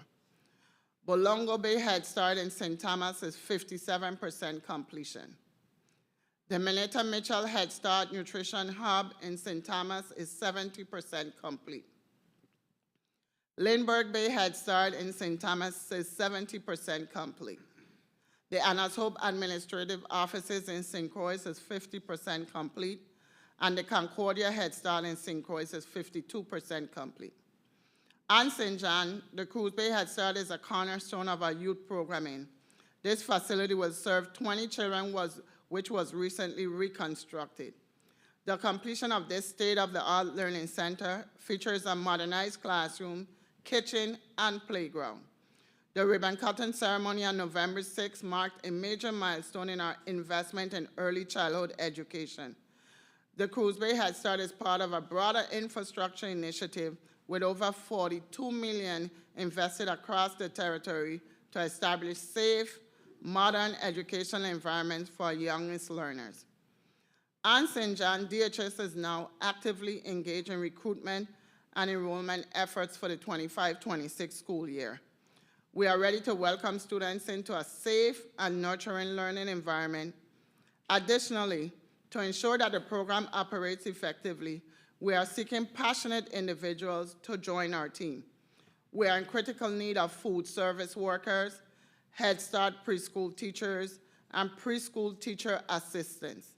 Bolongo Bay Head Start in St. Thomas is 57% completion. The Mineta Mitchell Head Start Nutrition Hub in St. Thomas is 70% complete. Lindbergh Bay Head Start in St. Thomas is 70% complete. The Anna's Hope Administrative Offices in St. Croix is 50% complete, and the Concordia Head Start in St. Croix is 52% complete. On St. John, the Cruz Bay Head Start is a cornerstone of our youth programming. This facility will serve 20 children, which was recently reconstructed. The completion of this state-of-the-art learning center features a modernized classroom, kitchen, and playground. The ribbon cutting ceremony on November 6 marked a major milestone in our investment in early childhood education. The Cruz Bay Head Start is part of a broader infrastructure initiative with over $42 million invested across the territory to establish safe, modern educational environments for our youngest learners. On St. John, DHS is now actively engaged in recruitment and enrollment efforts for the 25-26 school year. We are ready to welcome students into a safe and nurturing learning environment. Additionally, to ensure that the program operates effectively, we are seeking passionate individuals to join our team. We are in critical need of food service workers, Head Start preschool teachers, and preschool teacher assistants.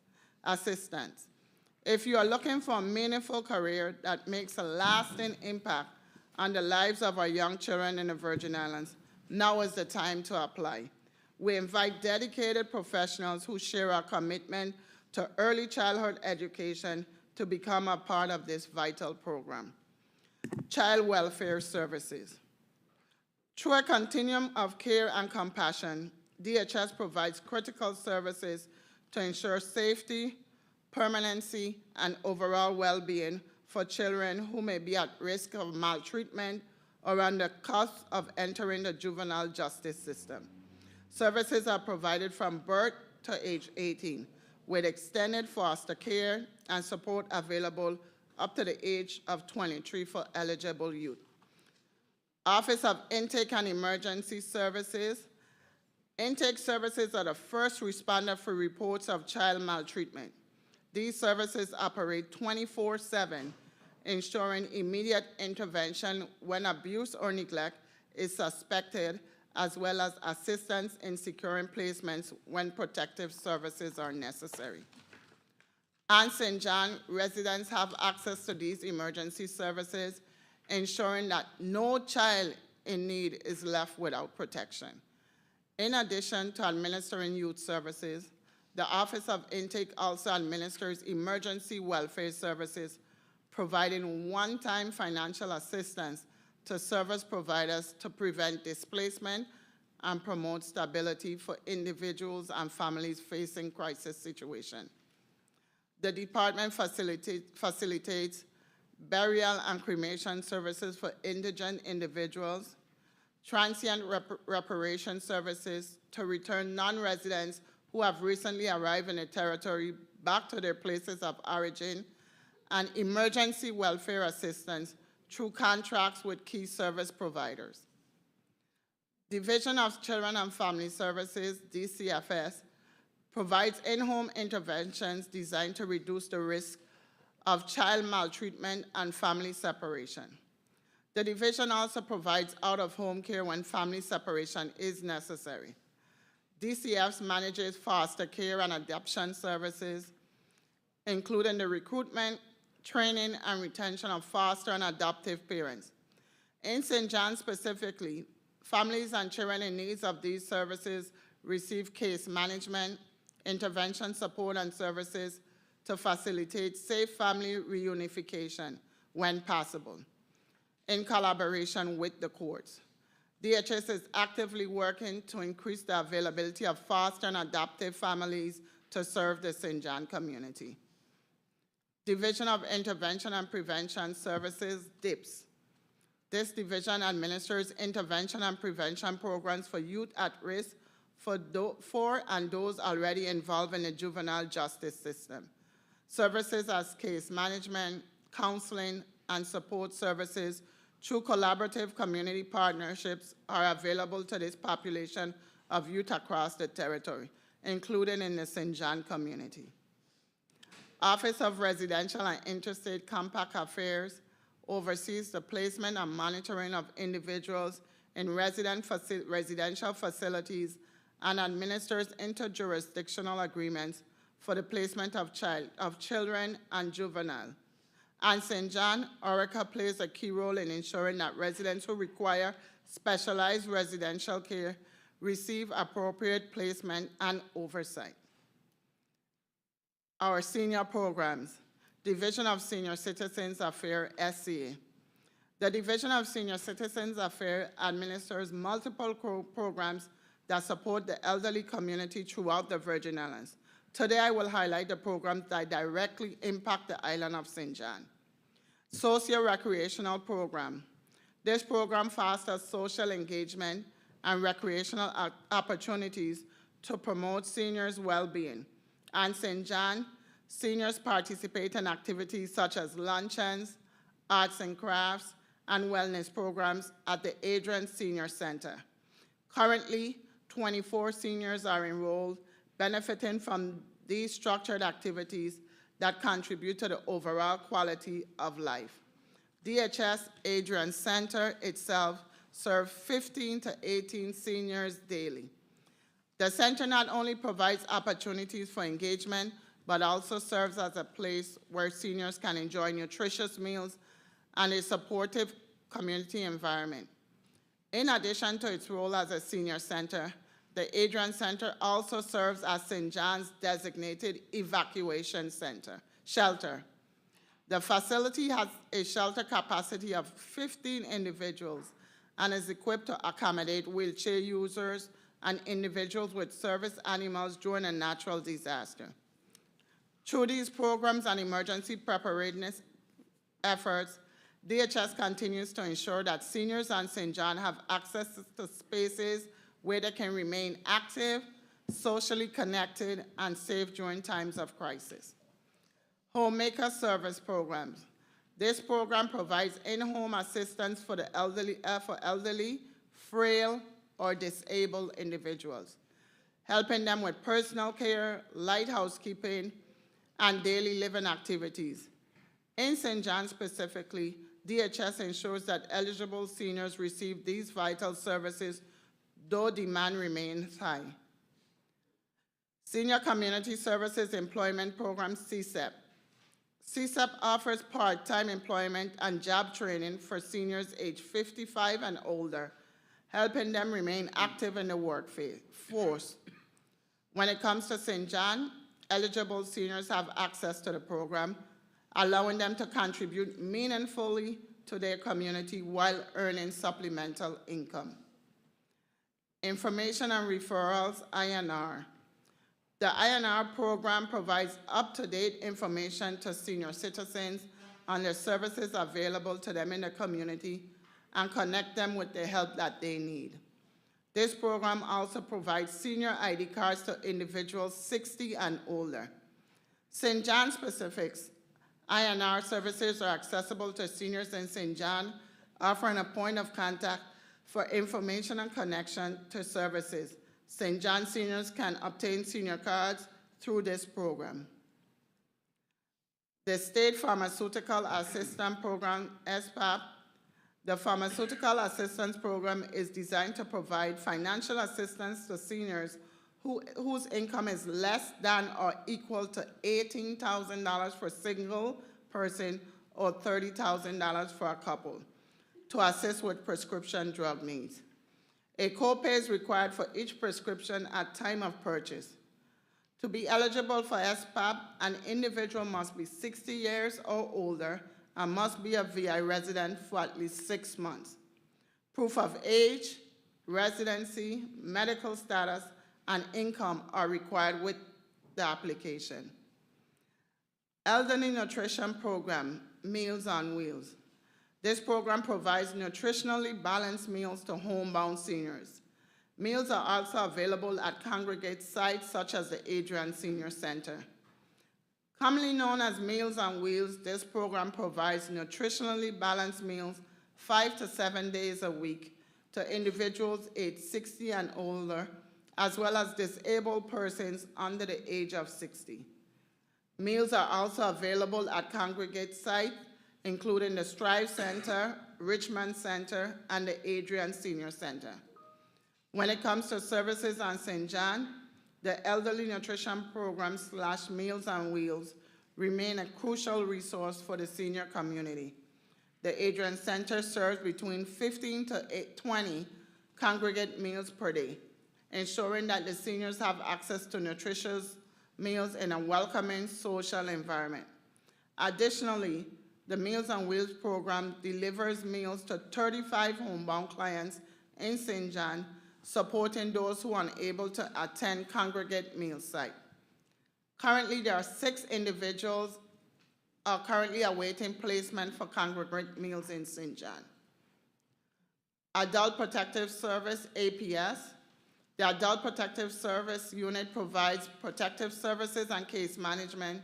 If you are looking for a meaningful career that makes a lasting impact on the lives of our young children in the Virgin Islands, now is the time to apply. We invite dedicated professionals who share our commitment to early childhood education to become a part of this vital program. Child welfare services. Through a continuum of care and compassion, DHS provides critical services to ensure safety, permanency, and overall well-being for children who may be at risk of maltreatment or on the cusp of entering the juvenile justice system. Services are provided from birth to age 18, with extended foster care and support available up to the age of 23 for eligible youth. Office of Intake and Emergency Services. Intake services are the first responder for reports of child maltreatment. These services operate 24/7, ensuring immediate intervention when abuse or neglect is suspected, as well as assistance in securing placements when protective services are necessary. On St. John, residents have access to these emergency services, ensuring that no child in need is left without protection. In addition to administering youth services, the Office of Intake also administers emergency welfare services, providing one-time financial assistance to service providers to prevent displacement and promote stability for individuals and families facing crisis situations. The department facilitates burial and cremation services for indigent individuals, transient reparation services to return non-residents who have recently arrived in the territory back to their places of origin, and emergency welfare assistance through contracts with key service providers. Division of Children and Family Services, DCFS, provides in-home interventions designed to reduce the risk of child maltreatment and family separation. The division also provides out-of-home care when family separation is necessary. DCFS manages foster care and adoption services, including the recruitment, training, and retention of foster and adoptive parents. In St. John specifically, families and children in need of these services receive case management, intervention support, and services to facilitate safe family reunification when possible, in collaboration with the courts. DHS is actively working to increase the availability of foster and adoptive families to serve the St. John community. Division of Intervention and Prevention Services, DIPS. This division administers intervention and prevention programs for youth at risk for and those already involved in the juvenile justice system. Services as case management, counseling, and support services through collaborative community partnerships are available to this population of youth across the territory, including in the St. John community. Office of Residential and Interstate Compact Affairs oversees the placement and monitoring of individuals in residential facilities and administers interjurisdictional agreements for the placement of children and juvenile. And St. John, ORCA plays a key role in ensuring that residents who require specialized residential care receive appropriate placement and oversight. Our senior programs, Division of Senior Citizens Affairs, SCA. The Division of Senior Citizens Affairs administers multiple programs that support the elderly community throughout the Virgin Islands. Today, I will highlight the programs that directly impact the island of St. John. Socio-recreational program. This program fosters social engagement and recreational opportunities to promote seniors' well-being. And St. John, seniors participate in activities such as luncheons, arts and crafts, and wellness programs at the Adrian Senior Center. Currently, 24 seniors are enrolled, benefiting from these structured activities that contribute to the overall quality of life. DHS Adrian Center itself serves 15 to 18 seniors daily. The center not only provides opportunities for engagement, but also serves as a place where seniors can enjoy nutritious meals and a supportive community environment. In addition to its role as a senior center, the Adrian Center also serves as St. John's designated evacuation shelter. The facility has a shelter capacity of 15 individuals and is equipped to accommodate wheelchair users and individuals with service animals during a natural disaster. Through these programs and emergency preparedness efforts, DHS continues to ensure that seniors on St. John have access to spaces where they can remain active, socially connected, and safe during times of crisis. Homemaker service programs. This program provides in-home assistance for the elderly, frail, or disabled individuals, helping them with personal care, light housekeeping, and daily living activities. In St. John specifically, DHS ensures that eligible seniors receive these vital services, though demand remains high. Senior Community Services Employment Program, CSEP. CSEP offers part-time employment and job training for seniors aged 55 and older, helping them remain active in the workforce. When it comes to St. John, eligible seniors have access to the program, allowing them to contribute meaningfully to their community while earning supplemental income. Information and referrals, INR. The INR program provides up-to-date information to senior citizens on the services available to them in the community and connect them with the help that they need. This program also provides senior ID cards to individuals 60 and older. St. John specifics, INR services are accessible to seniors in St. John, offering a point of contact for information and connection to services. St. John seniors can obtain senior cards through this program. The State Pharmaceutical Assistance Program, SPAP. The Pharmaceutical Assistance Program is designed to provide financial assistance to seniors whose income is less than or equal to $18,000 for a single person or $30,000 for a couple to assist with prescription drug needs. A copay is required for each prescription at time of purchase. To be eligible for SPAP, an individual must be 60 years or older and must be a VI resident for at least 6 months. Proof of age, residency, medical status, and income are required with the application. Elderly Nutrition Program, Meals on Wheels. This program provides nutritionally balanced meals to homebound seniors. Meals are also available at congregate sites such as the Adrian Senior Center. Commonly known as Meals on Wheels, this program provides nutritionally balanced meals 5 to 7 days a week to individuals aged 60 and older, as well as disabled persons under the age of 60. Meals are also available at congregate sites, including the Strive Center, Richmond Center, and the Adrian Senior Center. When it comes to services on St. John, the Elderly Nutrition Program / Meals on Wheels remain a crucial resource for the senior community. The Adrian Center serves between 15 to 20 congregate meals per day, ensuring that the seniors have access to nutritious meals in a welcoming social environment. Additionally, the Meals on Wheels program delivers meals to 35 homebound clients in St. John, supporting those who are unable to attend congregate meal site. Currently, there are 6 individuals currently awaiting placement for congregate meals in St. John. Adult Protective Service, APS. The Adult Protective Service Unit provides protective services and case management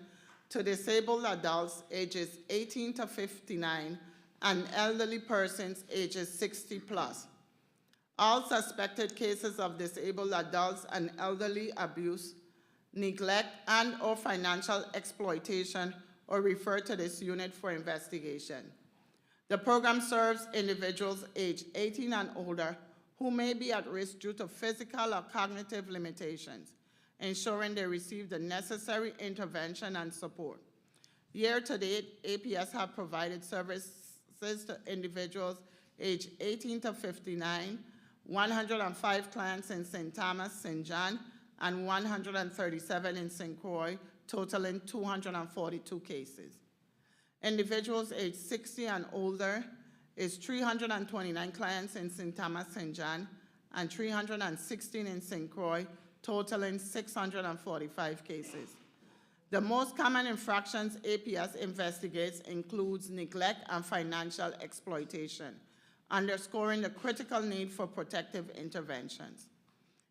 to disabled adults ages 18 to 59 and elderly persons ages 60 plus. All suspected cases of disabled adults and elderly abuse, neglect, and/or financial exploitation are referred to this unit for investigation. The program serves individuals aged 18 and older who may be at risk due to physical or cognitive limitations, ensuring they receive the necessary intervention and support. Year to date, APS have provided services to individuals aged 18 to 59, 105 clients in St. Thomas, St. John, and 137 in St. Croix, totaling 242 cases. Individuals aged 60 and older is 329 clients in St. Thomas, St. John, and 316 in St. Croix, totaling 645 cases. The most common infractions APS investigates includes neglect and financial exploitation, underscoring the critical need for protective interventions.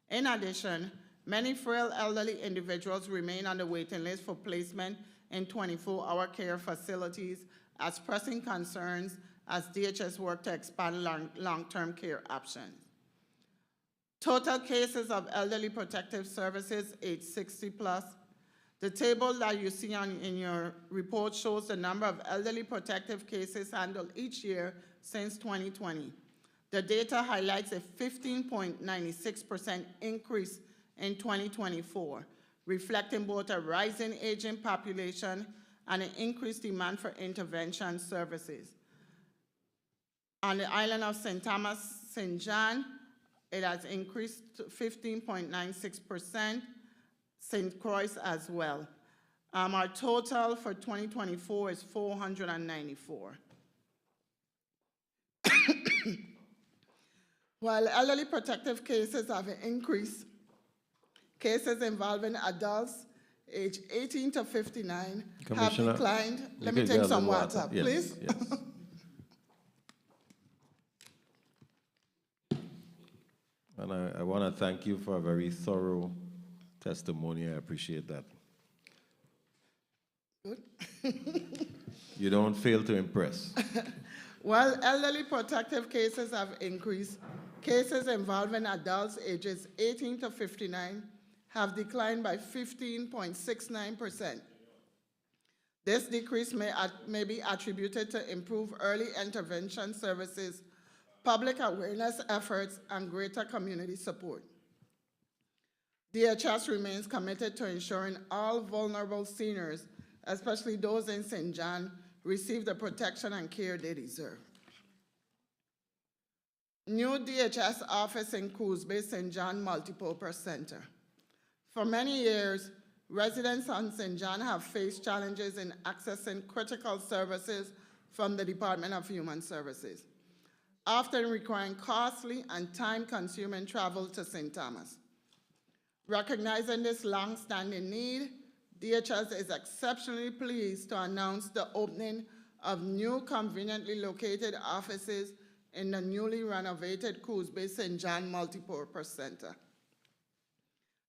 In addition, many frail elderly individuals remain on the waiting list for placement in 24-hour care facilities as pressing concerns as DHS work to expand long-term care options. Total cases of elderly protective services age 60 plus. The table that you see in your report shows the number of elderly protective cases handled each year since 2020. The data highlights a 15.96% increase in 2024, reflecting both a rising aging population and an increased demand for intervention services. On the island of St. Thomas, St. John, it has increased to 15.96%, St. Croix as well. Our total for 2024 is 494. While elderly protective cases have increased, cases involving adults aged 18 to 59 have declined. Let me take some water, yes, please. Yes. And I want to thank you for a very thorough testimony. I appreciate that. Good. You don't fail to impress. While elderly protective cases have increased, cases involving adults ages 18 to 59 have declined by 15.69%. This decrease may be attributed to improved early intervention services, public awareness efforts, and greater community support. DHS remains committed to ensuring all vulnerable seniors, especially those in St. John, receive the protection and care they deserve. New DHS office in Coos Bay St. John Multipurpose Center. For many years, residents on St. John have faced challenges in accessing critical services from the Department of Human Services. often requiring costly and time-consuming travel to St. Thomas. Recognizing this long-standing need, DHS is exceptionally pleased to announce the opening of new conveniently located offices in the newly renovated Coos Bay St. John Multipurpose Center.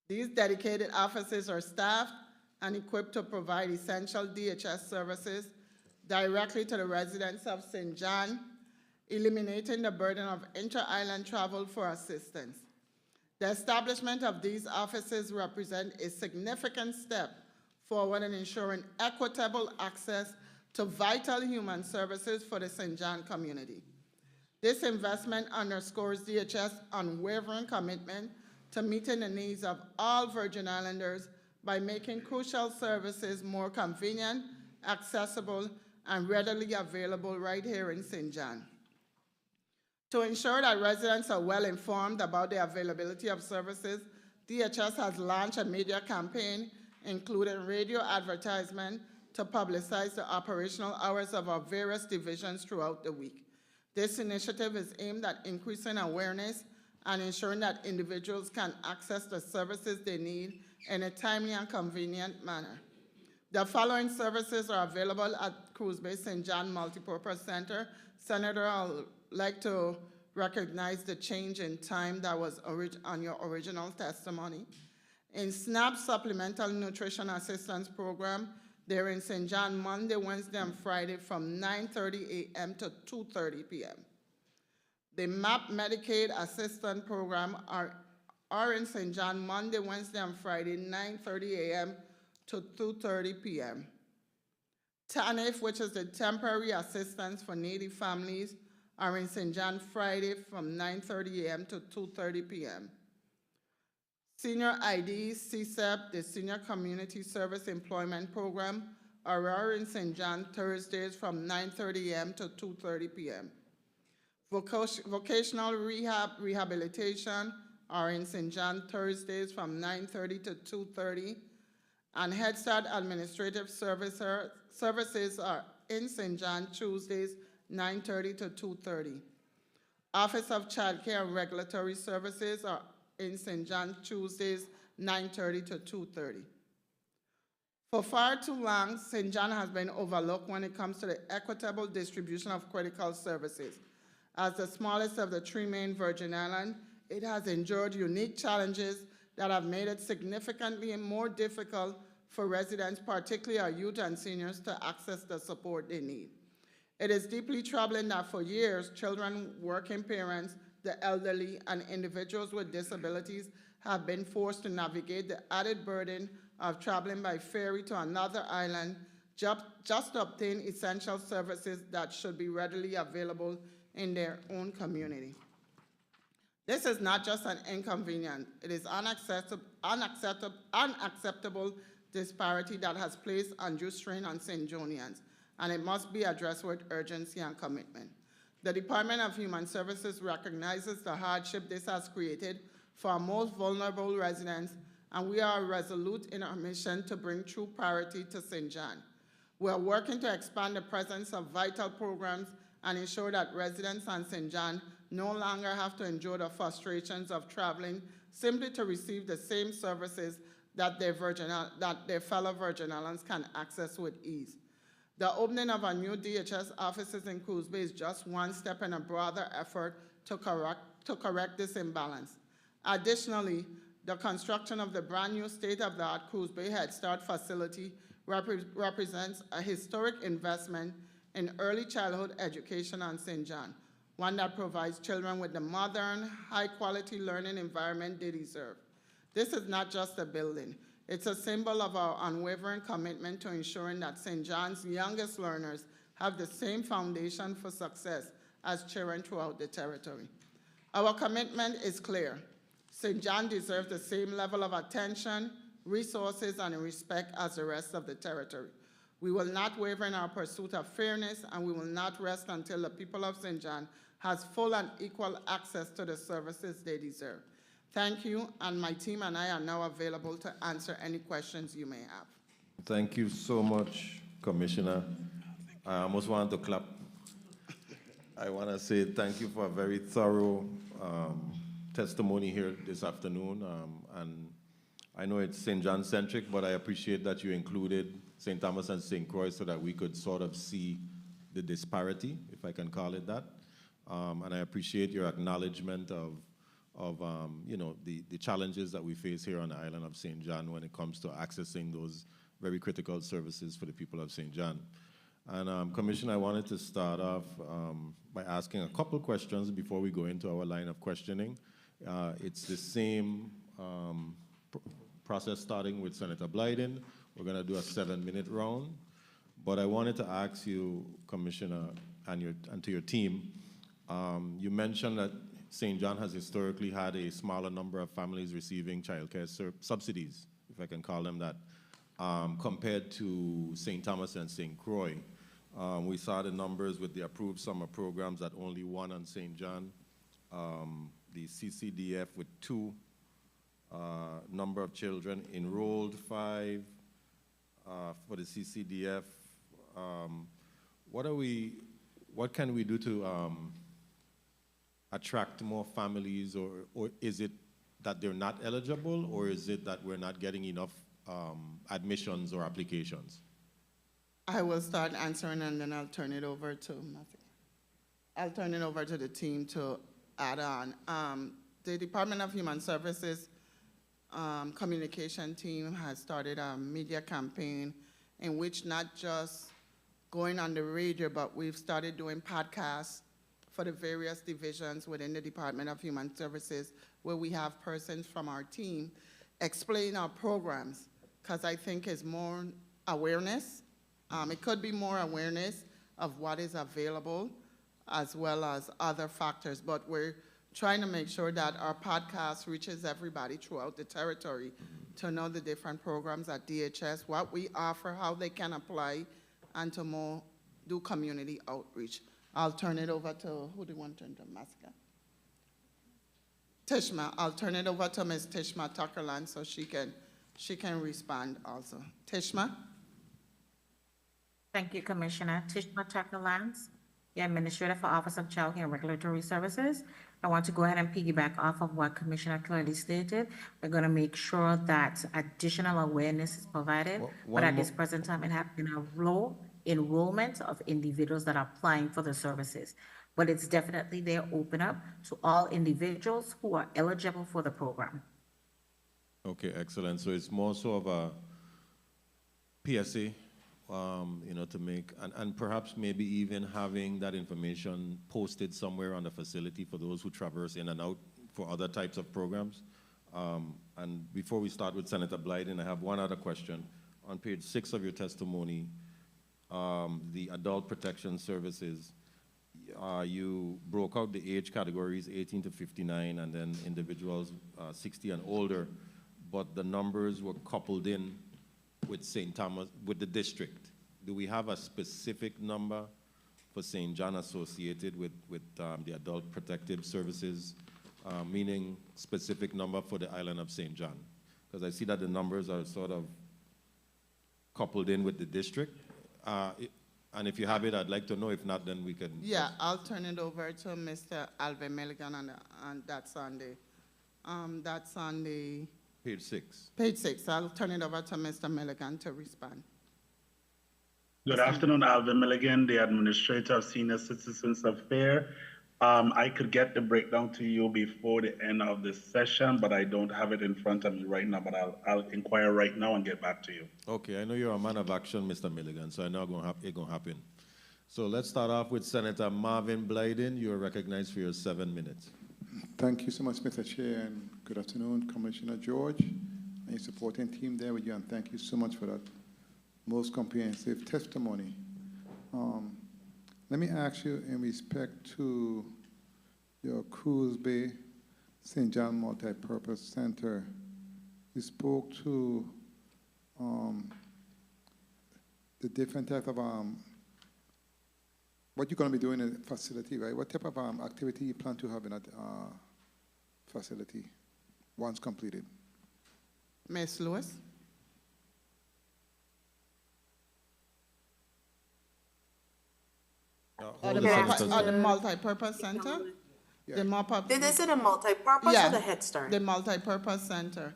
These dedicated offices are staffed and equipped to provide essential DHS services directly to the residents of St. John, eliminating the burden of inter-island travel for assistance. The establishment of these offices represents a significant step forward in ensuring equitable access to vital human services for the St. John community. This investment underscores DHS' unwavering commitment to meeting the needs of all Virgin Islanders by making crucial services more convenient, accessible, and readily available right here in St. John. To ensure that residents are well informed about the availability of services, DHS has launched a media campaign, including radio advertisement, to publicize the operational hours of our various divisions throughout the week. This initiative is aimed at increasing awareness and ensuring that individuals can access the services they need in a timely and convenient manner. The following services are available at Coos Bay St. John Multipurpose Center. Senator, I'd like to recognize the change in time that was on your original testimony. In SNAP Supplemental Nutrition Assistance Program, they're in St. John Monday, Wednesday, and Friday from 9:30 a.m. to 2:30 p.m. The MAP Medicaid Assistance Program are in St. John Monday, Wednesday, and Friday, 9:30 a.m. to 2:30 p.m. TANF, which is the Temporary Assistance for Needy Families, are in St. John Friday from 9:30 a.m. to 2:30 p.m. Senior ID, CSEP, the Senior Community Service Employment Program, are in St. John Thursdays from 9:30 a.m. to 2:30 p.m. Vocational rehabilitation are in St. John Thursdays from 9:30 to 2:30, and Head Start Administrative Services are in St. John Tuesdays 9:30 to 2:30. Office of Child Care and Regulatory Services are in St. John Tuesdays 9:30 to 2:30. For far too long, St. John has been overlooked when it comes to the equitable distribution of critical services. As the smallest of the three main Virgin Islands, it has endured unique challenges that have made it significantly more difficult for residents, particularly our youth and seniors, to access the support they need. It is deeply troubling that for years, children, working parents, the elderly, and individuals with disabilities have been forced to navigate the added burden of traveling by ferry to another island just to obtain essential services that should be readily available in their own community. This is not just an inconvenience, it is unacceptable disparity that has placed undue strain on St. Johnians, and it must be addressed with urgency and commitment. The Department of Human Services recognizes the hardship this has created for our most vulnerable residents, and we are resolute in our mission to bring true parity to St. John. We are working to expand the presence of vital programs and ensure that residents on St. John no longer have to endure the frustrations of traveling simply to receive the same services that their fellow Virgin Islands can access with ease. The opening of our new DHS offices in Coos Bay is just one step in a broader effort to correct this imbalance. Additionally, the construction of the brand new state-of-the-art Coos Bay Head Start facility represents a historic investment in early childhood education on St. John, one that provides children with the modern, high-quality learning environment they deserve. This is not just a building. It's a symbol of our unwavering commitment to ensuring that St. John's youngest learners have the same foundation for success as children throughout the territory. Our commitment is clear. St. John deserves the same level of attention, resources, and respect as the rest of the territory. We will not waver in our pursuit of fairness, and we will not rest until the people of St. John has full and equal access to the services they deserve. Thank you, and my team and I are now available to answer any questions you may have. Thank you so much, Commissioner. I almost want to clap. I want to say thank you for a very thorough testimony here this afternoon. And I know it's St. John centric, but I appreciate that you included St. Thomas and St. Croix so that we could sort of see the disparity, if I can call it that. And I appreciate your acknowledgement of you know, the challenges that we face here on the island of St. John when it comes to accessing those very critical services for the people of St. John. And Commissioner, I wanted to start off by asking a couple questions before we go into our line of questioning. It's the same process starting with Senator Blyden. We're going to do a 7-minute round. But I wanted to ask you, Commissioner, and to your team, you mentioned that St. John has historically had a smaller number of families receiving childcare subsidies, if I can call them that, compared to St. Thomas and St. Croix. We saw the numbers with the approved summer programs that only one on St. John, the CCDF with 2 number of children, enrolled 5 for the CCDF. What can we do to attract more families, or is it that they're not eligible, or is it that we're not getting enough admissions or applications? I will start answering and then I'll turn it over to the team to add on. The Department of Human Services communication team has started a media campaign in which not just going on the radio, but we've started doing podcasts for the various divisions within the Department of Human Services, where we have persons from our team explain our programs, because I think it's more awareness. It could be more awareness of what is available as well as other factors, but we're trying to make sure that our podcast reaches everybody throughout the territory to know the different programs at DHS, what we offer, how they can apply, and to more do community outreach. I'll turn it over to, who do you want to turn to, Masika? Tishma. I'll turn it over to Ms. Tishma Tuckerland so she can respond also. Tishma? Thank you, Commissioner. Tishma Tuckerland, the Administrator for Office of Child Care and Regulatory Services. I want to go ahead and piggyback off of what Commissioner clearly stated. We're going to make sure that additional awareness is provided, but at this present time, it has been a low enrollment of individuals that are applying for the services. But it's definitely there, open up to all individuals who are eligible for the program. Okay, excellent. So it's more so of a PSA, you know, to make, and perhaps maybe even having that information posted somewhere on the facility for those who traverse in and out for other types of programs. And before we start with Senator Blyden, I have one other question. On page 6 of your testimony, the adult protection services, you broke out the age categories 18 to 59 and then individuals 60 and older, but the numbers were coupled in with St. Thomas, with the district. Do we have a specific number for St. John associated with the adult protective services, meaning specific number for the island of St. John? Because I see that the numbers are sort of coupled in with the district. And if you have it, I'd like to know. If not, then we can. Yeah, I'll turn it over to Mr. Alvin Milligan, and that's on the page 6. Page 6. I'll turn it over to Mr. Milligan to respond. Good afternoon, Alvin Milligan, the Administrator of Senior Citizens Affairs. I could get the breakdown to you before the end of this session, but I don't have it in front of me right now, but I'll inquire right now and get back to you. Okay, I know you're a man of action, Mr. Milligan, so I know it's going to happen. So let's start off with Senator Marvin Blyden. You're recognized for your 7 minutes. Thank you so much, Mr. Chair, and good afternoon, Commissioner George and your supporting team there with you, and thank you so much for that most comprehensive testimony. Let me ask you, in respect to your Cruz Bay St. John Multipurpose Center, you spoke to the different type of what you're going to be doing in the facility, right? What type of activity you plan to have in that facility once completed? Ms. Lewis? Or the, the multi-purpose center? Yeah. The Did they say the multi-purpose yeah, or the Head Start? the multi-purpose center.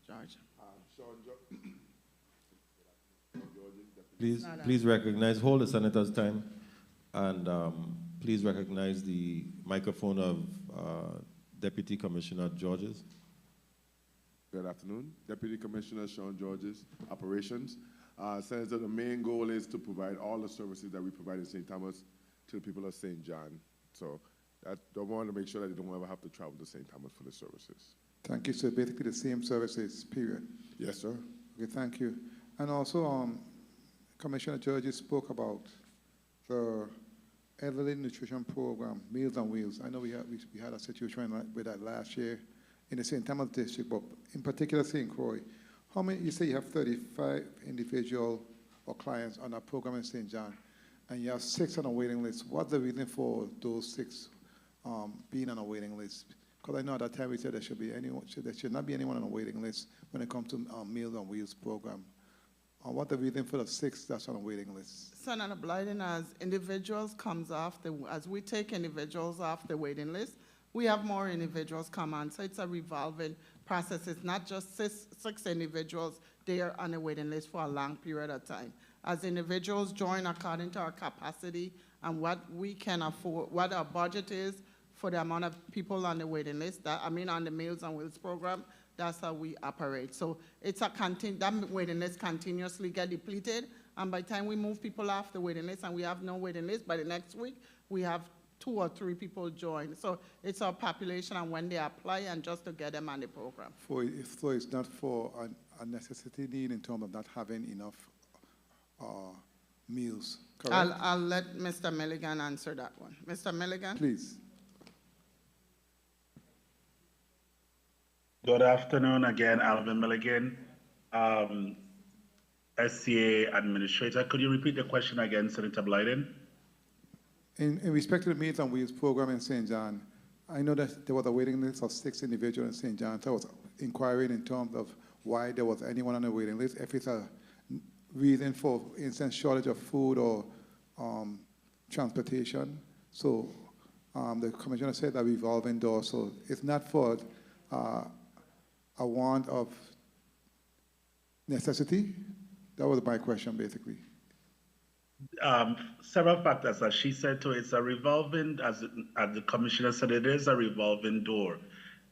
George. Please recognize, hold the senator's time, and please recognize the microphone of Deputy Commissioner Georges. Good afternoon. Deputy Commissioner Sean Georges, Operations. Senator, the main goal is to provide all the services that we provide in St. Thomas to the people of St. John. So I want to make sure that they don't ever have to travel to St. Thomas for the services. Thank you. So basically the same services, period. Yes, sir. Okay, thank you. And also, Commissioner Georges spoke about the elderly nutrition program, Meals on Wheels. I know we had a situation with that last year in the St. Thomas district, but in particular St. Croix. How many, you say you have 35 individual or clients on that program in St. John, and you have 6 on a waiting list. What's the reason for those 6 being on a waiting list? Because I know at that time we said there should not be anyone on a waiting list when it comes to Meals on Wheels program. What's the reason for the 6 that's on a waiting list? Senator Blyden, as individuals comes off, as we take individuals off the waiting list, we have more individuals come on. So it's a revolving process. It's not just 6 individuals there on the waiting list for a long period of time. As individuals join according to our capacity and what we can afford, what our budget is for the amount of people on the waiting list, on the Meals on Wheels program, that's how we operate. So it's that waiting list continuously get depleted, and by the time we move people off the waiting list and we have no waiting list, by the next week, we have 2 or 3 people join. So it's our population and when they apply and just to get them on the program. So it's not for a necessity need in terms of not having enough meals, correct? I'll let Mr. Milligan answer that one. Mr. Milligan? Please. Good afternoon again, Alvin Milligan, SCA Administrator. Could you repeat the question again, Senator Blyden? In respect to the Meals on Wheels program in St. John, I know that there was a waiting list of 6 individuals in St. John, so I was inquiring in terms of why there was anyone on the waiting list, if it's a reason for instance shortage of food or transportation. So the Commissioner said a revolving door, so it's not for a want of necessity. That was my question, basically. Several factors, as she said too, it's a revolving, as the Commissioner said, it is a revolving door.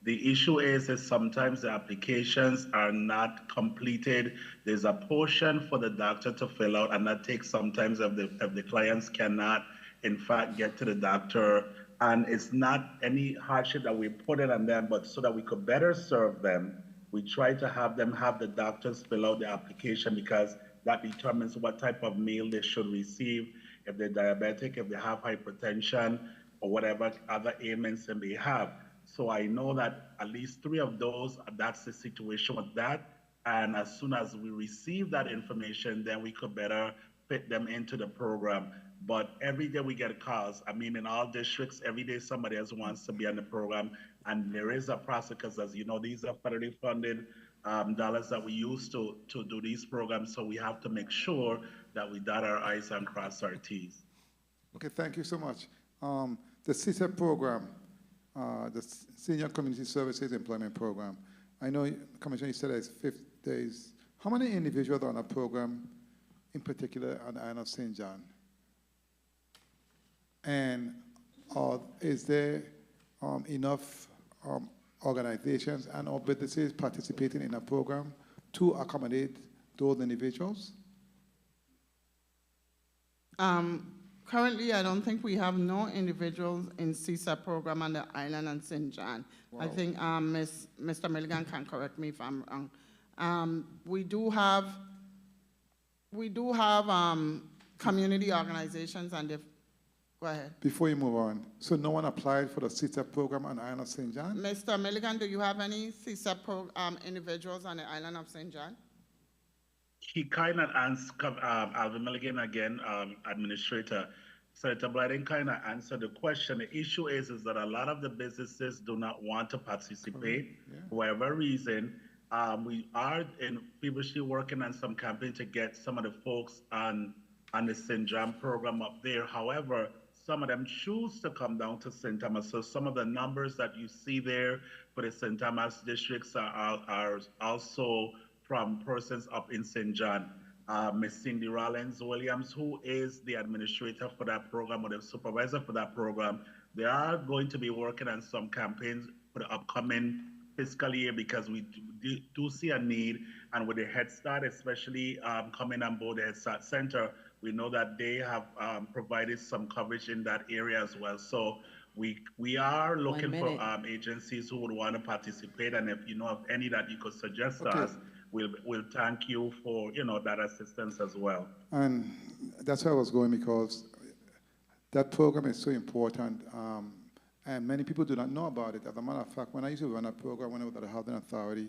The issue is sometimes the applications are not completed. There's a portion for the doctor to fill out, and that takes sometimes if the clients cannot, in fact, get to the doctor. And it's not any hardship that we put it on them, but so that we could better serve them, we try to have them have the doctors fill out the application, because that determines what type of meal they should receive, if they're diabetic, if they have hypertension, or whatever other ailments they may have. So I know that at least 3 of those, that's the situation with that. And as soon as we receive that information, then we could better fit them into the program. But every day we get calls. In all districts, every day somebody else wants to be on the program. And there is a process, because as you know, these are federally funded dollars that we use to do these programs. So we have to make sure that we dot our I's and cross our T's. Okay, thank you so much. The CSEP program, the Senior Community Services Employment Program. I know, Commissioner, you said it's 50 days. How many individuals are on a program, in particular on the island of St. John? And is there enough organizations and or businesses participating in a program to accommodate those individuals? Currently, I don't think we have no individuals in CSAP program on the island and St. John. Wow. I think Mr. Milligan can correct me if I'm wrong. We do have community organizations, and go ahead. Before you move on, so no one applied for the CSAP program on the island of St. John? Mr. Milligan, do you have any CSAP individuals on the island of St. John? He kind of answered, Alvin Milligan again, Administrator. Senator Blyden kind of answered the question. The issue is that a lot of the businesses do not want to participate for whatever reason. We are feverishly working on some campaign to get some of the folks on and the St. John program up there. However, some of them choose to come down to St. Thomas. So some of the numbers that you see there for the St. Thomas districts are also from persons up in St. John. Ms. Cindy Rollins Williams, who is the administrator for that program or the supervisor for that program, they are going to be working on some campaigns for the upcoming fiscal year because we do see a need. And with the Head Start, especially coming on board the Head Start Center, we know that they have provided some coverage in that area as well. So we are looking for agencies who would want to participate. And if you know of any that you could suggest to us, we'll thank you for that assistance as well. And that's where I was going, because that program is so important, and many people do not know about it. As a matter of fact, when I used to run a program when I was at the Housing Authority,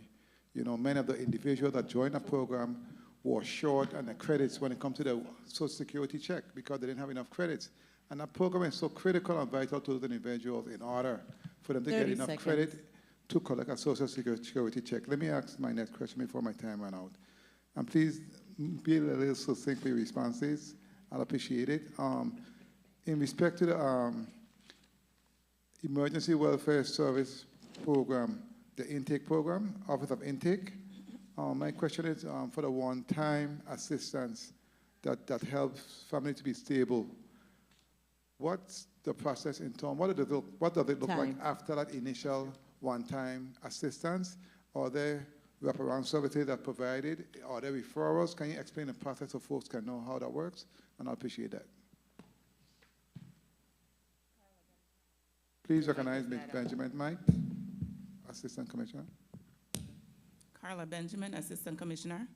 many of the individuals that joined the program were short on the credits when it comes to the Social Security check because they didn't have enough credits. And that program is so critical and vital to those individuals in order for them to get enough credit to collect a Social Security check. Let me ask my next question before my time runs out. And please be a little succinct for your responses. I'll appreciate it. In respect to the Emergency Welfare Service Program, the intake program, Office of Intake, my question is for the one-time assistance that helps family to be stable. What's the process in terms, what does it look like after that initial one-time assistance? Are there wraparound services that are provided? Are there referrals? Can you explain the process so folks can know how that works? And I appreciate that. Please recognize Ms. Benjamin Mike, Assistant Commissioner. Carla Benjamin, Assistant Commissioner.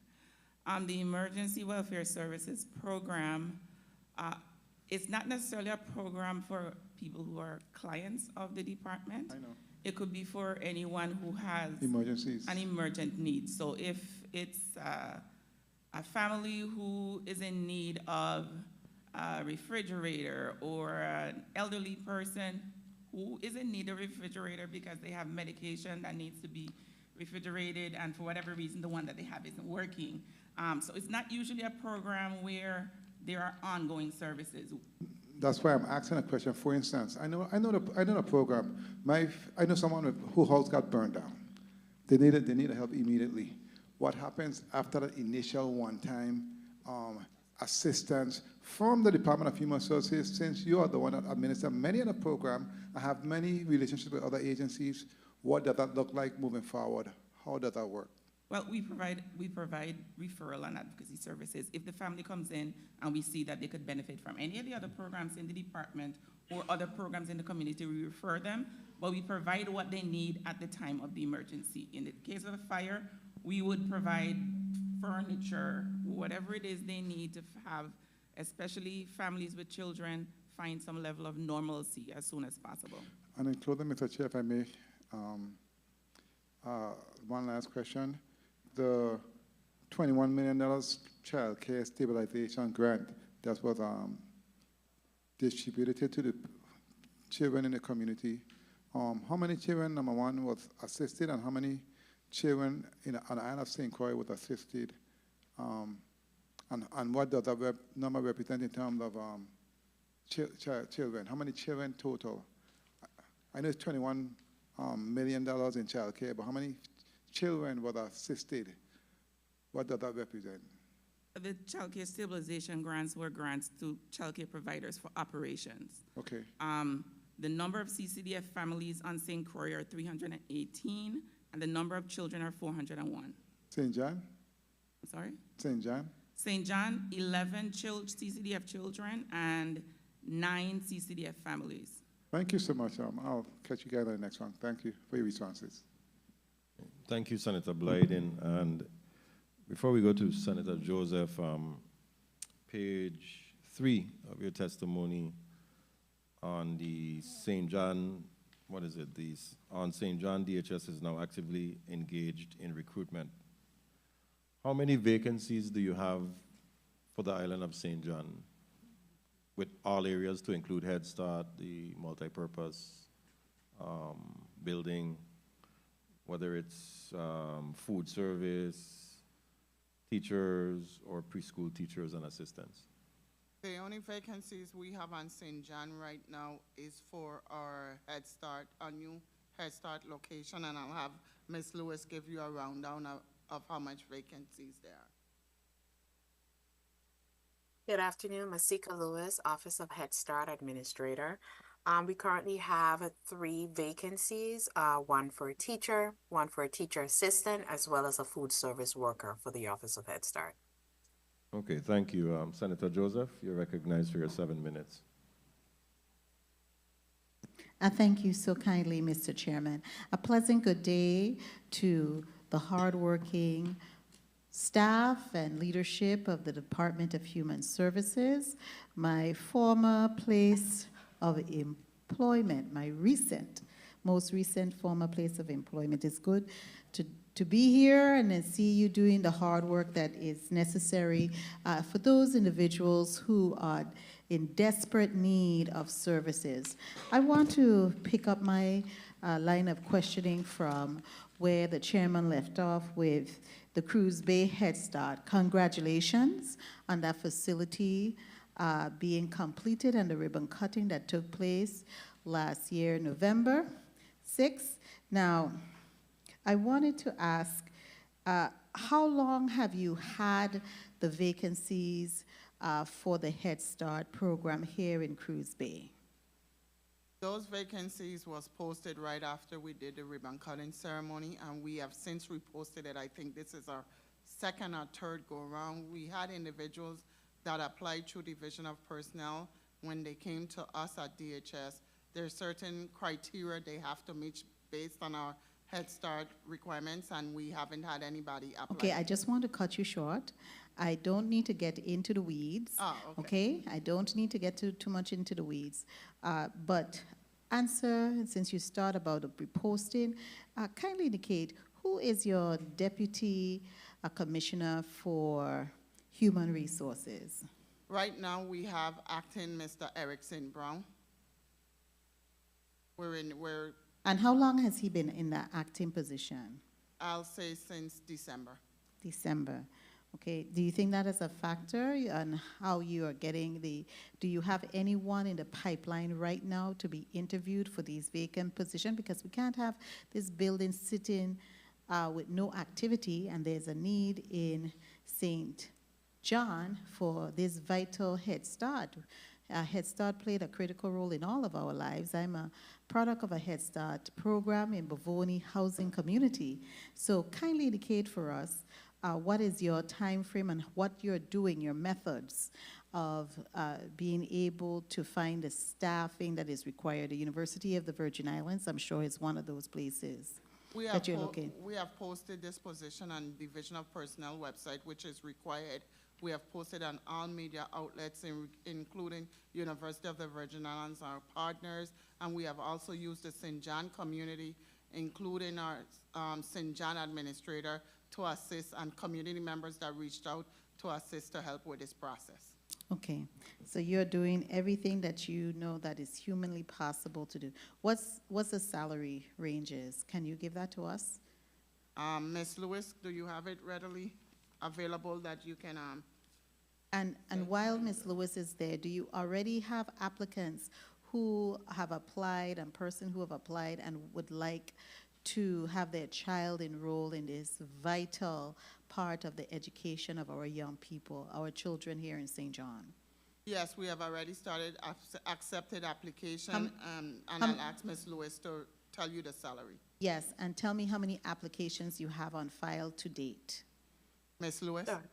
The Emergency Welfare Services Program, it's not necessarily a program for people who are clients of the department. I know. It could be for anyone who has emergencies, an emergent need. So if it's a family who is in need of a refrigerator, or an elderly person who is in need of a refrigerator because they have medication that needs to be refrigerated, and for whatever reason the one that they have isn't working. So it's not usually a program where there are ongoing services. That's why I'm asking a question. For instance, I know the program. I know someone whose house got burned down. They need help immediately. What happens after that initial one-time assistance from the Department of Human Services? Since you are the one that administers many of the program, I have many relationships with other agencies. What does that look like moving forward? How does that work? Well, we provide referral and advocacy services. If the family comes in and we see that they could benefit from any of the other programs in the department or other programs in the community, we refer them, but we provide what they need at the time of the emergency. In the case of a fire, we would provide furniture, whatever it is they need to have, especially families with children, find some level of normalcy as soon as possible. And in closing, Mr. Chair, if I may, one last question. The $21 million child care stabilization grant that was distributed to the children in the community, how many children, number one, was assisted, and how many children on the island of St. Croix was assisted? And what does that number represent in terms of children? How many children total? I know it's $21 million in child care, but how many children were assisted? What does that represent? The child care stabilization grants were grants to child care providers for operations. Okay. The number of CCDF families on St. Croix are 318, and the number of children are 401. St. John? I'm sorry? St. John? St. John, 11 CCDF children and 9 CCDF families. Thank you so much. I'll catch you guys on the next one. Thank you for your responses. Thank you, Senator Blyden. And before we go to Senator Joseph, page 3 of your testimony on the St. John, on St. John, DHS is now actively engaged in recruitment. How many vacancies do you have for the island of St. John, with all areas to include Head Start, the multi-purpose building, whether it's food service, teachers, or preschool teachers and assistants? The only vacancies we have on St. John right now is for our Head Start, our new Head Start location, and I'll have Ms. Lewis give you a rundown of how much vacancies there are. Good afternoon, Masika Lewis, Office of Head Start Administrator. We currently have 3 vacancies, one for a teacher, one for a teacher assistant, as well as a food service worker for the Office of Head Start. Okay, thank you. Senator Joseph, you're recognized for your 7 minutes. Thank you so kindly, Mr. Chairman. A pleasant good day to the hardworking staff and leadership of the Department of Human Services, my former place of employment, my most recent former place of employment. It's good to be here and then see you doing the hard work that is necessary for those individuals who are in desperate need of services. I want to pick up my line of questioning from where the chairman left off with the Cruz Bay Head Start. Congratulations on that facility being completed and the ribbon cutting that took place last year, November 6th. Now, I wanted to ask, how long have you had the vacancies for the Head Start program here in Cruz Bay? Those vacancies was posted right after we did the ribbon cutting ceremony, and we have since reposted it. I think this is our 2nd or 3rd go around. We had individuals that applied through Division of Personnel. When they came to us at DHS, there's certain criteria they have to meet based on our Head Start requirements, and we haven't had anybody apply. Okay, I just want to cut you short. I don't need to get into the weeds. Oh, okay. I don't need to get too much into the weeds. But answer, since you start about the reposting, kindly indicate who is your Deputy Commissioner for Human Resources? Right now we have acting Mr. Erickson Brown. And how long has he been in that acting position? I'll say since December. December. Okay. Do you think that is a factor on how you are getting do you have anyone in the pipeline right now to be interviewed for these vacant positions? Because we can't have this building sitting with no activity, and there's a need in St. John for this vital Head Start. Head Start played a critical role in all of our lives. I'm a product of a Head Start program in Bavoni housing community. So kindly indicate for us what is your time frame and what you're doing, your methods of being able to find the staffing that is required. The University of the Virgin Islands, I'm sure, is one of those places that you're looking. We have posted this position on Division of Personnel website, which is required. We have posted on all media outlets, including University of the Virgin Islands, our partners, and we have also used the St. John community, including our St. John administrator, to assist, and community members that reached out to assist to help with this process. Okay, so you're doing everything that you know that is humanly possible to do. What's the salary ranges? Can you give that to us? Ms. Lewis, do you have it readily available that you can? And while Ms. Lewis is there, do you already have applicants who have applied and person who have applied and would like to have their child enroll in this vital part of the education of our young people, our children here in St. John? Yes, we have already started accepted application, and I'll ask Ms. Lewis to tell you the salary. Yes, and tell me how many applications you have on file to date. Ms. Lewis? Sure.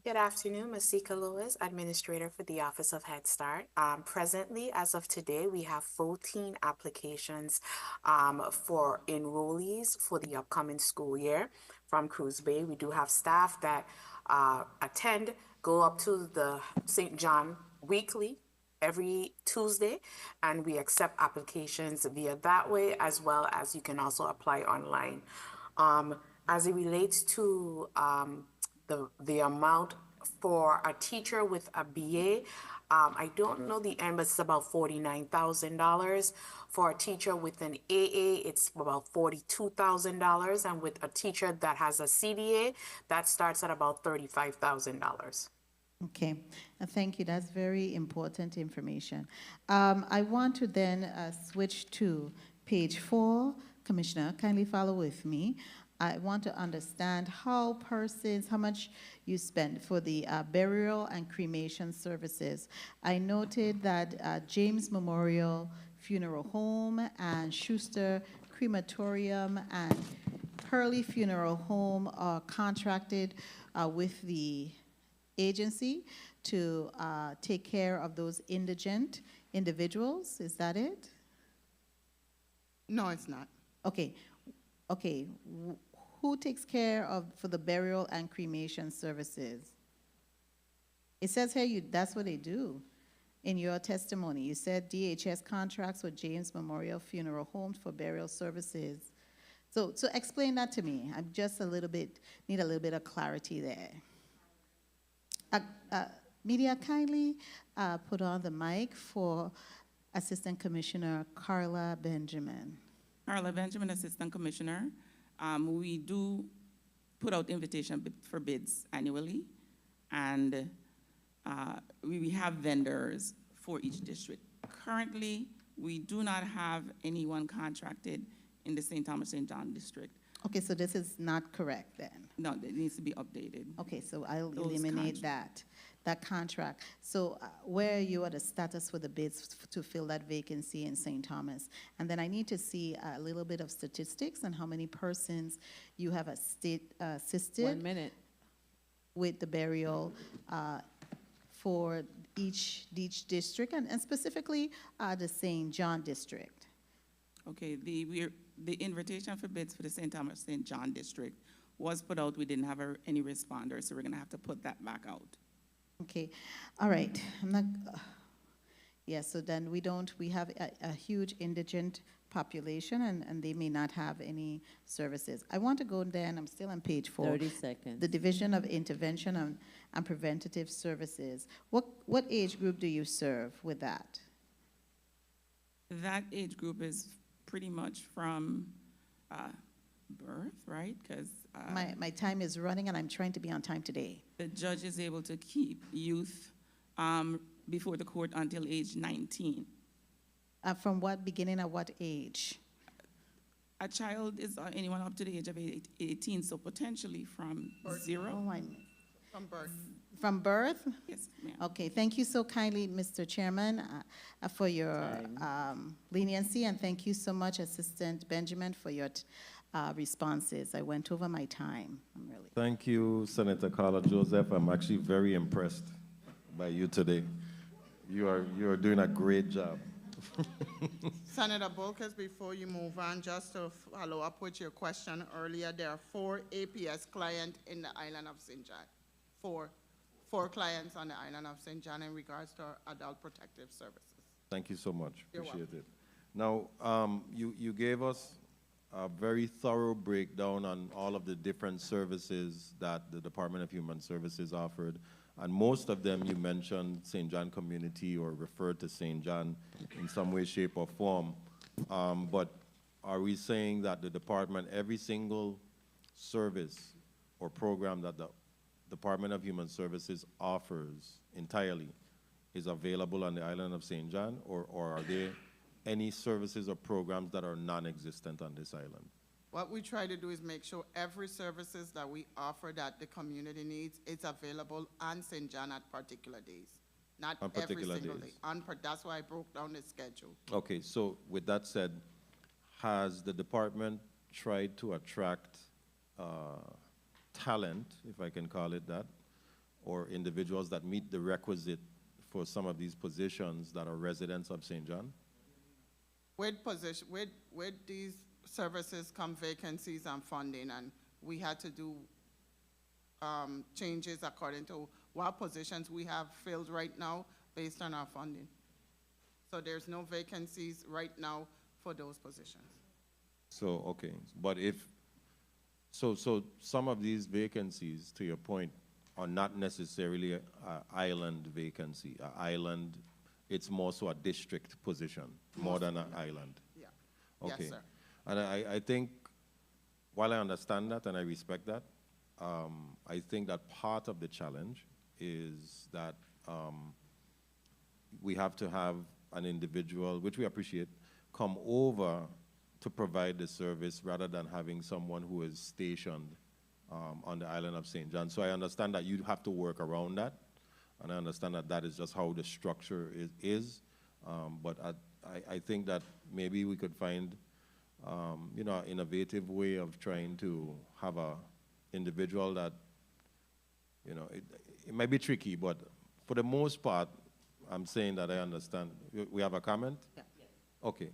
Good afternoon, Masika Lewis, Administrator for the Office of Head Start. Presently, as of today, we have 14 applications for enrollees for the upcoming school year from Cruz Bay. We do have staff that go up to the St. John weekly, every Tuesday, and we accept applications via that way, as well as you can also apply online. As it relates to the amount for a teacher with a BA, I don't know the end, but it's about $49,000. For a teacher with an AA, it's about $42,000. And with a teacher that has a CDA, that starts at about $35,000. Okay, thank you. That's very important information. I want to then switch to page 4. Commissioner, kindly follow with me. I want to understand how much you spend for the burial and cremation services. I noted that James Memorial Funeral Home and Schuster Crematorium and Hurley Funeral Home are contracted with the agency to take care of those indigent individuals. Is that it? No, it's not. Okay. Okay. Who takes care for the burial and cremation services? It says here that's what they do. In your testimony, you said DHS contracts with James Memorial Funeral Homes for burial services. So explain that to me. I'm just need a little bit of clarity there. Media, kindly put on the mic for Assistant Commissioner Carla Benjamin. Carla Benjamin, Assistant Commissioner. We do put out invitation for bids annually, and we have vendors for each district. Currently, we do not have anyone contracted in the St. Thomas St. John district. Okay, so this is not correct then? No, it needs to be updated. Okay, so I'll eliminate that contract. So where are you at the status for the bids to fill that vacancy in St. Thomas? And then I need to see a little bit of statistics on how many persons you have assisted 1 minute. with the burial for each district, and specifically the St. John district. Okay, the invitation for bids for the St. Thomas St. John district was put out. We didn't have any responders, so we're going to have to put that back out. Okay, all right. I'm not. Yeah, so then we have a huge indigent population, and they may not have any services. I want to go there, and I'm still on page 4. 30 seconds. The Division of Intervention and Preventative Services. What age group do you serve with that? That age group is pretty much from birth, right? Because my time is running, and I'm trying to be on time today. The judge is able to keep youth before the court until age 19. From what beginning at what age? A child is anyone up to the age of 18, so potentially from 0. From birth. From birth? Yes, ma'am. Okay, thank you so kindly, Mr. Chairman, for your leniency, and thank you so much, Assistant Benjamin, for your responses. I went over my time. Thank you, Senator Carla Joseph. I'm actually very impressed by you today. You are doing a great job. Senator Bolkes, before you move on, just to follow up with your question earlier, there are 4 APS clients in the island of St. John. 4 clients on the island of St. John in regards to our adult protective services. Thank you so much. You're Appreciate it. Now, you gave us a very thorough breakdown on all of the different services that the Department of Human Services offered. And most of them you mentioned St. John community or referred to St. John in some way, shape, or form. But are we saying that the department, every single service or program that the Department of Human Services offers entirely is available on the island of St. John, or are there any services or programs that are non-existent on this island? What we try to do is make sure every services that we offer that the community needs is available on St. John at particular days. Not On every particular single days. day. That's why I broke down the schedule. Okay, so with that said, has the department tried to attract talent, if I can call it that, or individuals that meet the requisite for some of these positions that are residents of St. John? With these services come vacancies and funding, and we had to do changes according to what positions we have filled right now based on our funding. So there's no vacancies right now for those positions. So, okay, but so some of these vacancies, to your point, are not necessarily an island vacancy. An island, it's more so a district position, more than an island. Yeah. Okay. Yes, sir. And I think, while I understand that and I respect that, I think that part of the challenge is that we have to have an individual, which we appreciate, come over to provide the service rather than having someone who is stationed on the island of St. John. So I understand that you have to work around that, and I understand that that is just how the structure is. But I think that maybe we could find you know, an innovative way of trying to have a individual that, you know, it might be tricky, but for the most part, I'm saying that I understand. We have a comment? Yeah. Yes. Okay.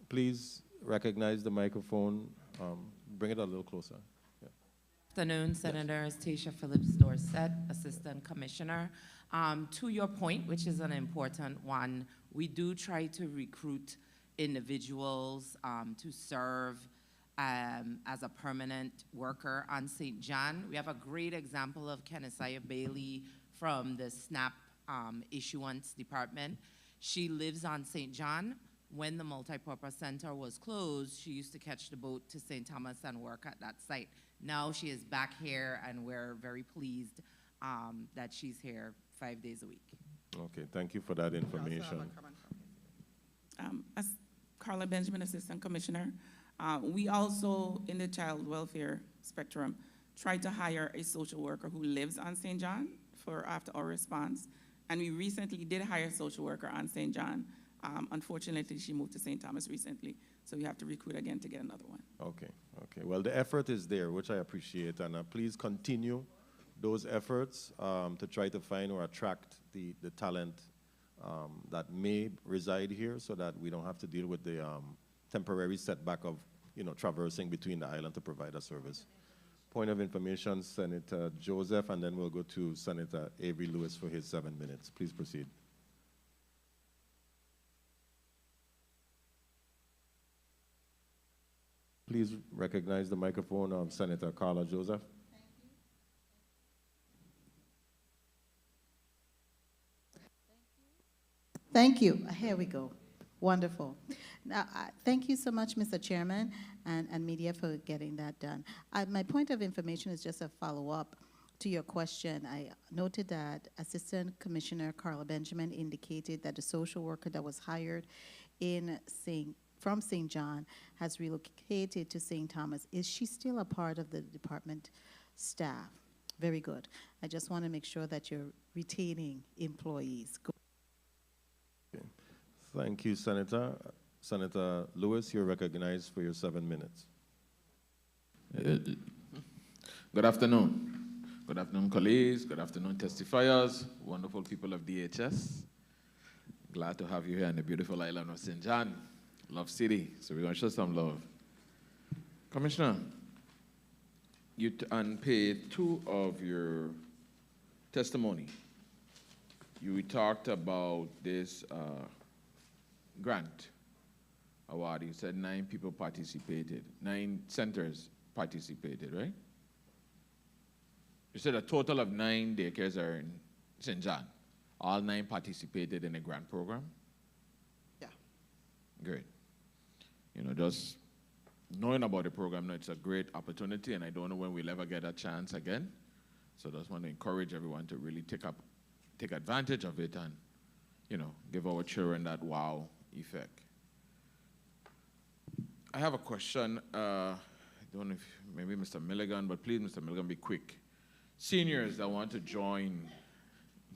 Please recognize the microphone. Bring it a little closer. Yeah. Afternoon, Senator Tasha Phillips Dorset, Assistant Commissioner. To your point, which is an important one, we do try to recruit individuals to serve as a permanent worker on St. John. We have a great example of Kenesiah Bailey from the SNAP issuance department. She lives on St. John. When the multipurpose center was closed, she used to catch the boat to St. Thomas and work at that site. Now she is back here, and we're very pleased that she's here 5 days a week. Okay, thank you for that information. As Carla Benjamin, Assistant Commissioner, we also, in the child welfare spectrum, try to hire a social worker who lives on St. John for after-hour response. And we recently did hire a social worker on St. John. Unfortunately, she moved to St. Thomas recently, so we have to recruit again to get another one. Okay, okay. Well, the effort is there, which I appreciate, and please continue those efforts to try to find or attract the talent that may reside here, so that we don't have to deal with the temporary setback of, you know, traversing between the island to provide a service. Point of information, Senator Joseph, and then we'll go to Senator Avery Lewis for his 7 minutes. Please proceed. Please recognize the microphone of Senator Carla Joseph. Thank you. Here we go. Wonderful. Now, thank you so much, Mr. Chairman and media, for getting that done. My point of information is just a follow-up to your question. I noted that Assistant Commissioner Carla Benjamin indicated that the social worker that was hired from St. John has relocated to St. Thomas. Is she still a part of the department staff? Very good. I just want to make sure that you're retaining employees. Okay. Thank you, Senator. Senator Lewis, you're recognized for your 7 minutes. Good afternoon. Good afternoon, colleagues. Good afternoon, testifiers, wonderful people of DHS. Glad to have you here on the beautiful island of St. John. Love city, so we're going to show some love. Commissioner, on page 2 of your testimony, you talked about this grant award. You said 9 people participated, 9 centers participated, right? You said a total of 9 daycares are in St. John. All 9 participated in a grant program? Yeah. Great. You know, just knowing about the program, it's a great opportunity, and I don't know when we'll ever get a chance again. So I just want to encourage everyone to really take advantage of it and, you know, give our children that wow effect. I have a question. I don't know if maybe Mr. Milligan, but please, Mr. Milligan, be quick. Seniors that want to join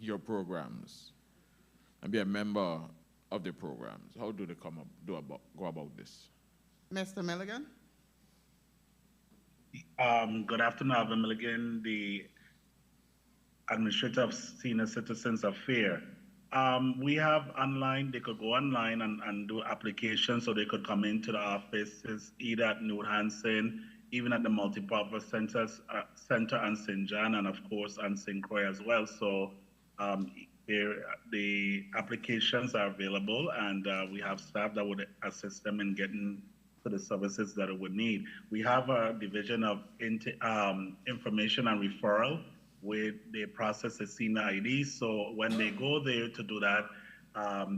your programs and be a member of the programs, how do they go about this? Mr. Milligan? Good afternoon, Alvin Milligan, the Administrator of Senior Citizens Affairs. We have online, they could go online and do applications, so they could come into the offices, either at New Hansen, even at the multipurpose center on St. John, and of course on St. Croix as well. So the applications are available, and we have staff that would assist them in getting to the services that it would need. We have a division of information and referral where they process the senior ID. So when they go there to do that,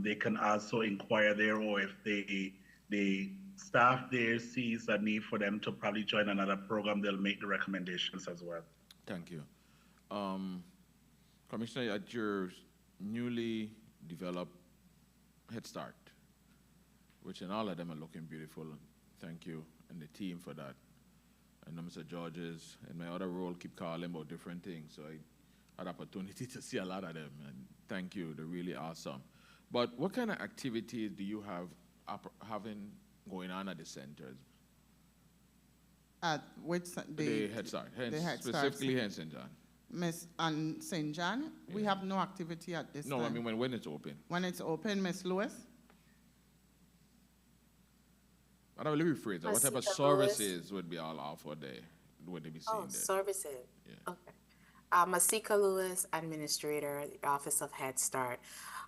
they can also inquire there, or if the staff there sees a need for them to probably join another program, they'll make the recommendations as well. Thank you. Commissioner, at your newly developed Head Start, which in all of them are looking beautiful, thank you and the team for that. I know Mr. Georges, in my other role, keep calling about different things, so I had opportunity to see a lot of them, and thank you, they're really awesome. But what kind of activities do you have having going on at the centers? At which the Head Start, specifically here in St. John. Miss on St. John, we have no activity at this time. No, I mean when it's open. When it's open, Miss Lewis? I don't really rephrase that. What type of services would be all offered there? Would they be seeing there? Services. Yeah. Okay. Masika Lewis, Administrator, the Office of Head Start.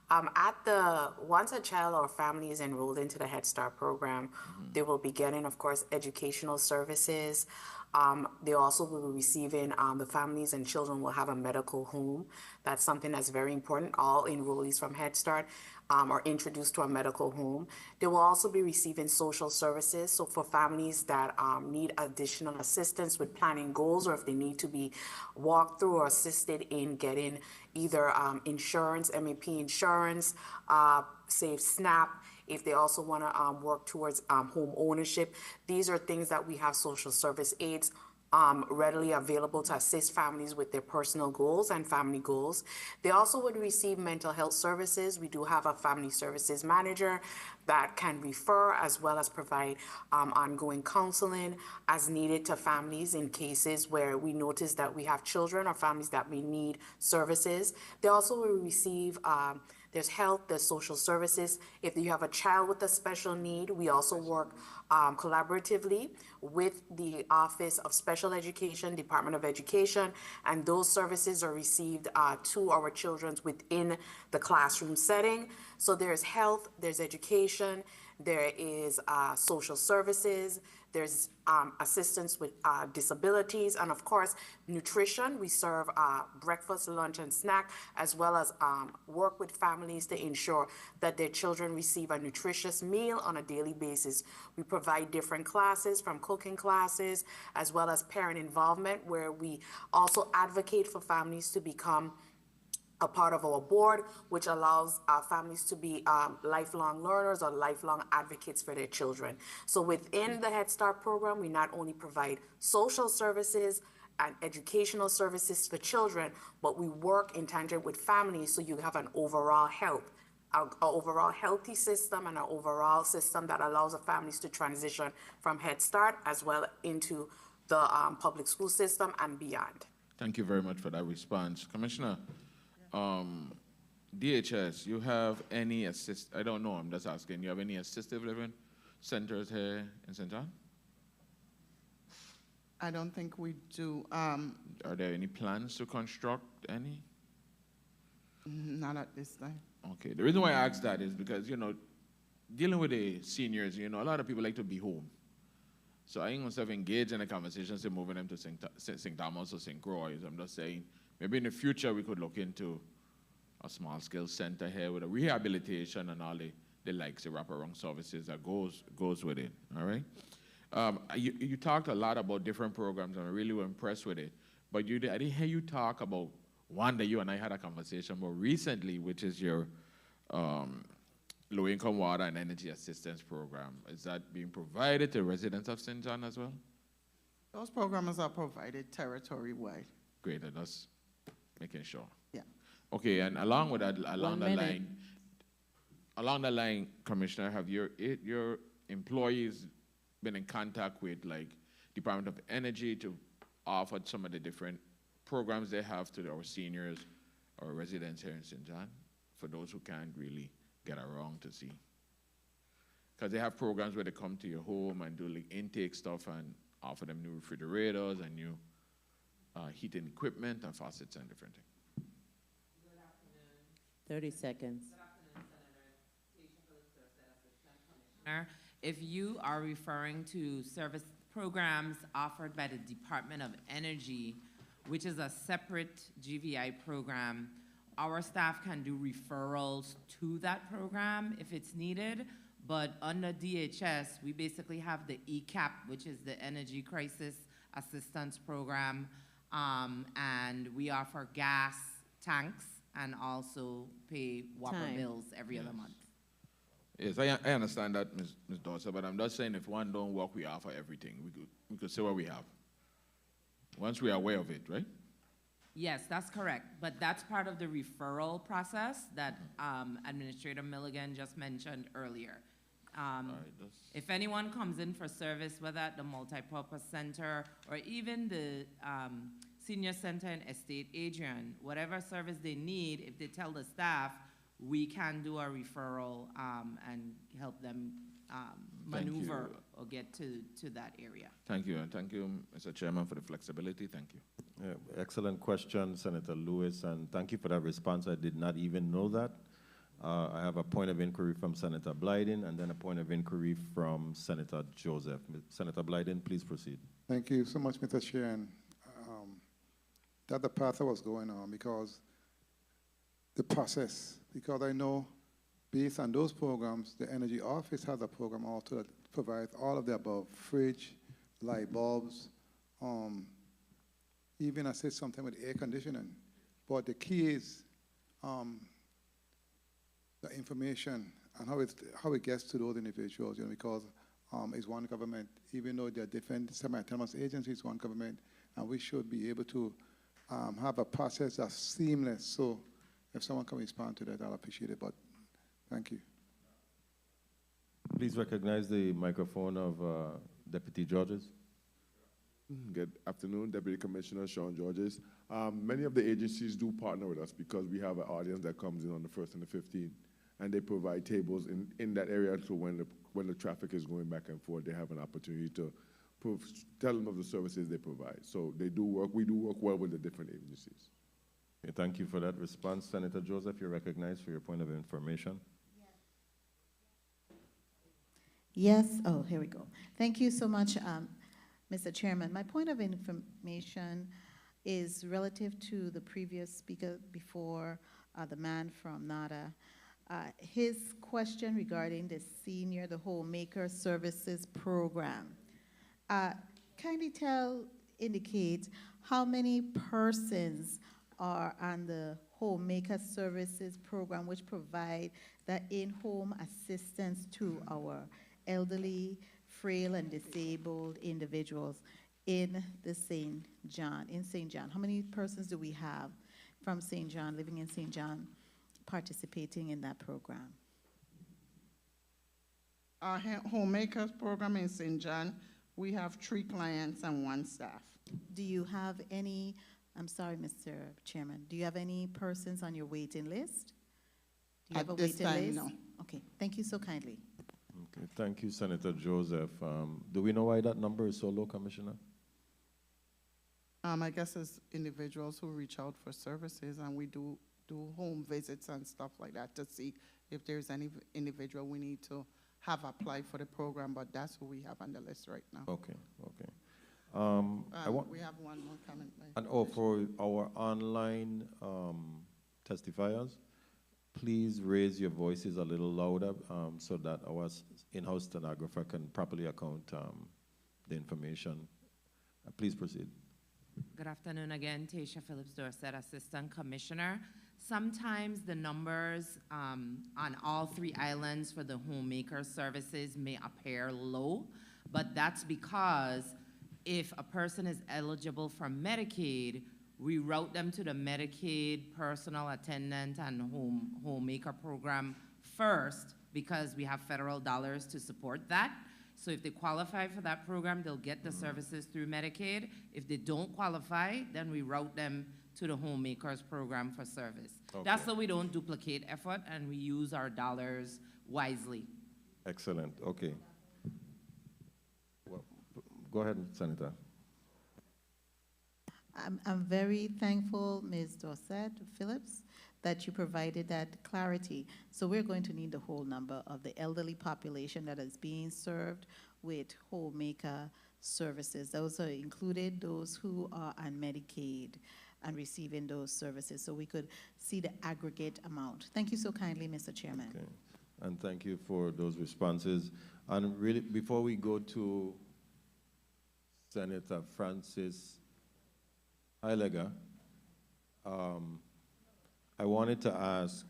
Once a child or family is enrolled into the Head Start program, they will be getting, of course, educational services. They also will be receiving, the families and children will have a medical home. That's something that's very important. All enrollees from Head Start are introduced to a medical home. They will also be receiving social services. So for families that need additional assistance with planning goals, or if they need to be walked through or assisted in getting either insurance, MAP insurance, say SNAP, if they also want to work towards home ownership. These are things that we have social service aides readily available to assist families with their personal goals and family goals. They also would receive mental health services. We do have a family services manager that can refer as well as provide ongoing counseling as needed to families in cases where we notice that we have children or families that may need services. They also will receive there's health, there's social services. If you have a child with a special need, we also work collaboratively with the Office of Special Education, Department of Education, and those services are received to our children within the classroom setting. So there's health, there's education, there is social services, there's assistance with disabilities, and of course, nutrition. We serve breakfast, lunch, and snack, as well as work with families to ensure that their children receive a nutritious meal on a daily basis. We provide different classes, from cooking classes, as well as parent involvement, where we also advocate for families to become a part of our board, which allows families to be lifelong learners or lifelong advocates for their children. So within the Head Start program, we not only provide social services and educational services for children, but we work in tandem with families so you have an overall health, an overall healthy system, and an overall system that allows the families to transition from Head Start as well into the public school system and beyond. Thank you very much for that response. Commissioner, DHS, you have any I don't know, I'm just asking, you have any assistive living centers here in St. John? I don't think we do. Are there any plans to construct any? Not at this time. Okay, the reason why I ask that is because, you know, dealing with the seniors, you know, a lot of people like to be home. So I ain't gonna have engaged in a conversation, say moving them to St. Thomas or St. Croix. I'm just saying, maybe in the future we could look into a small-scale center here with a rehabilitation and all the likes, the wraparound services that goes with it, all right? You talked a lot about different programs, and I really was impressed with it. But I didn't hear you talk about one that you and I had a conversation about recently, which is your low-income water and energy assistance program. Is that being provided to residents of St. John as well? Those programs are provided territory-wide. Great, that's making sure. Yeah. Okay, and along with that, along the line, Commissioner, have your employees been in contact with, like, Department of Energy to offer some of the different programs they have to our seniors or residents here in St. John, for those who can't really get around to see? Because they have programs where they come to your home and do like intake stuff and offer them new refrigerators and new heating equipment and faucets and different things. 30 seconds. If you are referring to service programs offered by the Department of Energy, which is a separate GVI program, our staff can do referrals to that program if it's needed, but under DHS, we basically have the ECAP, which is the Energy Crisis Assistance Program, And we offer gas tanks and also pay Whopper Time. bills every other month. Yes, I understand that, Ms. Dawson, but I'm just saying if one don't work, we offer everything. We could say what we have. Once we are aware of it, right? Yes, that's correct. But that's part of the referral process that Administrator Milligan just mentioned earlier. If anyone comes in for service, whether at the multipurpose center or even the senior center in Estate Adrian, whatever service they need, if they tell the staff, we can do a referral and help them maneuver or get to that area. Thank you, and thank you, Mr. Chairman, for the flexibility. Thank you. Yeah, excellent question, Senator Lewis, and thank you for that response. I did not even know that. I have a point of inquiry from Senator Blyden and then a point of inquiry from Senator Joseph. Senator Blyden, please proceed. Thank you so much, Mr. Chair. And that the path I was going on because the process, because I know based on those programs, the Energy Office has a program also that provides all of the above, fridge, light bulbs, even assist sometimes with air conditioning. But the key is the information and how it gets to those individuals, because it's one government, even though they're different semi-autonomous agencies, one government, and we should be able to have a process that's seamless. So if someone can respond to that, I'll appreciate it, but thank you. Please recognize the microphone of Deputy Georges. Good afternoon, Deputy Commissioner Sean Georges. Many of the agencies do partner with us because we have an audience that comes in on the 1st and the 15th, and they provide tables in that area, so when the traffic is going back and forth, they have an opportunity to tell them of the services they provide. So they do work. We do work well with the different agencies. Okay, thank you for that response. Senator Joseph, you're recognized for your point of information. Yes, oh, here we go. Thank you so much, Mr. Chairman. My point of information is relative to the previous speaker before, the man from NADA. His question regarding the Homemaker Services Program. Kindly indicate how many persons are on the Homemaker Services Program, which provide the in-home assistance to our elderly, frail, and disabled individuals in the St. John. How many persons do we have from St. John, living in St. John, participating in that program? Our Homemakers program in St. John, we have 3 clients and 1 staff. Do you have any, I'm sorry, Mr. Chairman, do you have any persons on your waiting list? Do you have a waiting list? No. Okay, thank you so kindly. Okay, thank you, Senator Joseph. Do we know why that number is so low, Commissioner? I guess it's individuals who reach out for services, and we do home visits and stuff like that to see if there's any individual we need to have applied for the program, but that's who we have on the list right now. Okay, okay. We have one more comment. And for our online testifiers, please raise your voices a little louder so that our in-house stenographer can properly account the information. Please proceed. Good afternoon again, Tasha Phillips Dorset, Assistant Commissioner. Sometimes the numbers on all 3 islands for the homemaker services may appear low, but that's because if a person is eligible for Medicaid, we route them to the Medicaid personal attendant and homemaker program first because we have federal dollars to support that. So if they qualify for that program, they'll get the services through Medicaid. If they don't qualify, then we route them to the homemakers program for service. Okay. That's so we don't duplicate effort and we use our dollars wisely. Excellent, okay. Well, go ahead, Senator. I'm very thankful, Ms. Dorset Phillips, that you provided that clarity. So we're going to need the whole number of the elderly population that is being served with homemaker services. Those are included, those who are on Medicaid and receiving those services, so we could see the aggregate amount. Thank you so kindly, Mr. Chairman. Okay. And thank you for those responses. And really, before we go to Senator Francis, Heilega, I wanted to ask,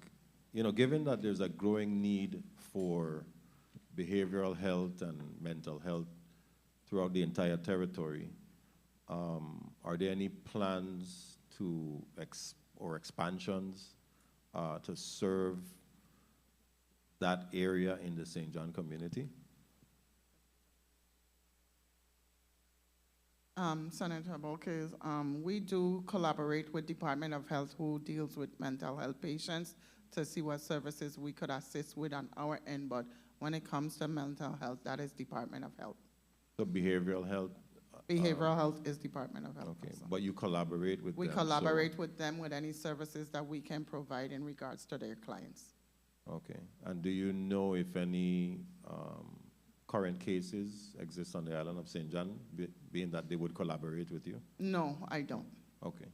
given that there's a growing need for behavioral health and mental health throughout the entire territory, are there any plans to or expansions to serve that area in the St. John community? Senator Volkes, we do collaborate with Department of Health, who deals with mental health patients, to see what services we could assist with on our end. But when it comes to mental health, that is Department of Health. So behavioral health? Behavioral health is Department of Health. Okay, also. but you collaborate with them? We collaborate with them with any services that we can provide in regards to their clients. Okay, and do you know if any current cases exist on the island of St. John, being that they would collaborate with you? No, I don't. Okay,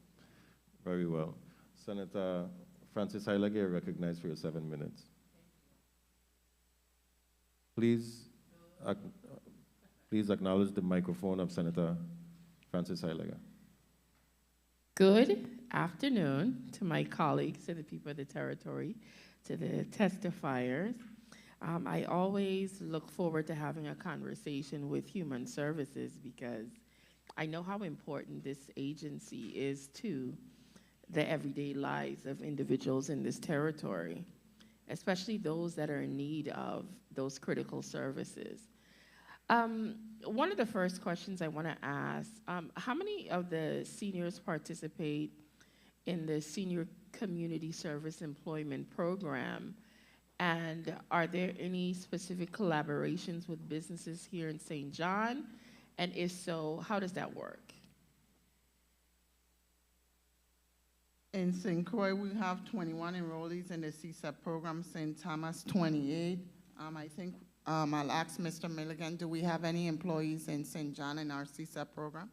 very well. Senator Francis Heilega, you're recognized for your 7 minutes. Please acknowledge the microphone of Senator Francis Heilega. Good afternoon to my colleagues, to the people of the territory, to the testifiers. I always look forward to having a conversation with Human Services because I know how important this agency is to the everyday lives of individuals in this territory, especially those that are in need of those critical services. One of the first questions I want to ask, how many of the seniors participate in the Senior Community Service Employment Program? And are there any specific collaborations with businesses here in St. John? And if so, how does that work? In St. Croix, we have 21 enrollees in the CSEP program, St. Thomas 28. I think I'll ask Mr. Milligan, do we have any employees in St. John in our CSEP program?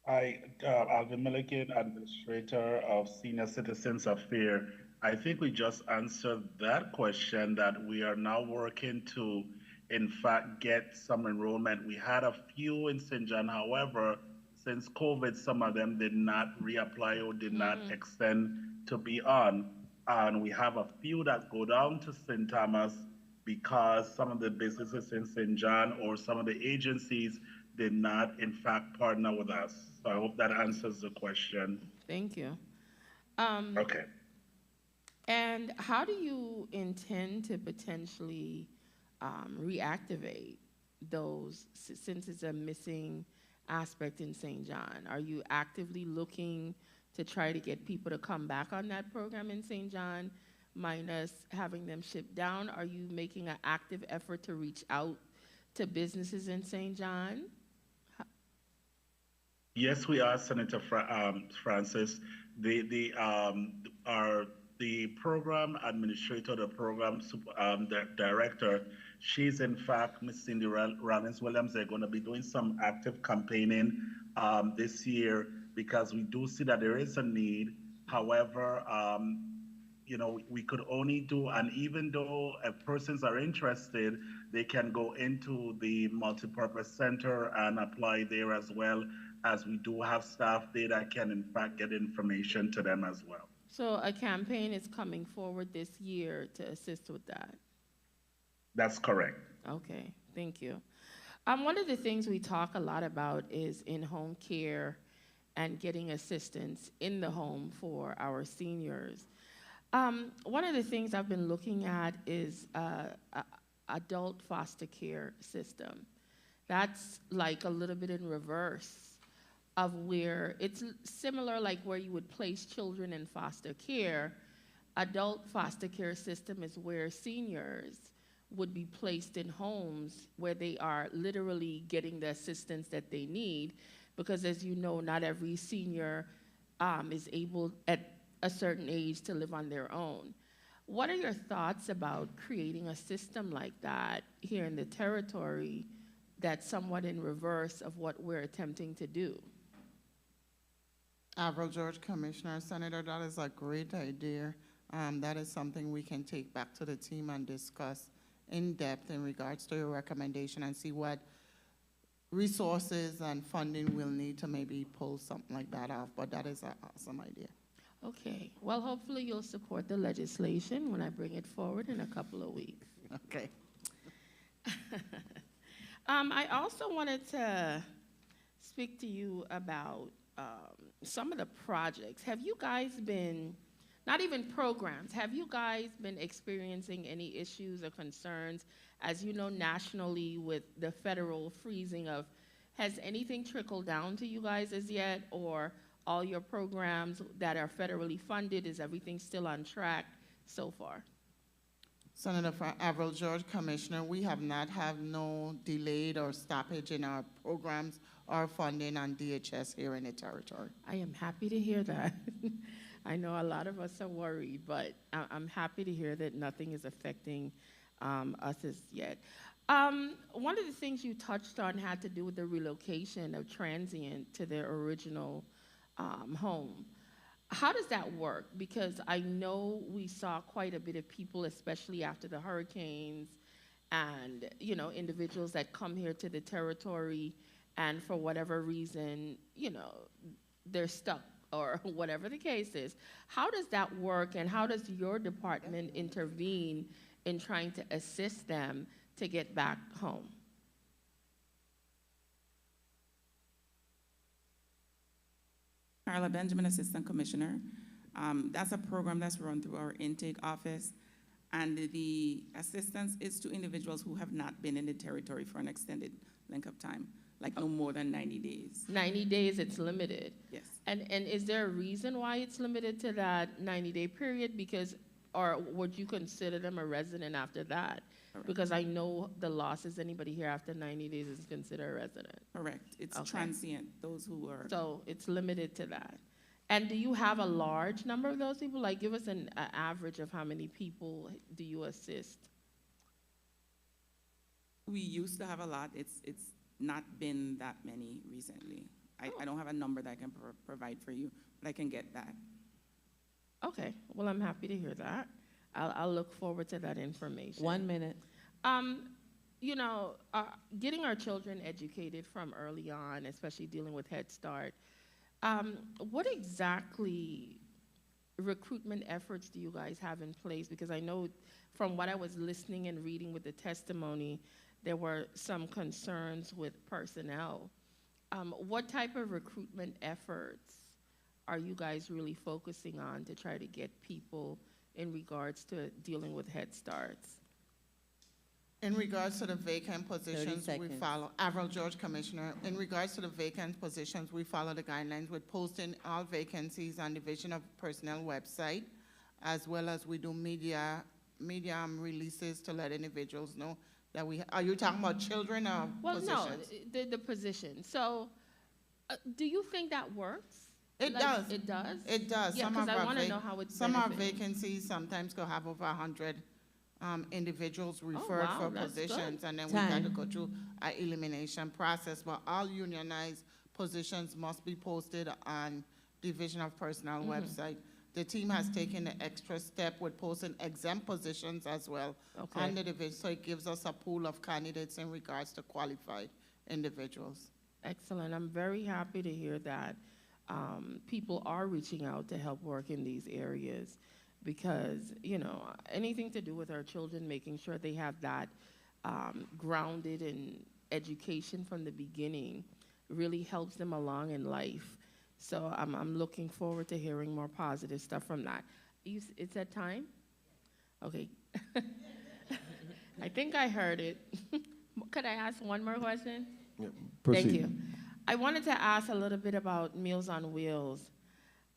Alvin Milligan, Administrator of Senior Citizens Affairs. I think we just answered that question, that we are now working to, in fact, get some enrollment. We had a few in St. John, however, since COVID, some of them did not reapply or did not extend to be on. And we have a few that go down to St. Thomas because some of the businesses in St. John or some of the agencies did not, in fact, partner with us. So I hope that answers the question. Thank you. Okay. And how do you intend to potentially reactivate those, since it's a missing aspect in St. John? Are you actively looking to try to get people to come back on that program in St. John, minus having them shipped down? Are you making an active effort to reach out to businesses in St. John? Yes, we are, Senator Francis. The program administrator, the program director, she's in fact Miss Cindy Rollins-Williams. They're going to be doing some active campaigning this year because we do see that there is a need. However, we could only do, and even though if persons are interested, they can go into the multipurpose center and apply there, as well as we do have staff there that can in fact get information to them as well. So a campaign is coming forward this year to assist with that? That's correct. Okay, thank you. One of the things we talk a lot about is in-home care and getting assistance in the home for our seniors. One of the things I've been looking at is adult foster care system. That's like a little bit in reverse of where it's similar, like where you would place children in foster care. Adult foster care system is where seniors would be placed in homes where they are literally getting the assistance that they need, because as you know, not every senior is able at a certain age to live on their own. What are your thoughts about creating a system like that here in the territory that's somewhat in reverse of what we're attempting to do? Avril George, Commissioner, Senator, that is a great idea. That is something we can take back to the team and discuss in depth in regards to your recommendation and see what resources and funding we'll need to maybe pull something like that off, but that is an awesome idea. Okay, well, hopefully you'll support the legislation when I bring it forward in a couple of weeks. Okay. I also wanted to speak to you about some of the projects. Have you guys been, not even programs, have you guys been experiencing any issues or concerns, as you know, nationally with the federal freezing of, has anything trickled down to you guys as yet, or all your programs that are federally funded, is everything still on track so far? Senator Avril George, Commissioner, we have not had no delayed or stoppage in our programs or funding on DHS here in the territory. I am happy to hear that. I know a lot of us are worried, but I'm happy to hear that nothing is affecting us as yet. One of the things you touched on had to do with the relocation of transient to their original home. How does that work? Because I know we saw quite a bit of people, especially after the hurricanes, and individuals that come here to the territory, and for whatever reason, they're stuck or whatever the case is. How does that work, and how does your department intervene in trying to assist them to get back home? Carla Benjamin, Assistant Commissioner. That's a program that's run through our intake office, and the assistance is to individuals who have not been in the territory for an extended length of time, like no more than 90 days. 90 days, it's limited. Yes. And is there a reason why it's limited to that 90-day period? Because, or would you consider them a resident after that? Correct. Because I know the law says anybody here after 90 days is considered a resident. Correct. It's Okay. transient, those who are. So it's limited to that. And do you have a large number of those people? Like, give us an average of how many people do you assist? We used to have a lot. It's not been that many recently. I don't have a number that I can provide for you, but I can get that. Okay, well, I'm happy to hear that. I'll look forward to that information. 1 minute. Getting our children educated from early on, especially dealing with Head Start, what exactly recruitment efforts do you guys have in place? Because I know from what I was listening and reading with the testimony, there were some concerns with personnel. What type of recruitment efforts are you guys really focusing on to try to get people in regards to dealing with Head Starts? In regards to the vacant positions, we follow, Avril George, Commissioner, in regards to the vacant positions, we follow the guidelines with posting all vacancies on Division of Personnel website, as well as we do media releases to let individuals know that are you talking about children or positions? No, the position. So do you think that works? It does. It does? It does. Yeah, because I want to know how it's some of our benefiting. vacancies sometimes could have over 100 individuals referred wow, for that's positions, good. and then we got to go through an elimination process. But all unionized positions must be posted on Division of Personnel website. The team has taken the extra step with posting exempt positions as well on the division, so it gives us a pool of candidates in regards to qualified individuals. Excellent. I'm very happy to hear that people are reaching out to help work in these areas, because, anything to do with our children, making sure they have that grounded in education from the beginning really helps them along in life. So I'm looking forward to hearing more positive stuff from that. Is that time? Okay. I think I heard it. Could I ask one more question? Yeah, Thank you. I wanted to ask a little bit about Meals on Wheels.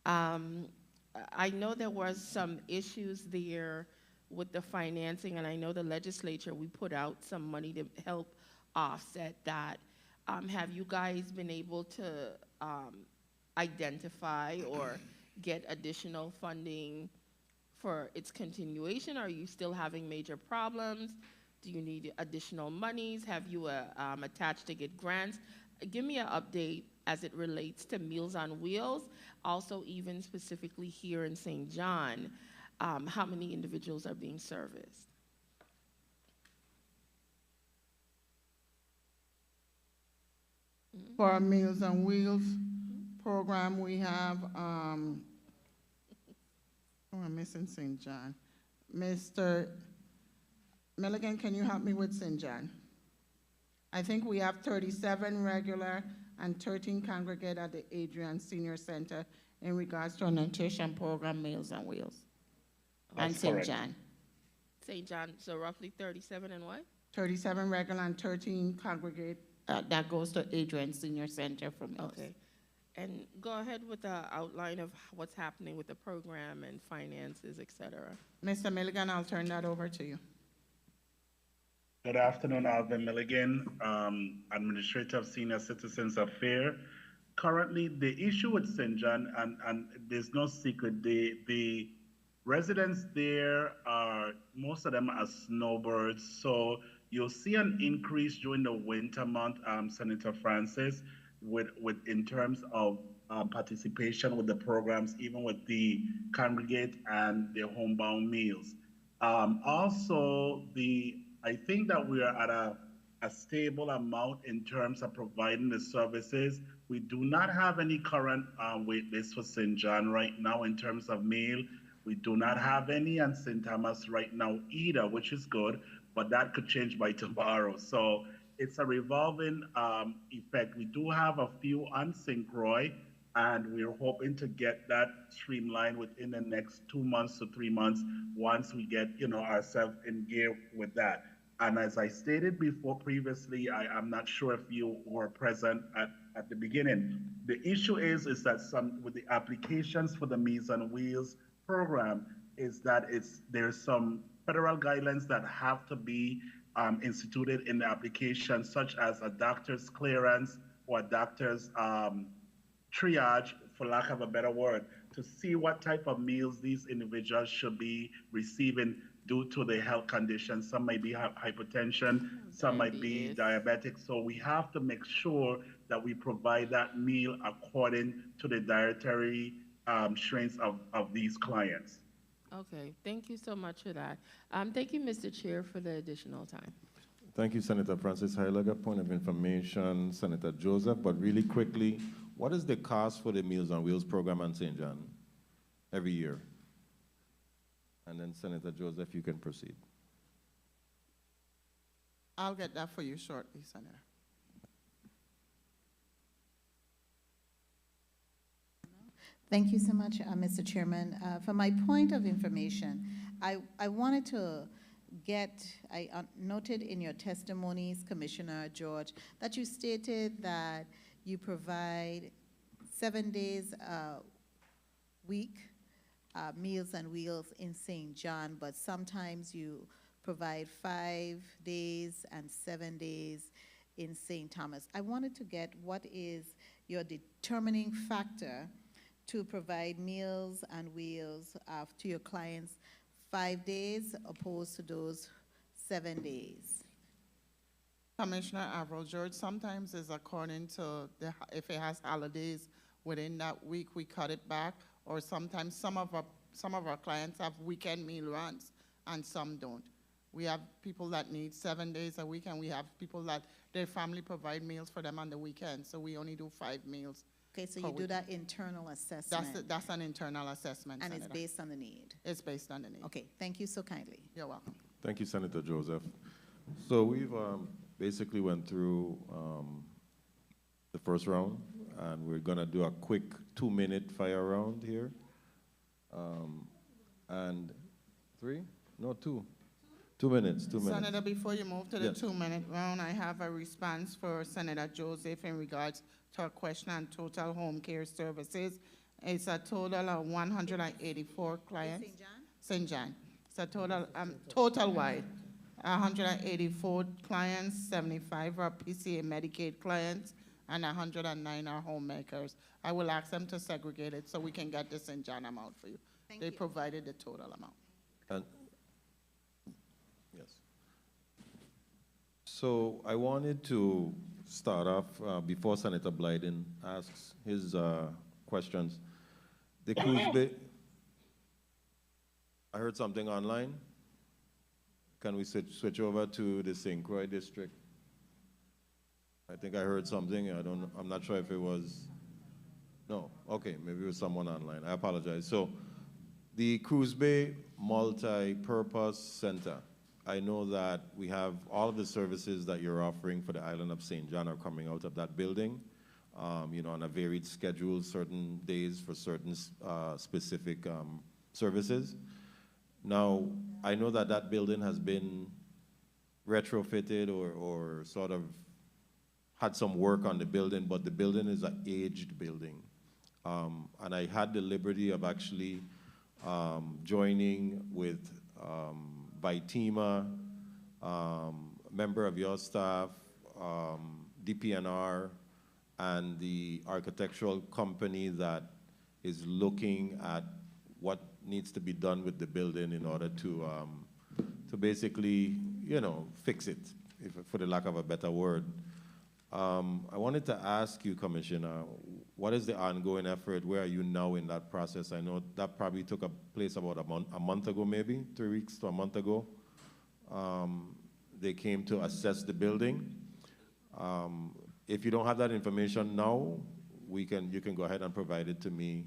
I know there was some issues there with the financing, and I know the legislature, we put out some money to help offset that. Have you guys been able to identify or get additional funding for its continuation? Are you still having major problems? Do you need additional monies? Have you attached to get grants? Give me an update as it relates to Meals on Wheels, also even specifically here in St. John, how many individuals are being serviced? For our Meals on Wheels program, we have, oh, I'm missing St. John. Mr. Milligan, can you help me with St. John? I think we have 37 regular and 13 congregate at the Adrian Senior Center in regards to a nutrition program, Meals on Wheels. And That's St. correct. John. St. John, so roughly 37 and what? 37 regular and 13 congregate. That goes to Adrian Senior Center for Meals. Okay. And go ahead with the outline of what's happening with the program and finances, et cetera. Mr. Milligan, I'll turn that over to you. Good afternoon, Alvin Milligan, Administrator of Senior Citizens Affairs. Currently, the issue with St. John, and there's no secret, the residents there are, most of them are snowbirds, so you'll see an increase during the winter month, Senator Francis, with in terms of participation with the programs, even with the congregate and the homebound meals. Also, I think that we are at a stable amount in terms of providing the services. We do not have any current wait list for St. John right now in terms of meal. We do not have any on St. Thomas right now either, which is good, but that could change by tomorrow. So it's a revolving effect. We do have a few on St. Croix, and we're hoping to get that streamlined within the next 2 months to 3 months once we get, ourselves in gear with that. And as I stated before previously, I'm not sure if you were present at the beginning. The issue is that with the applications for the Meals on Wheels program is that there's some federal guidelines that have to be instituted in the application, such as a doctor's clearance or a doctor's triage, for lack of a better word, to see what type of meals these individuals should be receiving due to their health conditions. Some might be hypertension, some might be diabetic. So we have to make sure that we provide that meal according to the dietary strengths of these clients. Okay, thank you so much for that. Thank you, Mr. Chair, for the additional time. Thank you, Senator Francis Heilager. Point of information, Senator Joseph, but really quickly, what is the cost for the Meals on Wheels program on St. John every year? And then Senator Joseph, you can proceed. I'll get that for you shortly, Senator. Thank you so much, Mr. Chairman. For my point of information, I wanted to I noted in your testimonies, Commissioner George, that you stated that you provide 7 days a week Meals on Wheels in St. John, but sometimes you provide 5 days and 7 days in St. Thomas. I wanted to get what is your determining factor to provide Meals on Wheels to your clients 5 days opposed to those 7 days? Commissioner Avril George, sometimes it's according to if it has holidays within that week, we cut it back, or sometimes some of our clients have weekend meal runs and some don't. We have people that need 7 days a week, and we have people that their family provide meals for them on the weekend, so we only do 5 meals. Okay, so you do that internal assessment. That's an internal assessment, and Senator. It's based on the need. It's based on the need. Okay, thank you so kindly. You're welcome. Thank you, Senator Joseph. So we've basically went through the first round, and we're gonna do a quick 2-minute fire round here. And 3? No, 2. 2 minutes, 2 minutes. Senator, before you move to the Yes. 2-minute round, I have a response for Senator Joseph in regards to a question on total home care services. It's a total of 184 clients. St. John? St. John. It's a total wide. 184 clients, 75 are PCA Medicaid clients, and 109 are homemakers. I will ask them to segregate it so we can get the St. John amount for you. They provided the total amount. And yes. So I wanted to start off before Senator Blyden asks his questions. The cruise bay. I heard something online. Can we switch over to the St. Croix district? I think I heard something. I'm not sure if it was, no, okay, maybe it was someone online. I apologize. So the Cruise Bay Multi-Purpose Center, I know that we have all of the services that you're offering for the island of St. John are coming out of that building, you know, on a varied schedule, certain days for certain specific services. Now, I know that that building has been retrofitted or sort of had some work on the building, but the building is an aged building. And I had the liberty of actually joining with Vitima, member of your staff, DPNR, and the architectural company that is looking at what needs to be done with the building in order to basically, you know, fix it, for the lack of a better word. I wanted to ask you, Commissioner, what is the ongoing effort? Where are you now in that process? I know that probably took place about a month ago, maybe 3 weeks to a month ago. They came to assess the building. If you don't have that information now, you can go ahead and provide it to me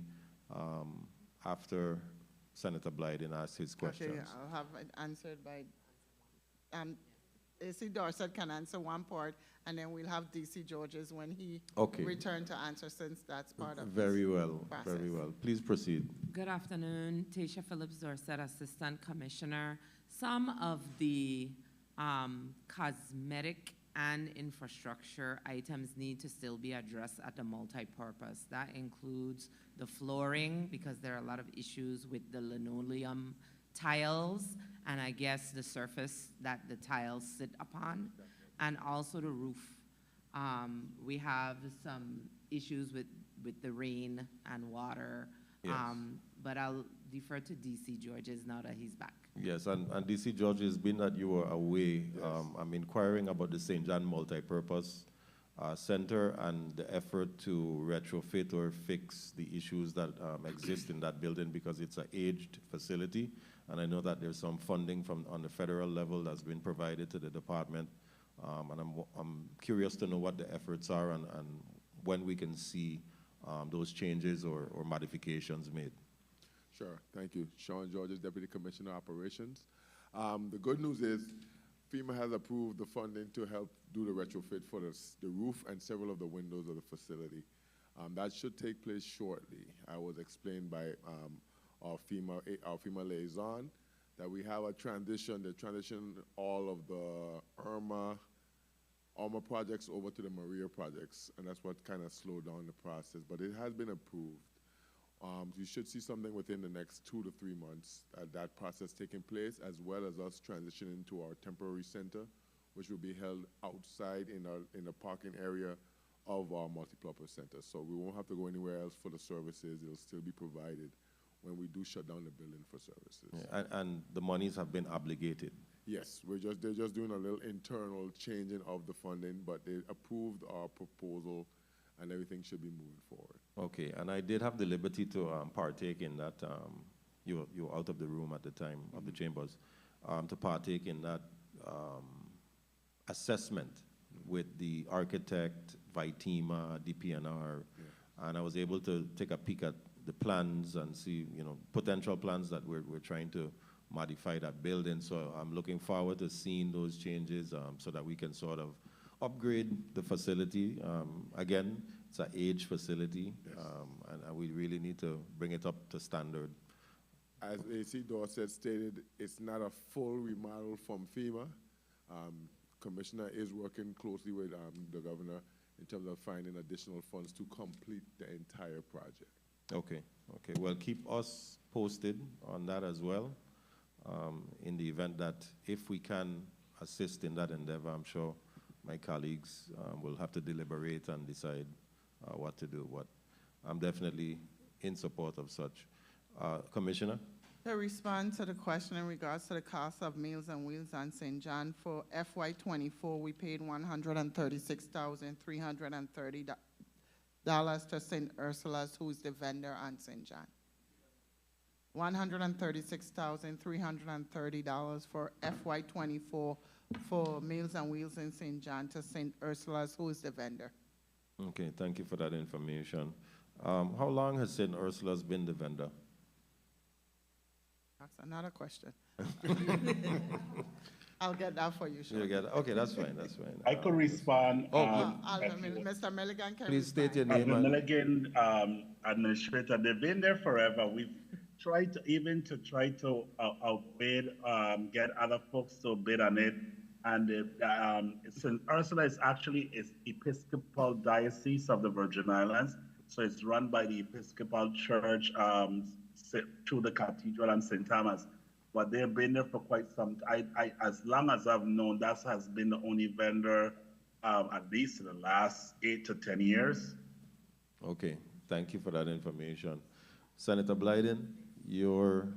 after Senator Blyden asks his questions. Okay, I'll have it answered by, AC Dorset can answer one part, and then we'll have DC Georges when he return to answer, since that's part of Very well, process. very well. Please proceed. Good afternoon, Tasha Phillips Dorset, Assistant Commissioner. Some of the cosmetic and infrastructure items need to still be addressed at the multi-purpose. That includes the flooring, because there are a lot of issues with the linoleum tiles, and I guess the surface that the tiles sit upon, and also the roof. We have some issues with the rain and water, Yes. but I'll defer to DC Georges now that he's back. Yes, and DC Georges, being that you were away, I'm inquiring about the St. John Multipurpose Center and the effort to retrofit or fix the issues that exist in that building, because it's an aged facility, and I know that there's some funding on the federal level that's been provided to the department, and I'm curious to know what the efforts are and when we can see those changes or modifications made. Sure, thank you. Sean Georges, Deputy Commissioner Operations. The good news is FEMA has approved the funding to help do the retrofit for the roof and several of the windows of the facility. That should take place shortly. I was explained by our FEMA liaison that we have a transition, they transition all of the Irma projects over to the Maria projects, and that's what kind of slowed down the process, but it has been approved. You should see something within the next 2 to 3 months, that process taking place, as well as us transitioning to our temporary center, which will be held outside in the parking area of our multipurpose center. So we won't have to go anywhere else for the services. It'll still be provided when we do shut down the building for services. Yeah, and the monies have been obligated. Yes, they're just doing a little internal changing of the funding, but they approved our proposal, and everything should be moving forward. Okay, and I did have the liberty to partake in that. You were out of the room at the time of the chambers, to partake in that assessment with the architect, Vitima, DPNR, and I was able to take a peek at the plans and see, you know, potential plans that we're trying to modify that building. So I'm looking forward to seeing those changes so that we can sort of upgrade the facility. Again, it's an age facility, and we really need to bring it up to standard. As AC Dorset stated, it's not a full remodel from FEMA. Commissioner is working closely with the governor in terms of finding additional funds to complete the entire project. Okay, okay. Well, keep us posted on that as well. In the event that if we can assist in that endeavor, I'm sure my colleagues will have to deliberate and decide what to do. But I'm definitely in support of such. Commissioner? To respond to the question in regards to the cost of Meals on Wheels on St. John, for FY24, we paid $136,330 to St. Ursula's, who is the vendor on St. John. $136,330 for FY24 for Meals on Wheels in St. John to St. Ursula's, who is the vendor. Okay, thank you for that information. How long has St. Ursula's been the vendor? That's another question. I'll get that for you, Sean. Okay, that's fine, that's fine. I could respond. Mr. Milligan can Please state your Alvin name. Milligan, administrator. They've been there forever. We've tried to outbid, get other folks to bid on it. And St. Ursula is actually Episcopal Diocese of the Virgin Islands. So it's run by the Episcopal Church through the Cathedral and St. Thomas. But they've been there for quite some time. As long as I've known, that has been the only vendor, at least in the last 8 to 10 years. Okay, thank you for that information. Senator Blyden, your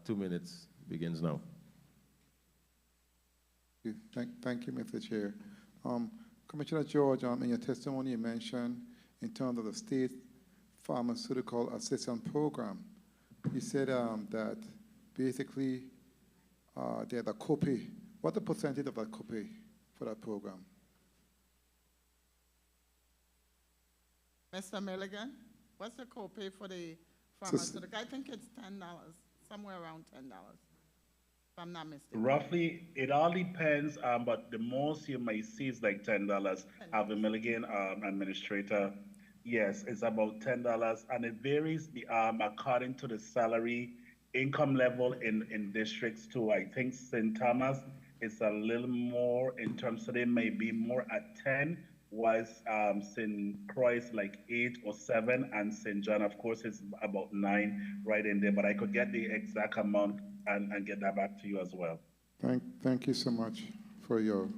2 minutes begins now. Thank you, Mr. Chair. Commissioner George, in your testimony you mentioned in terms of the state pharmaceutical assistance program, you said that basically there's a copay. What's the percentage of that copay for that program? Mr. Milligan, what's the copay for the pharmaceutical? I think it's $10, somewhere around $10, if I'm not mistaken. Roughly, it all depends, but the most you may see is like $10. Alvin Milligan, administrator, yes, it's about $10, and it varies according to the salary income level in districts too. I think St. Thomas is a little more in terms of they may be more at 10, whilst St. Croix is like 8 or 7, and St. John, of course, is about 9 right in there. But I could get the exact amount and get that back to you as well. Thank you so much for your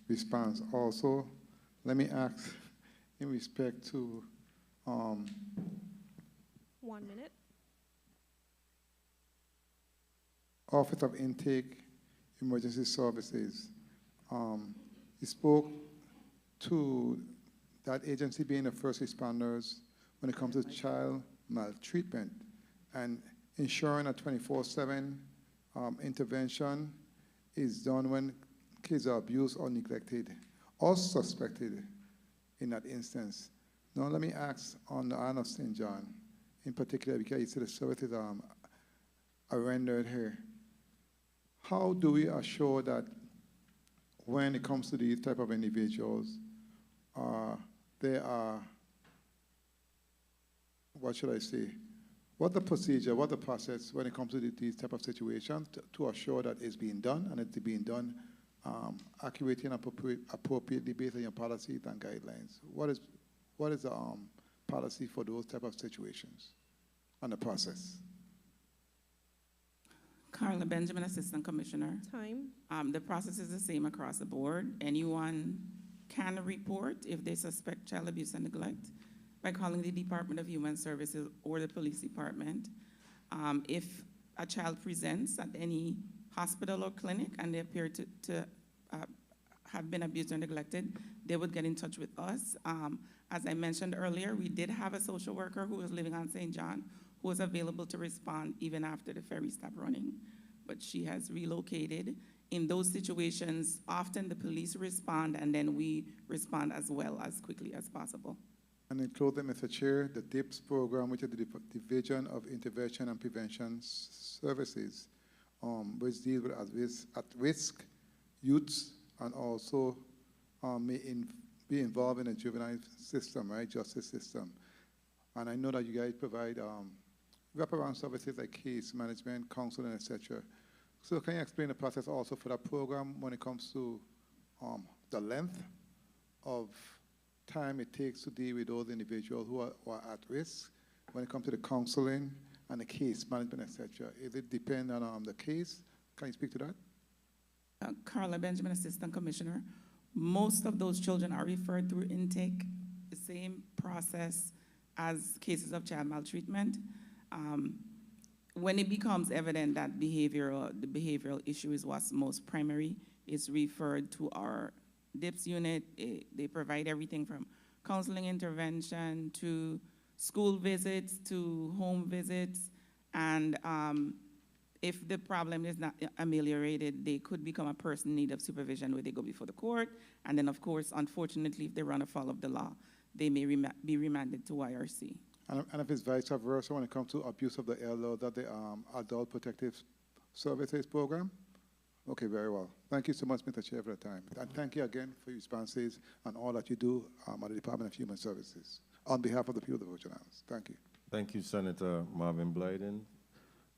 response. Also, let me ask in respect to 1 minute. Office of Intake Emergency Services. You spoke to that agency being the first responders when it comes to child maltreatment and ensuring a 24/7 intervention is done when kids are abused or neglected or suspected in that instance. Now let me ask on the island of St. John in particular, because you see the services are rendered here. How do we assure that when it comes to these type of individuals, they are, what should I say, what the procedure, what the process when it comes to these type of situations to assure that it's being done and it's being done accurately and appropriately based on your policies and guidelines? What is the policy for those type of situations and the process? Carla Benjamin, Assistant Commissioner. Time. The process is the same across the board. Anyone can report if they suspect child abuse and neglect by calling the Department of Human Services or the police department. If a child presents at any hospital or clinic and they appear to have been abused or neglected, they would get in touch with us. As I mentioned earlier, we did have a social worker who was living on St. John who was available to respond even after the ferry stopped running, but she has relocated. In those situations, often the police respond and then we respond as well as quickly as possible. And in closing, Mr. Chair, the DIPS program, which is the Division of Intervention and Prevention Services, which deals with at-risk youths and also may be involved in the juvenile system, right, justice system. And I know that you guys provide wraparound services like case management, counseling, etc. So can you explain the process also for that program when it comes to the length of time it takes to deal with those individuals who are at risk when it comes to the counseling and the case management, etc.? Is it depend on the case? Can you speak to that? Carla Benjamin, Assistant Commissioner. Most of those children are referred through intake, the same process as cases of child maltreatment. When it becomes evident that the behavioral issue is what's most primary, it's referred to our DIPS unit. They provide everything from counseling intervention to school visits to home visits, and if the problem is not ameliorated, they could become a person in need of supervision where they go before the court. And then, of course, unfortunately, if they run afoul of the law, they may be remanded to YRC. And if it's vice versa when it comes to abuse of the elder, that the Adult Protective Services Program? Okay, very well. Thank you so much, Mr. Chair, for the time. And thank you again for your responses and all that you do at the Department of Human Services. On behalf of the people of the Virgin Islands, thank you. Thank you, Senator Marvin Blyden.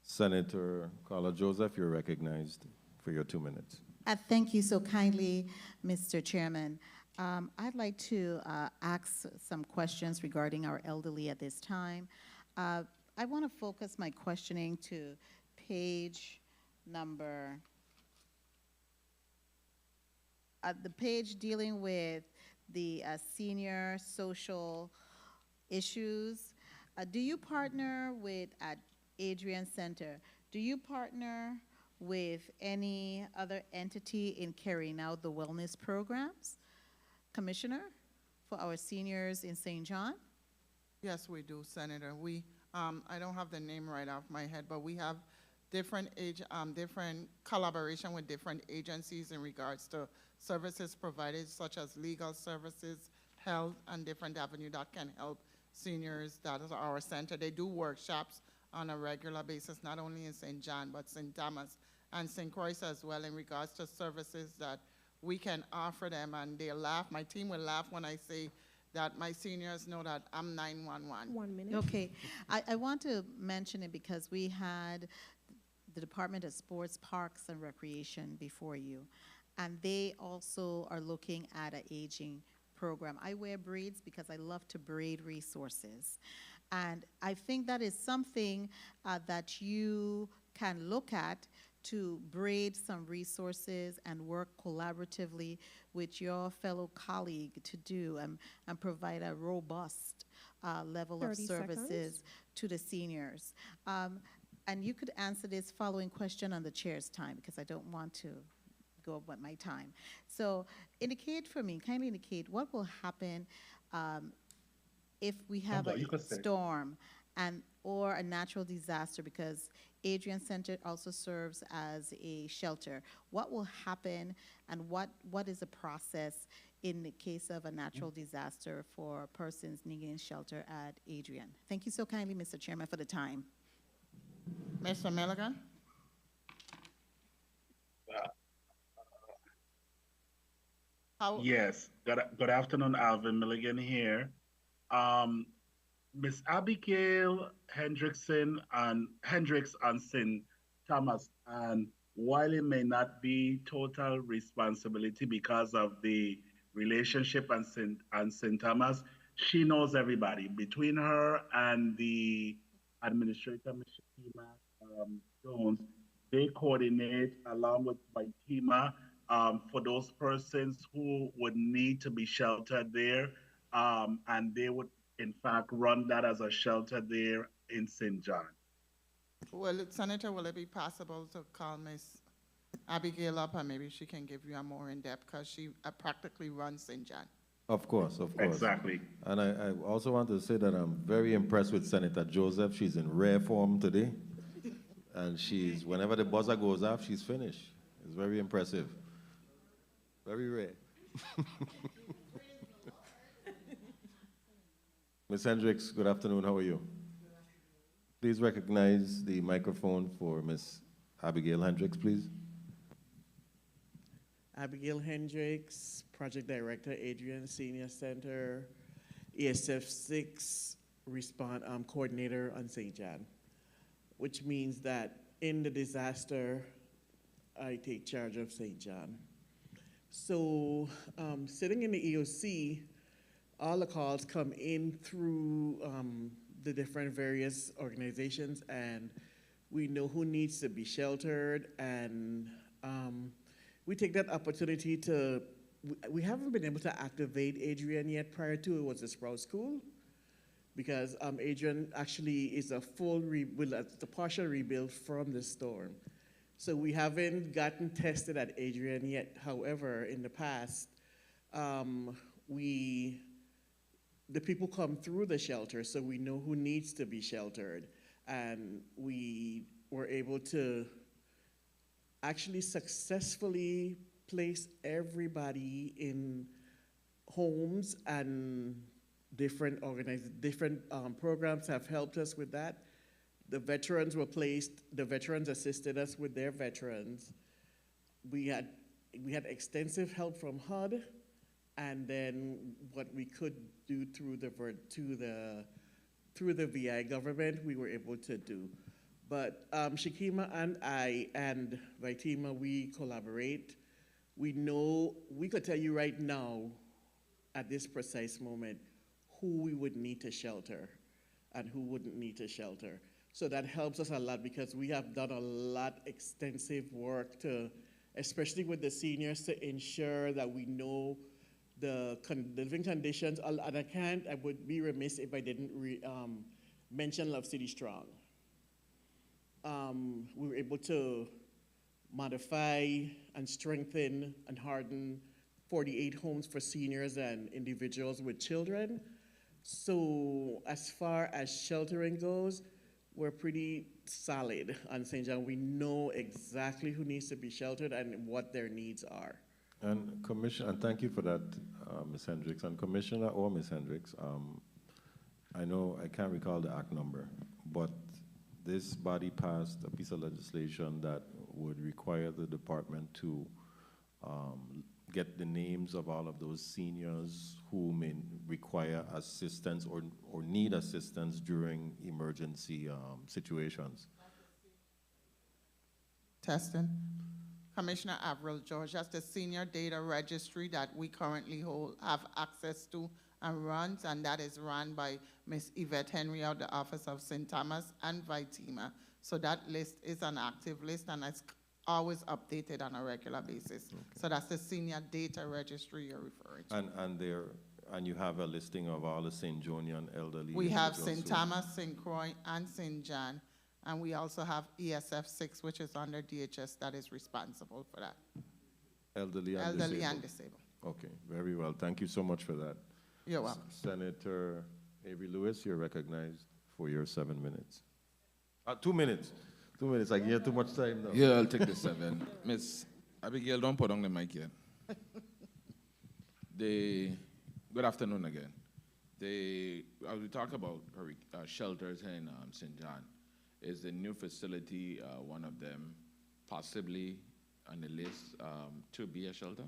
Senator Carla Joseph, you're recognized for your 2 minutes. Thank you so kindly, Mr. Chairman. I'd like to ask some questions regarding our elderly at this time. I want to focus my questioning to page number, the page dealing with the senior social issues. Do you partner with, at Adrian Center, do you partner with any other entity in carrying out the wellness programs? Commissioner, for our seniors in St. John? Yes, we do, Senator. We, I don't have the name right off my head, but we have different collaboration with different agencies in regards to services provided, such as legal services, health, and different avenues that can help seniors. That is our center. They do workshops on a regular basis, not only in St. John, but St. Thomas and St. Croix as well, in regards to services that we can offer them. And they laugh, my team will laugh when I say that my seniors know that I'm 911. 1 minute. Okay, I want to mention it because we had the Department of Sports, Parks, and Recreation before you, and they also are looking at an aging program. I wear braids because I love to braid resources. And I think that is something that you can look at to braid some resources and work collaboratively with your fellow colleague to do and provide a robust level of services to the seniors. And you could answer this following question on the chair's time, because I don't want to go up with my time. So indicate for me, kindly indicate what will happen if we have a storm and or a natural disaster, because Adrian Center also serves as a shelter. What will happen, and what is the process in the case of a natural disaster for persons needing shelter at Adrian? Thank you so kindly, Mr. Chairman, for the time. Mr. Milligan? Yes, good afternoon, Alvin Milligan here. Miss Abigail Hendricks and St. Thomas, and while it may not be total responsibility because of the relationship and St. Thomas, she knows everybody. Between her and the administrator, Ms. Shakima Jones, they coordinate along with my team for those persons who would need to be sheltered there, and they would in fact run that as a shelter there in St. John. Well, Senator, will it be possible to call Ms. Abigail up, and maybe she can give you a more in-depth, because she practically runs St. John. Of course, of course. Exactly. And I also want to say that I'm very impressed with Senator Joseph. She's in rare form today. And she's, whenever the buzzer goes off, she's finished. It's very impressive. Very rare. Ms. Hendricks, good afternoon. How are you? Please recognize the microphone for Ms. Abigail Hendricks, please. Abigail Hendricks, Project Director, Adrian Senior Center, ESF 6 Coordinator on St. John, which means that in the disaster, I take charge of St. John. So sitting in the EOC, all the calls come in through the different various organizations, and we know who needs to be sheltered, and we take that opportunity to, we haven't been able to activate Adrian yet. Prior to it was a Sprout School, because Adrian actually is a full the partial rebuild from the storm. So we haven't gotten tested at Adrian yet. However, in the past, the people come through the shelter, so we know who needs to be sheltered. And we were able to actually successfully place everybody in homes, and different programs have helped us with that. The veterans were placed, the veterans assisted us with their veterans. We had extensive help from HUD, and then what we could do through the VI government, we were able to do. But Shakima and I and Vaitima, we collaborate. We could tell you right now, at this precise moment, who we would need to shelter and who wouldn't need to shelter. So that helps us a lot, because we have done a lot extensive work to, especially with the seniors, to ensure that we know the living conditions. And I would be remiss if I didn't mention Love City Strong. We were able to modify and strengthen and harden 48 homes for seniors and individuals with children. So as far as sheltering goes, we're pretty solid on St. John. We know exactly who needs to be sheltered and what their needs are. And Commissioner, and thank you for that, Ms. Hendricks. And Commissioner or Ms. Hendricks, I know I can't recall the act number, but this body passed a piece of legislation that would require the department to get the names of all of those seniors who may require assistance or need assistance during emergency situations. Testing. Commissioner Avril George, that's the senior data registry that we currently have access to and runs, and that is run by Ms. Yvette Henry out the Office of St. Thomas and Vaitima. So that list is an active list, and it's always updated on a regular basis. Okay. So that's the senior data registry you're referring to. And you have a listing of all the St. Jonian elderly. We have St. Thomas, St. Croix, and St. John. And we also have ESF 6, which is under DHS, that is responsible for that. Elderly and disabled. Okay, very well. Thank you so much for that. You're welcome. Senator Avery Lewis, you're recognized for your 7 minutes. 2 minutes. 2 minutes. I get too much time now. Yeah, I'll take the 7. Miss Abigail, don't put on the mic yet. Good afternoon again. As we talk about shelters in St. John, is the new facility one of them possibly on the list to be a shelter?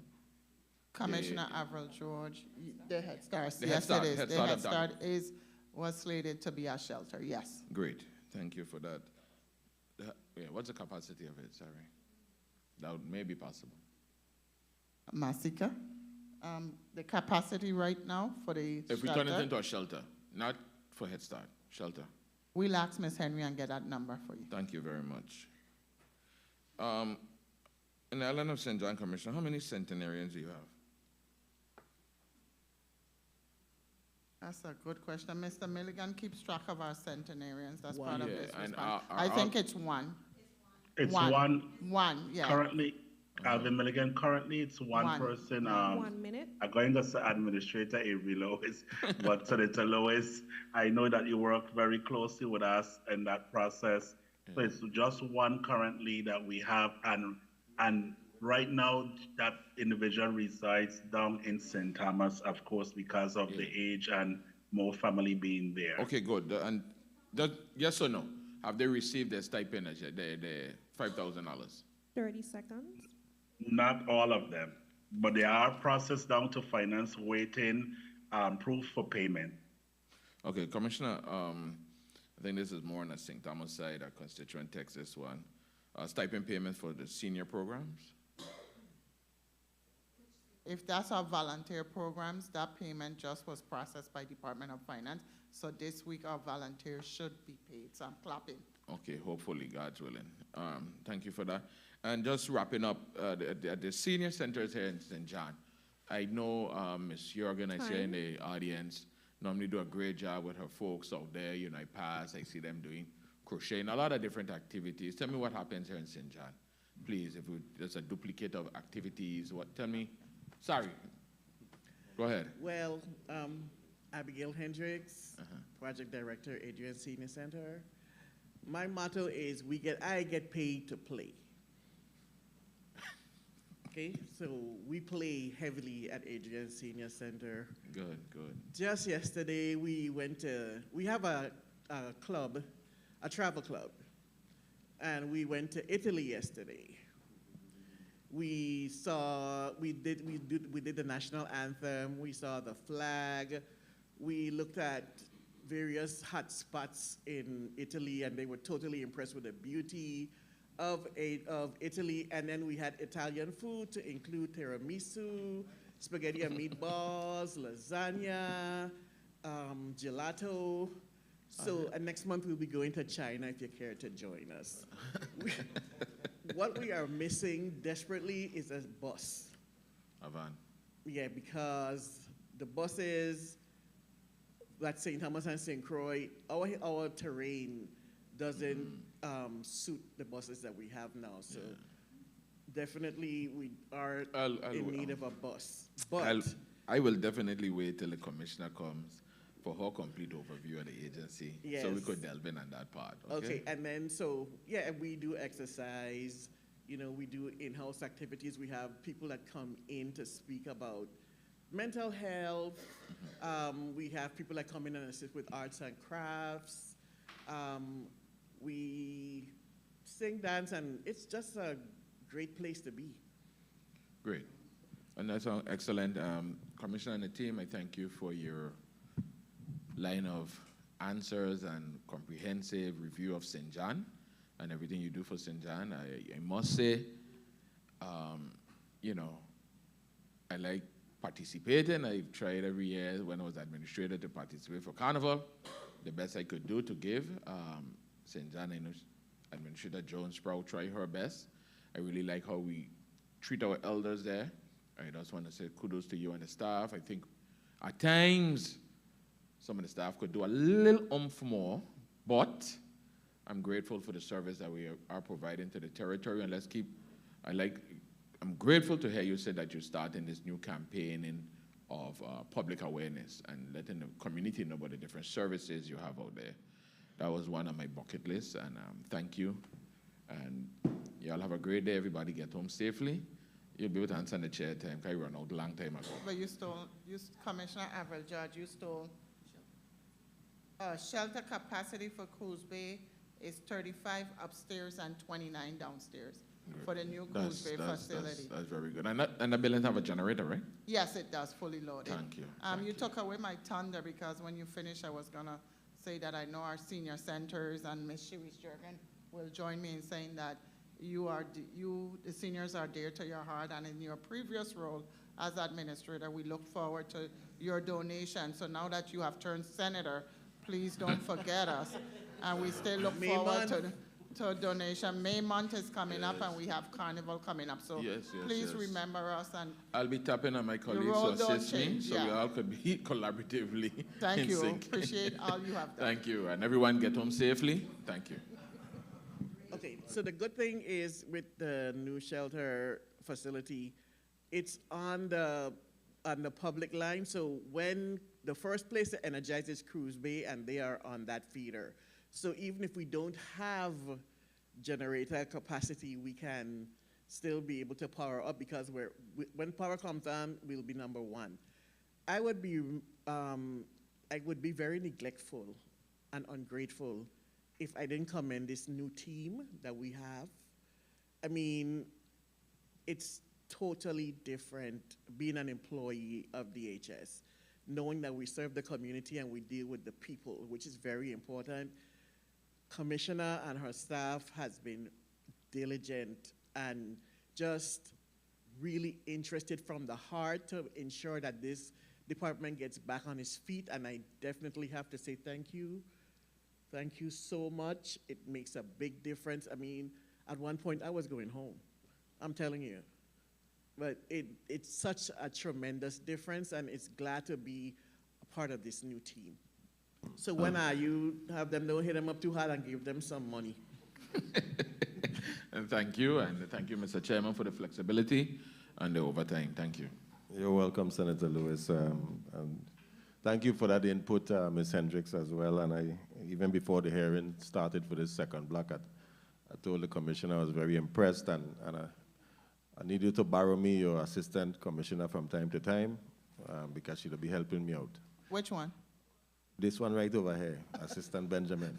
Commissioner Avril George, the Head Start, yes, it is. The Head Start was slated to be a shelter, yes. Great, thank you for that. What's the capacity of it, sorry? That may be possible. Masika, the capacity right now for the If we turn it into a shelter, not for Head Start, shelter. We'll ask Ms. Henry and get that number for you. Thank you very much. In the island of St. John, Commissioner, how many centenarians do you have? That's a good question. Mr. Milligan keeps track of our centenarians. That's part of this and response. I think it's one. It's one. One, yeah. Currently, Alvin Milligan, currently it's one person. 1 minute. I'm going to say Administrator Avery Lois, but Senator Lois, I know that you work very closely with us in that process. So it's just one currently that we have, and right now that individual resides down in St. Thomas, of course, because of the age and more family being there. Okay, good. And yes or no? Have they received their stipend, the $5,000? 30 seconds. Not all of them, but they are processed down to finance waiting proof for payment. Okay, Commissioner, I think this is more on the St. Thomas side. Our constituent takes this one. Stipend payment for the senior programs? If that's our volunteer programs, that payment just was processed by Department of Finance. So this week our volunteers should be paid. So I'm clapping. Okay, hopefully, God's willing. Thank you for that. And just wrapping up, the senior centers here in St. John, I know Ms. Jorgen, I see her in the audience, normally do a great job with her folks out there. You know, I pass, I see them doing crochet and a lot of different activities. Tell me what happens here in St. John, please. If there's a duplicate of activities, tell me. Sorry, go ahead. Well, Abigail Hendricks, Project Director, Adrian Senior Center. My motto is I get paid to play. Okay, so we play heavily at Adrian Senior Center. Good, good. Just yesterday, we have a club, a travel club, and we went to Italy yesterday. We did the national anthem, we saw the flag, we looked at various hot spots in Italy, and they were totally impressed with the beauty of Italy. And then we had Italian food to include tiramisu, spaghetti and meatballs, lasagna, gelato. So next month we'll be going to China if you care to join us. What we are missing desperately is a bus. A van. Yeah, because the buses at St. Thomas and St. Croix, our terrain doesn't suit the buses that we have now. So definitely we are in need of a bus. But I will definitely wait till the commissioner comes for her complete overview of the agency, yes, so we could delve in on that part. Okay, and then we do exercise. You know, we do in-house activities. We have people that come in to speak about mental health. We have people that come in and assist with arts and crafts. We sing, dance, and it's just a great place to be. Great. And that's excellent. Commissioner and the team, I thank you for your line of answers and comprehensive review of St. John and everything you do for St. John. I must say, you know, I like participating. I've tried every year when I was administrator to participate for Carnival. The best I could do to give. St. John, I know Administrator Jones Sprout tried her best. I really like how we treat our elders there. I just want to say kudos to you and the staff. I think at times some of the staff could do a little more, but I'm grateful for the service that we are providing to the territory. And I'm grateful to hear you say that you're starting this new campaign of public awareness and letting the community know about the different services you have out there. That was one of my bucket lists, and thank you. And y'all have a great day. Everybody get home safely. You'll be able to answer in the chair time, because I ran out a long time ago. But Commissioner Avril Judge, you stole shelter capacity for Coos Bay is 35 upstairs and 29 downstairs. Good. For the new Coos Bay facility. That's very good. And the building have a generator, right? Yes, it does, fully loaded. Thank you. You took away my thunder, because when you finish, I was going to say that I know our senior centers, and Ms. Shiwi's Jurgen will join me in saying that the seniors are dear to your heart, and in your previous role as administrator, we look forward to your donation. So now that you have turned senator, please don't forget us. And we still look forward to a donation. May month is coming up, and we have Carnival coming up. So please remember us. And I'll be tapping on my colleagues to assist me, so we all could be collaboratively Thank in you. sync. Appreciate all you have done. Thank you. And everyone get home safely. Thank you. Okay, so the good thing is with the new shelter facility, it's on the public line. So when the first place to energize is Coos Bay, and they are on that feeder. So even if we don't have generator capacity, we can still be able to power up, because when power comes on, we'll be number one. I would be very neglectful and ungrateful if I didn't commend this new team that we have. I mean, it's totally different being an employee of DHS, knowing that we serve the community and we deal with the people, which is very important. Commissioner and her staff has been diligent and just really interested from the heart to ensure that this department gets back on its feet, and I definitely have to say thank you. Thank you so much. It makes a big difference. I mean, at one point I was going home, I'm telling you. But it's such a tremendous difference, and it's glad to be a part of this new team. So when you have them, don't hit them up too hard and give them some money. And thank you, Mr. Chairman, for the flexibility and the overtime. Thank you. You're welcome, Senator Lewis. Thank you for that input, Ms. Hendricks, as well. And even before the hearing started for this second block, I told the commissioner I was very impressed, and I need you to borrow me your assistant commissioner from time to time, because she'll be helping me out. Which one? This one right over here, Assistant Benjamin.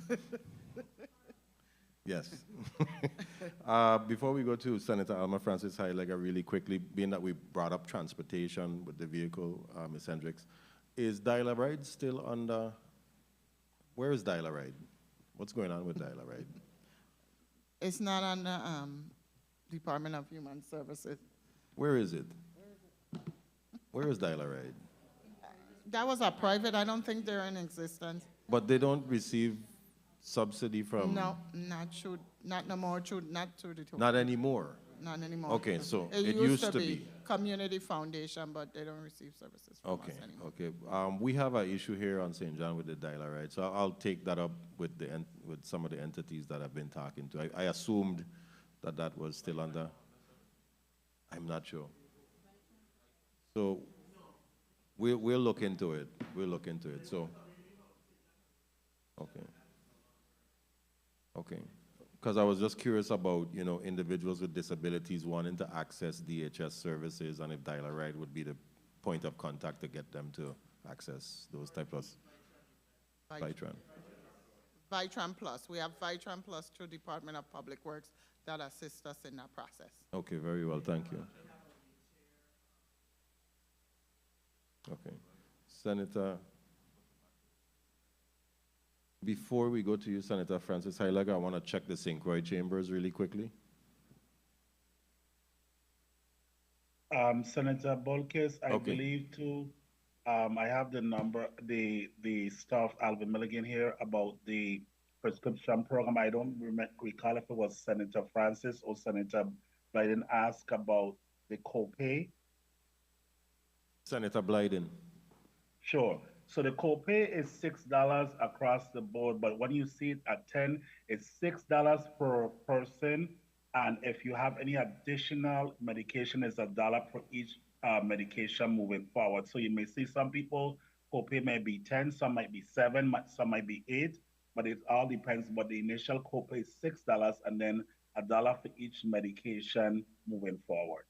Yes. Before we go to Senator Alma Francis Heilegger, really quickly, being that we brought up transportation with the vehicle, Ms. Hendricks, is Dial-A-Ride still under, where is Dial-A-Ride? What's going on with Dial-A-Ride? It's not under Department of Human Services. Where is it? Where is Dial-A-Ride? That was a private. I don't think they're in existence. But they don't receive subsidy from? No, not true. Not no more. True. Not through the. Not anymore. Not anymore. Okay, so it used to be community foundation, but they don't receive services from us anymore. Okay. We have an issue here on St. John with the Dial-A-Ride, so I'll take that up with with some of the entities that I've been talking to. I assumed that was still under. I'm not sure. So we'll look into it. We'll look into it. So okay. Okay. Because I was just curious about, individuals with disabilities wanting to access DHS services, and if Dial-A-Ride would be the point of contact to get them to access those type of Vitran. Vitran Plus. We have Vitran Plus through Department of Public Works that assist us in that process. Okay, very well, thank you. Okay. Senator, before we go to you, Senator Francis Heilegger, I want to check the St. Croix chambers really quickly. Senator Bolkes, I believe too, I have the number, the staff, Alvin Milligan here, about the prescription program. I don't recall if it was Senator Francis or Senator Biden asked about the copay. Senator Blyden. Sure. So the copay is $6 across the board, but when you see it at 10, it's $6 per person. And if you have any additional medication, it's $1 per each medication moving forward. So you may see some people copay may be 10, some might be 7, some might be 8, but it all depends. But the initial copay is $6 and then $1 for each medication moving forward.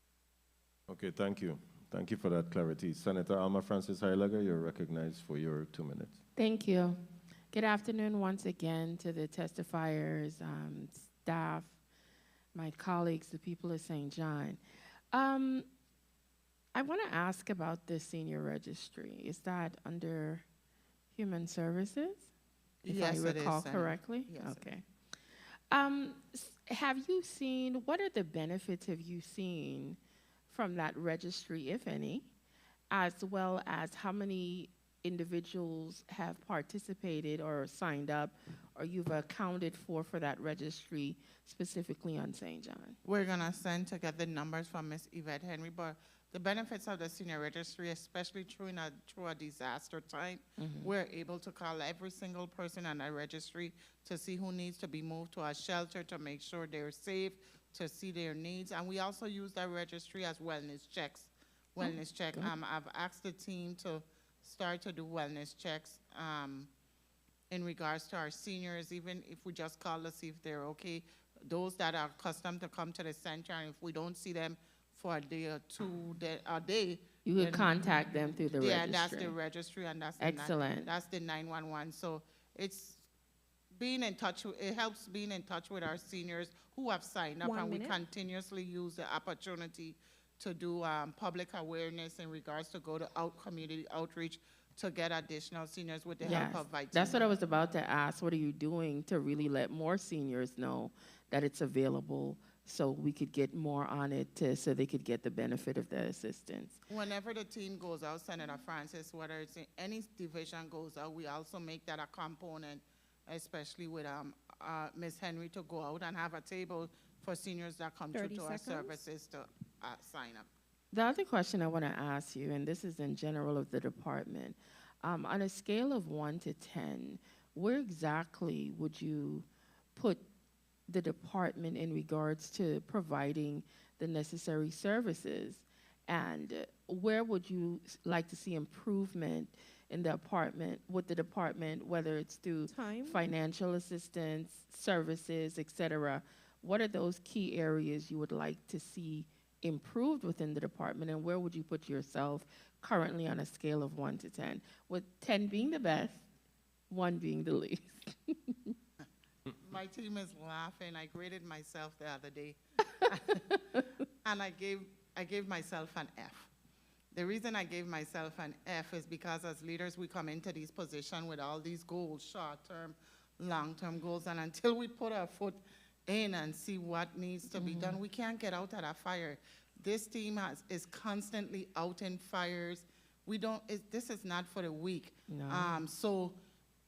Okay, thank you. Thank you for that clarity. Senator Alma Francis Heilegger, you're recognized for your 2 minutes. Thank you. Good afternoon once again to the testifiers, staff, my colleagues, the people of St. John. I want to ask about the senior registry. Is that under Human Services? Yes, if I recall correctly? Yes, okay. Have you seen, what are the benefits have you seen from that registry, if any, as well as how many individuals have participated or signed up or you've accounted for that registry specifically on St. John? We're going to send to get the numbers from Ms. Yvette Henry, but the benefits of the senior registry, especially through a disaster time, we're able to call every single person on that registry to see who needs to be moved to a shelter, to make sure they're safe, to see their needs. And we also use that registry as wellness checks. I've asked the team to start to do wellness checks in regards to our seniors, even if we just call to see if they're okay. Those that are accustomed to come to the center, and if we don't see them for a day or two, a day. You would contact them through the registry. Yeah, that's the registry, and that's that's the 911. So it's being in touch. It helps being in touch with our seniors who have signed up, and we continuously use the opportunity to do public awareness in regards to go to community outreach to get additional seniors with the help of Vitality. That's what I was about to ask. What are you doing to really let more seniors know that it's available so we could get more on it so they could get the benefit of the assistance? Whenever the team goes out, Senator Francis, whether it's in any division goes out, we also make that a component, especially with Ms. Henry, to go out and have a table for seniors that come through to our services to sign up. The other question I want to ask you, and this is in general of the department, on a scale of 1 to 10, where exactly would you put the department in regards to providing the necessary services? And where would you like to see improvement in the department, whether it's through financial assistance, services, et cetera? What are those key areas you would like to see improved within the department, and where would you put yourself currently on a scale of 1 to 10, with 10 being the best, 1 being the least? My team is laughing. I graded myself the other day, and I gave myself an F. The reason I gave myself an F is because as leaders, we come into these positions with all these goals, short-term, long-term goals, and until we put our foot in and see what needs to be done, we can't get out of that fire. This team is constantly out in fires. This is not for the weak. No. So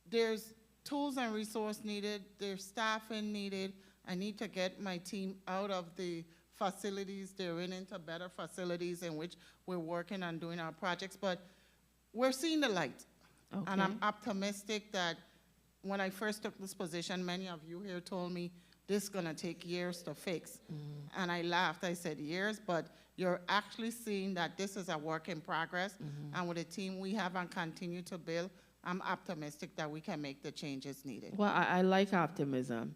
there's tools and resource needed, there's staffing needed. I need to get my team out of the facilities they're in into better facilities in which we're working on doing our projects, but we're seeing the light. Okay. And I'm optimistic that when I first took this position, many of you here told me this is gonna take years to fix. And I laughed, I said years, but you're actually seeing that this is a work in progress. And with the team we have and continue to build, I'm optimistic that we can make the changes needed. Well, I like optimism.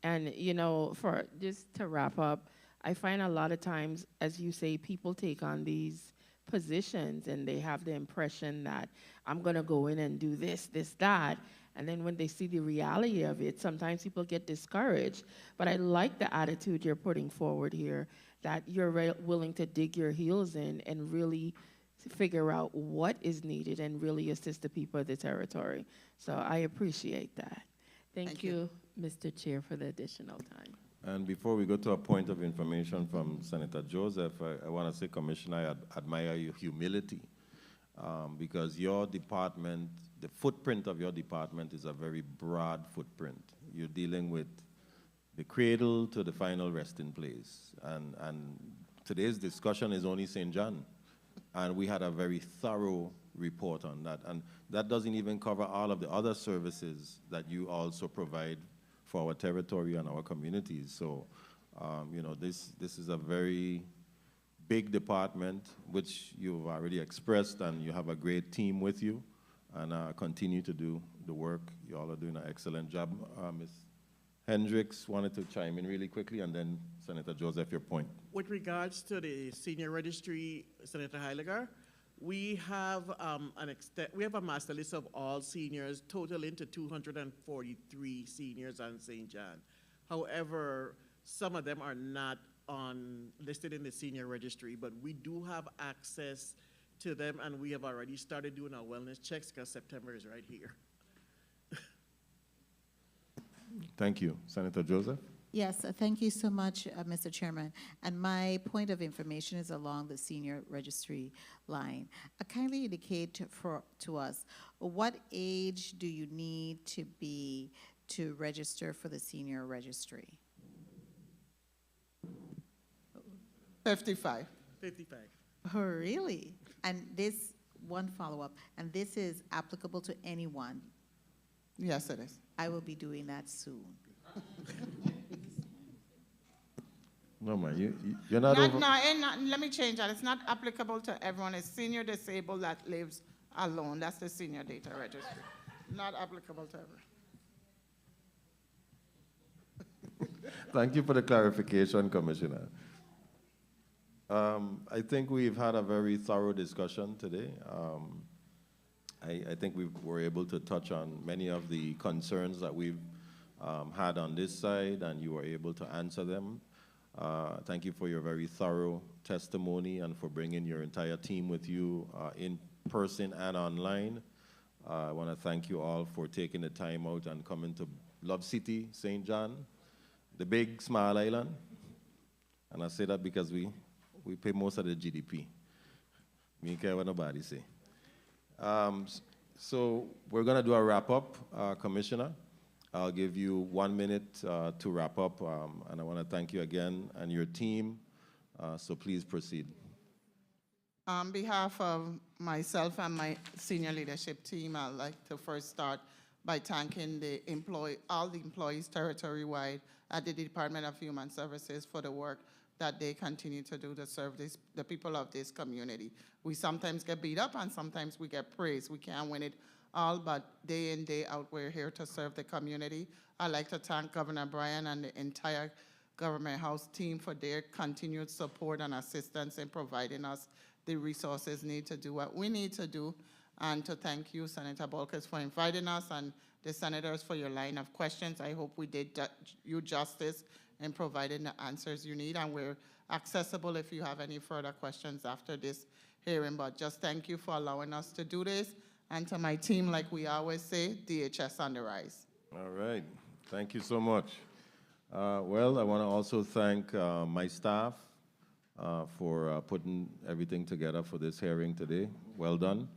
And, you know, for just to wrap up, I find a lot of times, as you say, people take on these positions and they have the impression that I'm going to go in and do this, that. And then when they see the reality of it, sometimes people get discouraged. But I like the attitude you're putting forward here, that you're willing to dig your heels in and really figure out what is needed and really assist the people of the territory. So I appreciate that. Thank you, Mr. Chair, for the additional time. And before we go to a point of information from Senator Joseph, I want to say, Commissioner, I admire your humility because your department, the footprint of your department is a very broad footprint. You're dealing with the cradle to the final resting place. And today's discussion is only St. John. And we had a very thorough report on that. And that doesn't even cover all of the other services that you also provide for our territory and our communities. So, you know, this is a very big department, which you've already expressed, and you have a great team with you, and continue to do the work. You all are doing an excellent job. Ms. Hendricks wanted to chime in really quickly, and then Senator Joseph, your point. With regards to the senior registry, Senator Heiliger, we have a master list of all seniors, totaling to 243 seniors on St. John. However, some of them are not listed in the senior registry, but we do have access to them, and we have already started doing our wellness checks because September is right here. Thank you. Senator Joseph? Yes, thank you so much, Mr. Chairman. And my point of information is along the senior registry line. Kindly indicate to us, what age do you need to be to register for the senior registry? 55. 55. Oh, really? And this, one follow-up, and this is applicable to anyone? Yes, it is. I will be doing that soon. No, man, you're not over. Let me change that. It's not applicable to everyone. It's senior disabled that lives alone. That's the senior data registry. Not applicable to everyone. Thank you for the clarification, Commissioner. I think we've had a very thorough discussion today. I think we were able to touch on many of the concerns that we've had on this side, and you were able to answer them. Thank you for your very thorough testimony and for bringing your entire team with you in person and online. I want to thank you all for taking the time out and coming to Love City, St. John, the big small island. And I say that because we pay most of the GDP. Me care what nobody say. So we're going to do a wrap-up, Commissioner. I'll give you 1 minute to wrap up, and I want to thank you again and your team, so please proceed. On behalf of myself and my senior leadership team, I'd like to first start by thanking all the employees territory-wide at the Department of Human Services for the work that they continue to do to serve the people of this community. We sometimes get beat up and sometimes we get praised. We can't win it all, but day in, day out, we're here to serve the community. I'd like to thank Governor Bryan and the entire Government House team for their continued support and assistance in providing us the resources needed to do what we need to do, and to thank you, Senator Bolkes, for inviting us, and the senators for your line of questions. I hope we did you justice in providing the answers you need, and we're accessible if you have any further questions after this hearing. But just thank you for allowing us to do this, and to my team, like we always say, DHS on the rise. All right. Thank you so much. Well, I want to also thank my staff for putting everything together for this hearing today. Well done.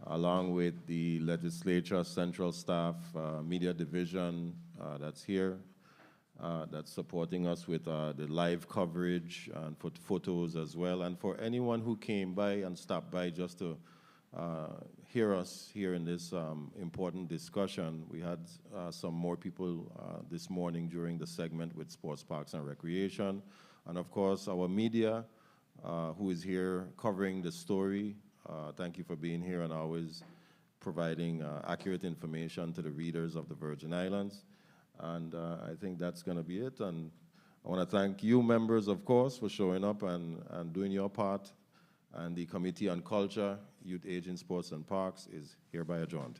Along with the legislature, central staff, media division that's here, that's supporting us with the live coverage and for photos as well. And for anyone who came by and stopped by just to hear us here in this important discussion. We had some more people this morning during the segment with Sports, Parks, and Recreation. And of course, our media, who is here covering the story. Thank you for being here and always providing accurate information to the readers of the Virgin Islands. And I think that's going to be it. And I want to thank you, members, of course, for showing up and doing your part. And the Committee on Culture, Youth, Aging, Sports, and Parks is hereby adjourned.